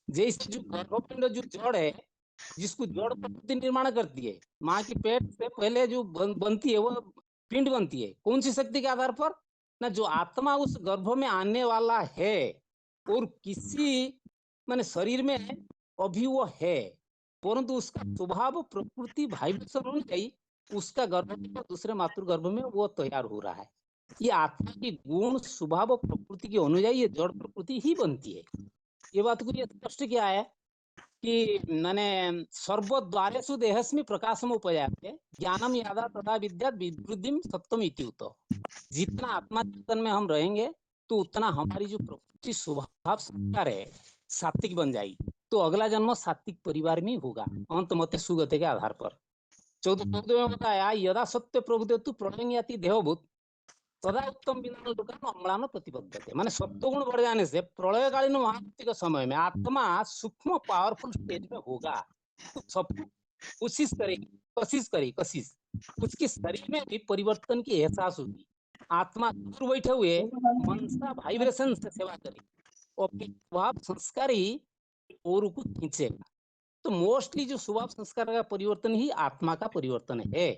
जैसे जो गर्भपिंड जो जड़ है, जिसको जड़ प्रकृति निर्माण करती है, माँ की पेट से पहले जो बनती है वो पिंड बनती है, कौन सी शक्ति के आधार पर ना, जो आत्मा उस गर्भ में आने वाला है और किसी माने शरीर में अभी वो है, परंतु उसका स्वभाव प्रकृति वाइब्रेशन होनी चाहिए, उसका गर्भ में दूसरे मातृगर्भ में वो तैयार हो रहा है। ये आत्मा की गुण स्वभाव प्रकृति के अनुयायी ये जड़ प्रकृति ही बनती है। ये बात को ये स्पष्ट किया है कि मैंने सर्वद्वारेषु देहस्मि प्रकाशम उपजाते ज्ञानम यादा तथा विद्या विवृद्धिम सत्वम इत्युत। जितना आत्मा चिंतन में हम रहेंगे तो उतना हमारी जो प्रकृति स्वभाव संस्कार है सात्विक बन जाएगी। तो अगला जन्म सात्विक परिवार में होगा अंत मते सुगते के आधार पर। 14 में बताया यदा सत्य प्रभुते तु प्रणयति देहभूत तदा उत्तम बिना लोकान अम्लान प्रतिबद्धते। माने सत्वगुण बढ़ जाने से प्रलयकालीन महामुक्ति के समय में आत्मा सूक्ष्म पावरफुल स्टेज में होगा। तो सब कोशिश करेगी उसके शरीर में भी परिवर्तन की एहसास होगी। आत्मा दूर बैठे हुए मनसा वाइब्रेशन से सेवा करेगी और स्वभाव संस्कार ही और को खींचेगा। तो मोस्टली जो स्वभाव संस्कार का परिवर्तन ही आत्मा का परिवर्तन है।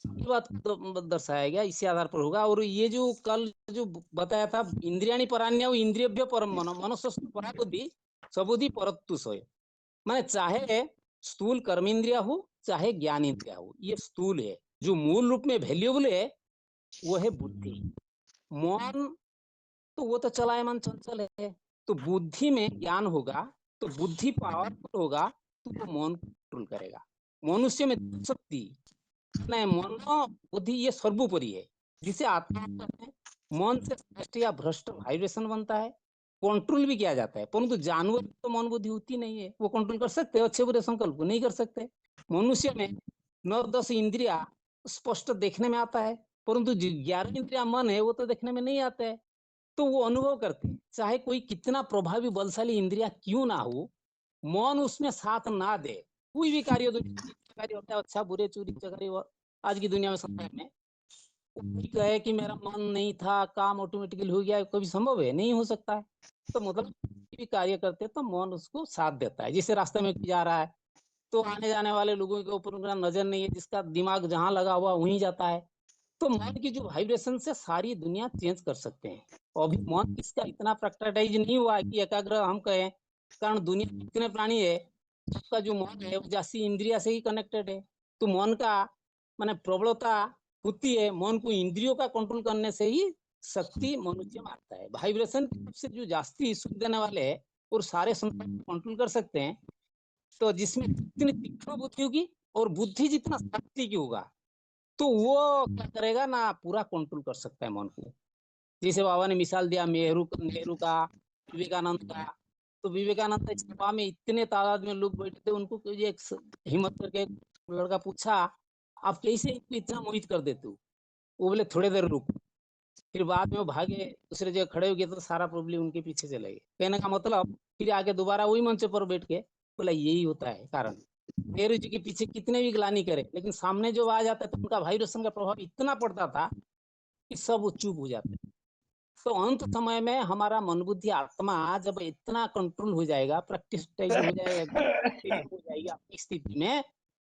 ये बात दर्शाया गया, इसी आधार पर होगा। और ये जो कल जो बताया था इंद्रियाणि परान्य इंद्रियभ्य परम मन मनसस्तु परा बुद्धि सबुद्धि परत्तु सोय। माने चाहे स्थूल कर्म इंद्रिया हो चाहे ज्ञान इंद्रिया हो, ये स्थूल है। जो मूल रूप में वैल्यूएबल है वो है बुद्धि। मन तो वो तो चलायमान चंचल है। तो बुद्धि में ज्ञान होगा तो बुद्धि पावरफुल होगा तो वो मन को कंट्रोल करेगा। मनुष्य में शक्ति नहीं, मन बुद्धि ये सर्वोपरि है, जिसे आत्मा कहते हैं। मन से श्रेष्ठ या भ्रष्ट वाइब्रेशन बनता है, कंट्रोल भी किया जाता है। परंतु जानवर तो मन बुद्धि होती नहीं है, वो कंट्रोल कर सकते हैं, अच्छे बुरे संकल्प को नहीं कर सकते। मनुष्य में 9-10 इंद्रिया स्पष्ट देखने में आता है, परंतु 11 इंद्रिया मन है वो तो देखने में नहीं आता है। तो वो अनुभव करते हैं, चाहे कोई कितना प्रभावी बलशाली इंद्रिया क्यों ना हो, मन उसमें साथ ना दे, कोई भी कार्य होता है, अच्छा बुरे चोरी चकारी आज की दुनिया में संसार में कोई कहे कि मेरा मन नहीं था, काम ऑटोमेटिकली हो गया, कभी संभव है? नहीं हो सकता है। तो मतलब कोई भी कार्य करते हैं तो मन उसको साथ देता है। जैसे रास्ते में कोई जा रहा है तो आने जाने वाले लोगों के ऊपर उनका नजर नहीं है, जिसका दिमाग जहाँ लगा हुआ वहीं जाता है। तो मन की जो वाइब्रेशन से सारी दुनिया चेंज कर सकते हैं। और अभी मन इसका इतना प्रैक्टिटाइज नहीं हुआ है कि एकाग्र हम कहें, कारण दुनिया में इतने प्राणी है, सबका जो मन है वो जासी इंद्रिया से ही कनेक्टेड है। तो मन का माने प्रबलता होती है, मन को इंद्रियों का कंट्रोल करने से ही शक्ति मनुष्य में आता है। वाइब्रेशन से जो जास्ती सुख देने वाले है और सारे संसार को कंट्रोल कर सकते हैं। तो जिसमें जितनी तीक्ष्ण बुद्धि होगी और बुद्धि जितना शक्ति की होगा, तो वो क्या करेगा ना, पूरा कंट्रोल कर सकता है मन को। जैसे बाबा ने मिसाल दिया नेहरू का, विवेकानंद का। तो विवेकानंद इस सभा में इतने तादाद में लोग बैठे थे, उनको कोई एक हिम्मत करके एक लड़का पूछा, आप कैसे इनको इतना मोहित कर देते हो? वो बोले थोड़ी देर रुक। फिर बाद में वो भागे, दूसरे जगह खड़े हो गए तो सारा प्रॉब्लम उनके पीछे चले गए। कहने का मतलब फिर आगे दोबारा वही मंच पर बैठ के बोला यही होता है कारण। नेहरू जी के पीछे कितने भी ग्लानी करे, लेकिन सामने जो आ जाता है तो उनका वाइब्रेशन का प्रभाव इतना पड़ता था कि सब वो चुप हो जाते। तो अंत समय में हमारा मन बुद्धि आत्मा जब इतना कंट्रोल हो जाएगा, प्रैक्टिस हो जाएगा, हो जाएगी अपनी स्थिति में,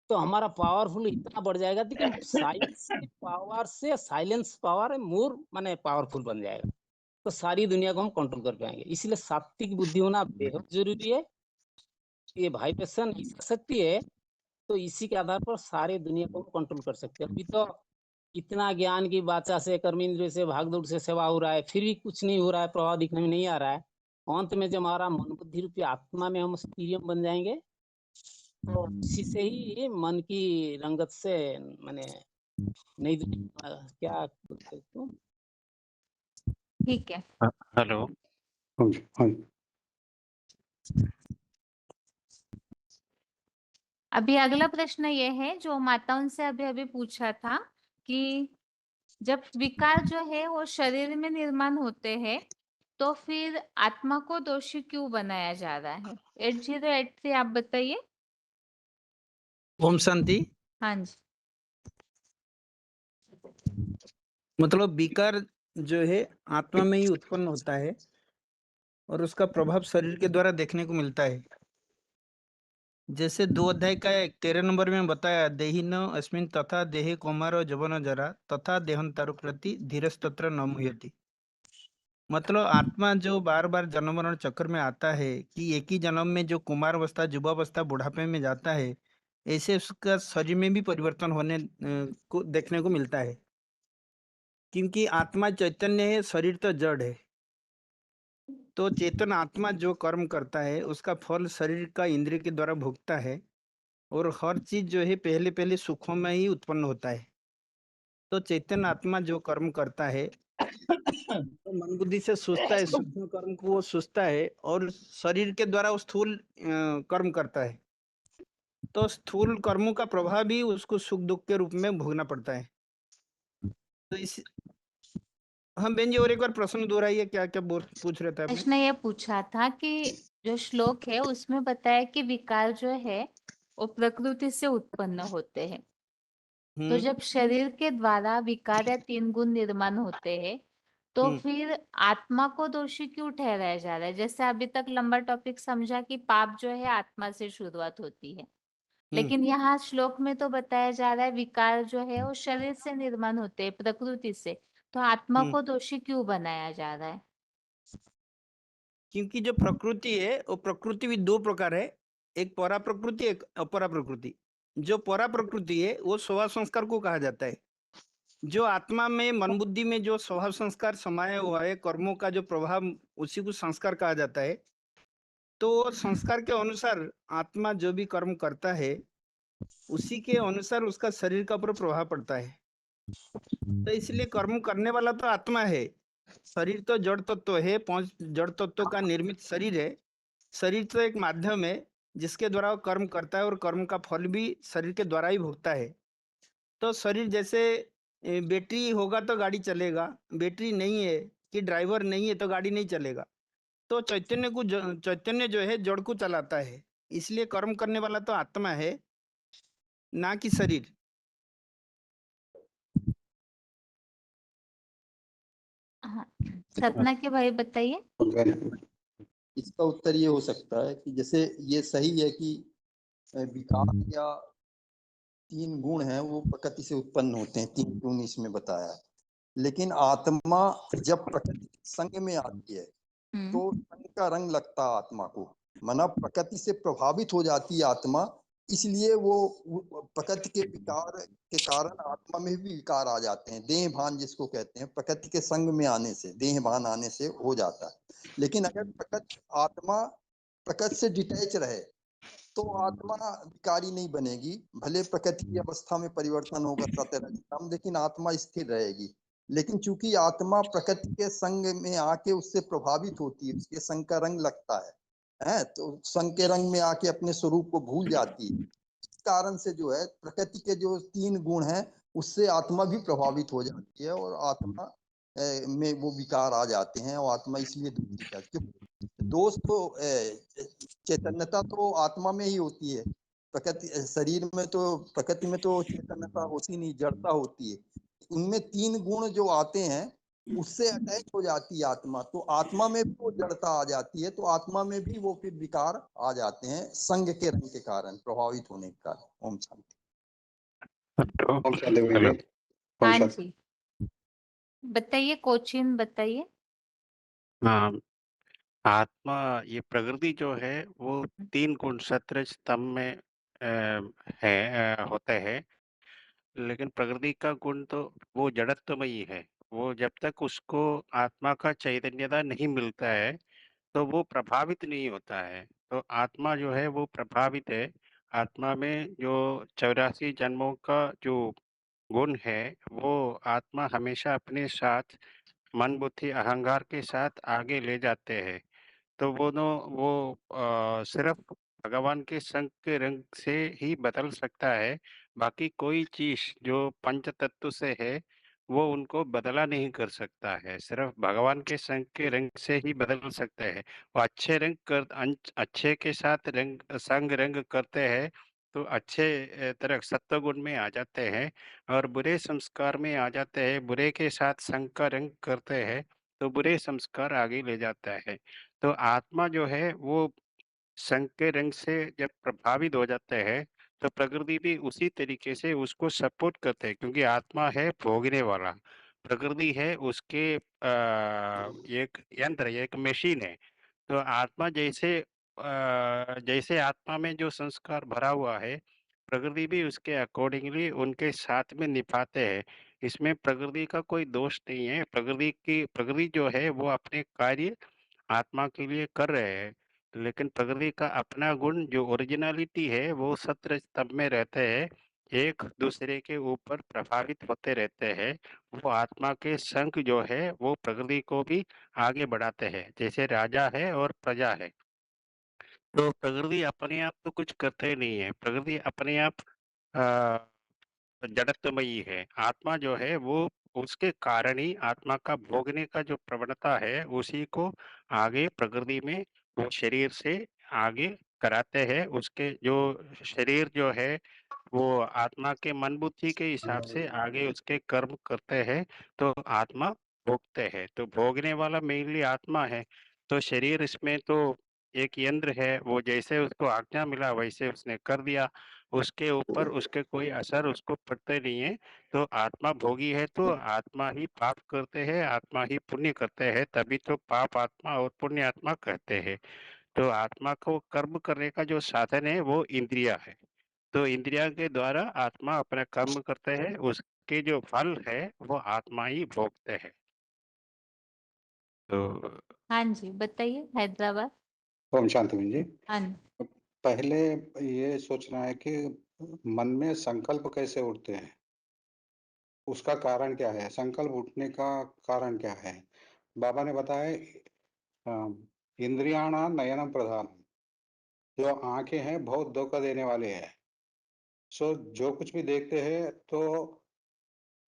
तो हमारा पावरफुल इतना बढ़ जाएगा कि साइलेंस पावर से साइलेंस पावर मोर माने पावरफुल बन जाएगा। तो सारी दुनिया को हम कंट्रोल कर पाएंगे। इसलिए सात्विक बुद्धि होना बेहद जरूरी है। ये वाइब्रेशन शक्ति है, तो इसी के आधार पर सारे दुनिया को कंट्रोल कर सकते हैं। अभी तो इतना ज्ञान की वाचा से, कर्मेंद्रिय से, भागदौड़ से सेवा हो रहा है, फिर भी कुछ नहीं हो रहा है, प्रभाव दिखने में नहीं आ रहा है। अंत में जब हमारा मन बुद्धि रूपी आत्मा में हम स्थिरियम बन जाएंगे, तो इसी से ही मन की रंगत से माने नई दुनिया क्या बोलते हैं उसको? ठीक है। हेलो। अभी अगला प्रश्न ये है जो माताओं से अभी अभी पूछा था कि जब विकार जो है वो शरीर में निर्माण होते हैं, तो फिर आत्मा को दोषी क्यों बनाया जा रहा है? 8083 आप बताइए। ओम शांति। हाँ जी। मतलब विकार जो है आत्मा में ही उत्पन्न होता है और उसका प्रभाव शरीर के द्वारा देखने को मिलता है। जैसे 2 अध्याय का 13 नंबर में बताया, देहिन अस्मिन् तथा देहे कौमार जवन जरा तथा देहंतारु प्रति धीरस्तत्र न मुह्यति। मतलब आत्मा जो बार बार जन्म मरण चक्कर में आता है कि एक ही जन्म में जो कुमार अवस्था, युवावस्था, बुढ़ापे में जाता है, ऐसे उसका शरीर में भी परिवर्तन होने को देखने को मिलता है। क्योंकि आत्मा चैतन्य है, शरीर तो जड़ है। तो चेतन आत्मा जो कर्म करता है उसका फल शरीर का इंद्रिय के द्वारा भोगता है, और हर चीज जो है पहले पहले सुखों में ही उत्पन्न होता है। तो चैतन्य आत्मा जो कर्म करता है तो मन बुद्धि से सोचता है, सूक्ष्म कर्म को वो सोचता है, और शरीर के द्वारा वो स्थूल कर्म करता है। तो स्थूल कर्मों का प्रभाव भी उसको सुख दुख के रूप में भोगना पड़ता है। तो इस हम बेंजी और एक बार प्रश्न दोहराइए, क्या क्या पूछ रहे थे आपने? प्रश्न ये पूछा था कि जो श्लोक है उसमें बताया कि विकार जो है वो प्रकृति से उत्पन्न होते हैं। तो जब शरीर के द्वारा विकार या 3 गुण निर्माण होते हैं, तो फिर आत्मा को दोषी क्यों ठहराया जा रहा है? जैसे अभी तक लंबा टॉपिक समझा कि पाप जो है आत्मा से शुरुआत होती है, लेकिन यहाँ श्लोक में तो बताया जा रहा है विकार जो है वो शरीर से निर्माण होते हैं, प्रकृति से। तो आत्मा को दोषी क्यों बनाया जा रहा है? क्योंकि जो प्रकृति है वो प्रकृति भी 2 प्रकार है, एक परा प्रकृति, एक अपरा प्रकृति। जो परा प्रकृति है वो स्वभाव संस्कार को कहा जाता है। जो आत्मा में, मन बुद्धि में जो स्वभाव संस्कार समाया हुआ है, कर्मों का जो प्रभाव, उसी को संस्कार कहा जाता है। तो संस्कार के अनुसार आत्मा जो भी कर्म करता है उसी के अनुसार उसका शरीर का ऊपर प्रभाव पड़ता है। तो इसलिए कर्म करने वाला तो आत्मा है, शरीर तो जड़ तत्व है, 5 जड़ तत्वों का निर्मित शरीर है। शरीर तो एक माध्यम है जिसके द्वारा वो कर्म करता है, और कर्म का फल भी शरीर के द्वारा ही भोगता है। तो शरीर जैसे बैटरी होगा तो गाड़ी चलेगा, बैटरी नहीं है कि ड्राइवर नहीं है तो गाड़ी नहीं चलेगा। तो चैतन्य जो है जड़ को चलाता है, इसलिए कर्म करने वाला तो आत्मा है, ना कि शरीर। हाँ, सपना के भाई बताइए। इसका उत्तर ये हो सकता है कि जैसे ये सही है कि विकार या 3 गुण हैं वो प्रकृति से उत्पन्न होते हैं, 3 गुण इसमें बताया है। लेकिन आत्मा जब प्रकृति के संग में आती है तो संग का रंग लगता है आत्मा को, माना प्रकृति से प्रभावित हो जाती है आत्मा, इसलिए वो प्रकृति के विकार के कारण आत्मा में भी विकार आ जाते हैं। देह भान जिसको कहते हैं, प्रकृति के संग में आने से, देह भान आने से हो जाता है। लेकिन अगर आत्मा प्रकृति से डिटैच रहे तो आत्मा विकारी नहीं बनेगी, भले प्रकृति की अवस्था में परिवर्तन होगा सतरजतम, लेकिन आत्मा स्थिर रहेगी। लेकिन चूंकि आत्मा प्रकृति के संग में आके उससे प्रभावित होती है, उसके संग का रंग लगता है, तो संग के रंग में आके अपने स्वरूप को भूल जाती है। इस कारण से जो है प्रकृति के जो 3 गुण हैं उससे आत्मा भी प्रभावित हो जाती है और आत्मा में वो विकार आ जाते हैं और आत्मा इसलिए दुखी जाती है। दोष तो चैतन्यता तो आत्मा में ही होती है, प्रकृति शरीर में तो, प्रकृति में तो चैतन्यता होती नहीं, जड़ता होती है। उनमें 3 गुण जो आते हैं उससे अटैच हो जाती है आत्मा, तो आत्मा में भी वो जड़ता आ जाती है, तो आत्मा में भी वो फिर विकार आ जाते हैं संग के रंग के कारण, प्रभावित होने के कारण। ओम शांति। ओम शांति जी। ओम हाँ शांति। जी, बताइए कोचिन बताइए। हाँ, आत्मा ये प्रकृति जो है वो 3 गुण सत्वरज स्तंभ में होते हैं, लेकिन प्रकृति का गुण तो वो जड़त्वमयी है। वो जब तक उसको आत्मा का चैतन्यता नहीं मिलता है तो वो प्रभावित नहीं होता है। तो आत्मा जो है वो प्रभावित है। आत्मा में जो 84 जन्मों का जो गुण है वो आत्मा हमेशा अपने साथ मन बुद्धि अहंकार के साथ आगे ले जाते हैं। तो वो सिर्फ भगवान के संग के रंग से ही बदल सकता है। बाकी कोई चीज जो पंच तत्व से है वो उनको बदला नहीं कर सकता है, सिर्फ भगवान के संग के रंग से ही बदल सकते हैं। वो अच्छे के साथ संग रंग करते हैं तो अच्छे तरह सत्व गुण में आ जाते हैं, और बुरे संस्कार में आ जाते हैं, बुरे के साथ संग का रंग करते हैं तो बुरे संस्कार आगे ले जाता है। तो आत्मा जो है वो संग के रंग से जब प्रभावित हो जाते हैं तो प्रकृति भी उसी तरीके से उसको सपोर्ट करते हैं, क्योंकि आत्मा है भोगने वाला, प्रकृति है उसके एक यंत्र, एक मशीन है। तो आत्मा जैसे आत्मा में जो संस्कार भरा हुआ है प्रकृति भी उसके अकॉर्डिंगली उनके साथ में निभाते हैं। इसमें प्रकृति का कोई दोष नहीं है। प्रकृति जो है वो अपने कार्य आत्मा के लिए कर रहे हैं, लेकिन प्रकृति का अपना गुण जो ओरिजिनलिटी है वो सत्र स्तंभ में रहते हैं, एक दूसरे के ऊपर प्रभावित होते रहते हैं। वो आत्मा के संग जो है वो प्रकृति को भी आगे बढ़ाते हैं, जैसे राजा है और प्रजा है। तो प्रकृति अपने आप तो कुछ करते नहीं है, प्रकृति अपने आप जड़त्वमयी है। आत्मा जो है वो उसके कारण ही आत्मा का भोगने का जो प्रवणता है उसी को आगे प्रकृति में वो शरीर से आगे कराते हैं। उसके जो शरीर जो है वो आत्मा के मन बुद्धि के हिसाब से आगे उसके कर्म करते हैं तो आत्मा भोगते हैं। तो भोगने वाला मेनली आत्मा है। तो शरीर इसमें तो एक यंत्र है, वो जैसे उसको आज्ञा मिला वैसे उसने कर दिया, उसके ऊपर उसके कोई असर उसको पड़ते नहीं है। तो आत्मा भोगी है तो आत्मा ही पाप करते हैं, आत्मा ही पुण्य करते हैं, तभी तो पाप आत्मा और पुण्य आत्मा कहते हैं। तो आत्मा को कर्म करने का जो साधन है वो इंद्रिया है। तो इंद्रिया के द्वारा आत्मा अपना कर्म करते हैं, उसके जो फल है वो आत्मा ही भोगते हैं। तो हाँ जी, बताइए हैदराबाद। ओम शांति जी। हाँ जी। पहले ये सोचना है कि मन में संकल्प कैसे उठते हैं, उसका कारण क्या है, संकल्प उठने का कारण क्या है। बाबा ने बताया इंद्रियाणा नयनम प्रधान, जो आंखें हैं बहुत धोखा देने वाले हैं। सो जो कुछ भी देखते हैं तो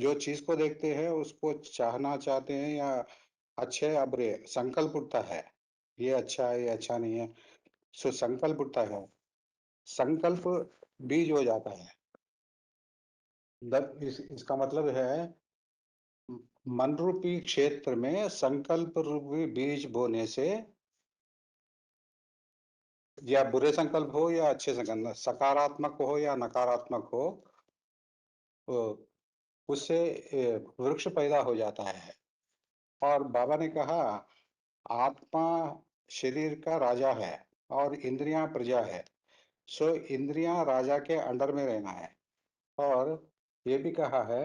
जो चीज को देखते हैं उसको चाहना चाहते हैं, या अच्छे या बुरे संकल्प उठता है, ये अच्छा है ये अच्छा नहीं है। सो संकल्प उठता है, संकल्प बीज हो जाता है। इसका मतलब है मन रूपी क्षेत्र में संकल्प रूपी बीज बोने से, या बुरे संकल्प हो या अच्छे संकल्प, सकारात्मक हो या नकारात्मक हो, तो उससे वृक्ष पैदा हो जाता है। और बाबा ने कहा आत्मा शरीर का राजा है और इंद्रियां प्रजा है। सो इंद्रियां राजा के अंडर में रहना है। और ये भी कहा है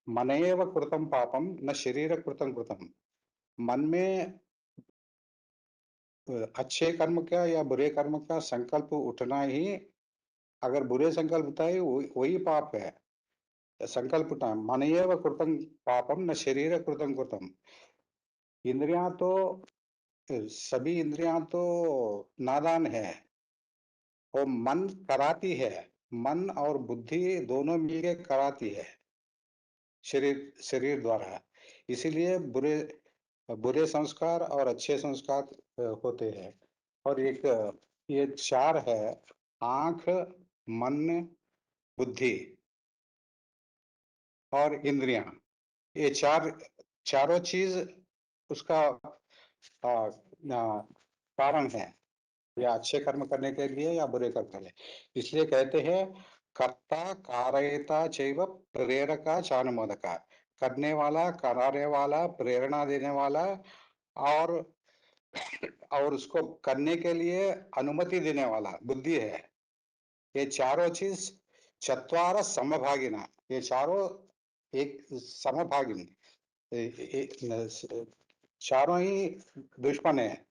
मनएव कृतं पापम न शरीर कृतं कृतं। मन में अच्छे कर्म का या बुरे कर्म का संकल्प उठना ही, अगर बुरे संकल्प उठा है वही पाप है। संकल्प उठा मनएव कृतं पापम न शरीर कृतं कृतं। इंद्रियां तो, सभी इंद्रियां तो नादान है, वो मन कराती है। मन और बुद्धि दोनों मिलके कराती है शरीर शरीर द्वारा। इसीलिए बुरे बुरे संस्कार और अच्छे संस्कार होते हैं। और एक ये चार है, आंख, मन, बुद्धि और इंद्रियां। ये चारों चीज उसका कारण है, या अच्छे कर्म करने के लिए या बुरे कर्म करने। इसलिए कहते हैं कर्ता कारयिता चैव प्रेरका चानुमोदका। करने वाला, कराने वाला, प्रेरणा देने वाला और उसको करने के लिए अनुमति देने वाला बुद्धि है। ये चारों चीज चत्वार समभागिना, ये चारों एक समभागिनी, चारों ही दुश्मन है।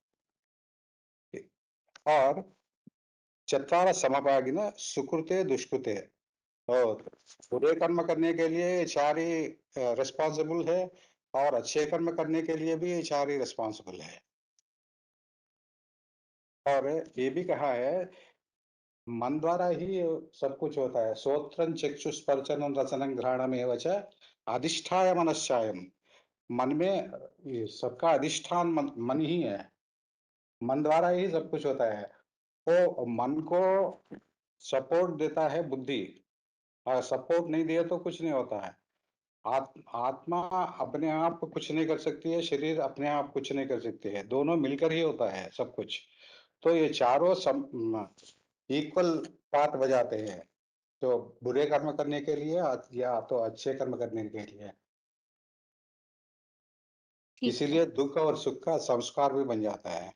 और चत्वार समभागिना सुकृते दुष्कृते। और बुरे कर्म करने के लिए ये चार ही रिस्पॉन्सिबल है, और अच्छे कर्म करने के लिए भी ये चार ही रिस्पॉन्सिबल है। और ये भी कहा है मन द्वारा ही सब कुछ होता है। श्रोत्रं चक्षुस्पर्शनं रसनं घ्राणमेव च अधिष्ठाय मनश्चायम। मन में ये सबका अधिष्ठान मन ही है। मन द्वारा ही सब कुछ होता है। तो मन को सपोर्ट देता है बुद्धि, और सपोर्ट नहीं दिए तो कुछ नहीं होता है। आत्मा अपने आप कुछ नहीं कर सकती है, शरीर अपने आप कुछ नहीं कर सकती है, दोनों मिलकर ही होता है सब कुछ। तो ये चारों इक्वल पार्ट बजाते हैं, तो बुरे कर्म करने के लिए या तो अच्छे कर्म करने के लिए। इसीलिए दुख और सुख का संस्कार भी बन जाता है।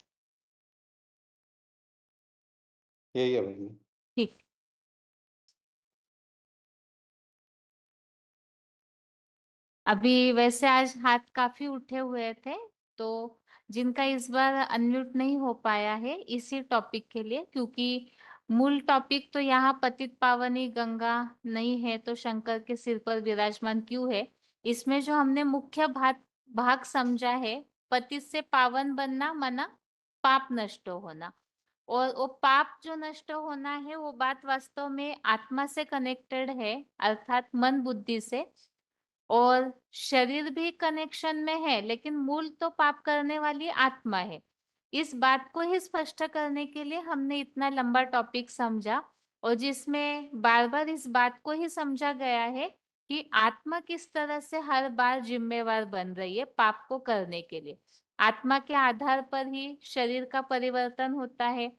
यही है भाई। ठीक। अभी वैसे आज हाथ काफी उठे हुए थे, तो जिनका इस बार अनम्यूट नहीं हो पाया है इसी टॉपिक के लिए, क्योंकि मूल टॉपिक तो यहाँ पतित पावनी गंगा नहीं है तो शंकर के सिर पर विराजमान क्यों है। इसमें जो हमने मुख्य भाग समझा है, पतित से पावन बनना मना पाप नष्ट होना, और वो पाप जो नष्ट होना है वो बात वास्तव में आत्मा से कनेक्टेड है, अर्थात मन बुद्धि से। और शरीर भी कनेक्शन में है, लेकिन मूल तो पाप करने वाली आत्मा है। इस बात को ही स्पष्ट करने के लिए हमने इतना लंबा टॉपिक समझा, और जिसमें बार बार इस बात को ही समझा गया है कि आत्मा किस तरह से हर बार जिम्मेवार बन रही है पाप को करने के लिए। आत्मा के आधार पर ही शरीर का परिवर्तन होता है।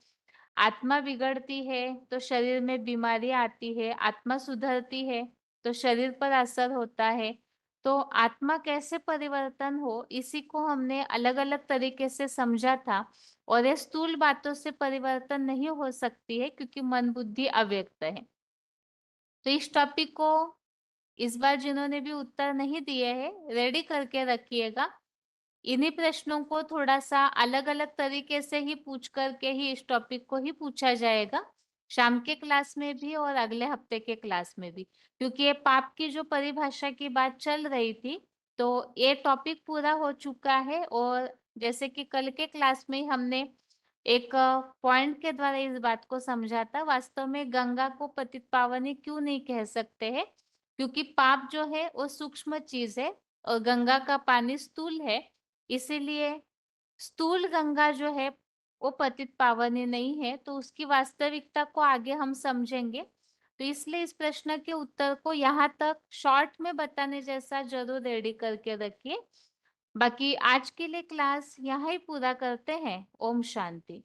आत्मा बिगड़ती है तो शरीर में बीमारी आती है, आत्मा सुधरती है तो शरीर पर असर होता है। तो आत्मा कैसे परिवर्तन हो, इसी को हमने अलग अलग तरीके से समझा था। और ये स्थूल बातों से परिवर्तन नहीं हो सकती है, क्योंकि मन बुद्धि अव्यक्त है। तो इस टॉपिक को इस बार जिन्होंने भी उत्तर नहीं दिए हैं, रेडी करके रखिएगा। इन्हीं प्रश्नों को थोड़ा सा अलग अलग तरीके से ही पूछ करके ही इस टॉपिक को ही पूछा जाएगा, शाम के क्लास में भी और अगले हफ्ते के क्लास में भी। क्योंकि ये पाप की जो परिभाषा की बात चल रही थी, तो ये टॉपिक पूरा हो चुका है। और जैसे कि कल के क्लास में हमने एक पॉइंट के द्वारा इस बात को समझा था, वास्तव में गंगा को पतित पावनी क्यों नहीं कह सकते हैं, क्योंकि पाप जो है वो सूक्ष्म चीज है और गंगा का पानी स्थूल है। इसीलिए स्थूल गंगा जो है वो पतित पावनी नहीं है। तो उसकी वास्तविकता को आगे हम समझेंगे। तो इसलिए इस प्रश्न के उत्तर को यहाँ तक शॉर्ट में बताने जैसा जरूर रेडी करके रखिए। बाकी आज के लिए क्लास यहाँ ही पूरा करते हैं। ओम शांति।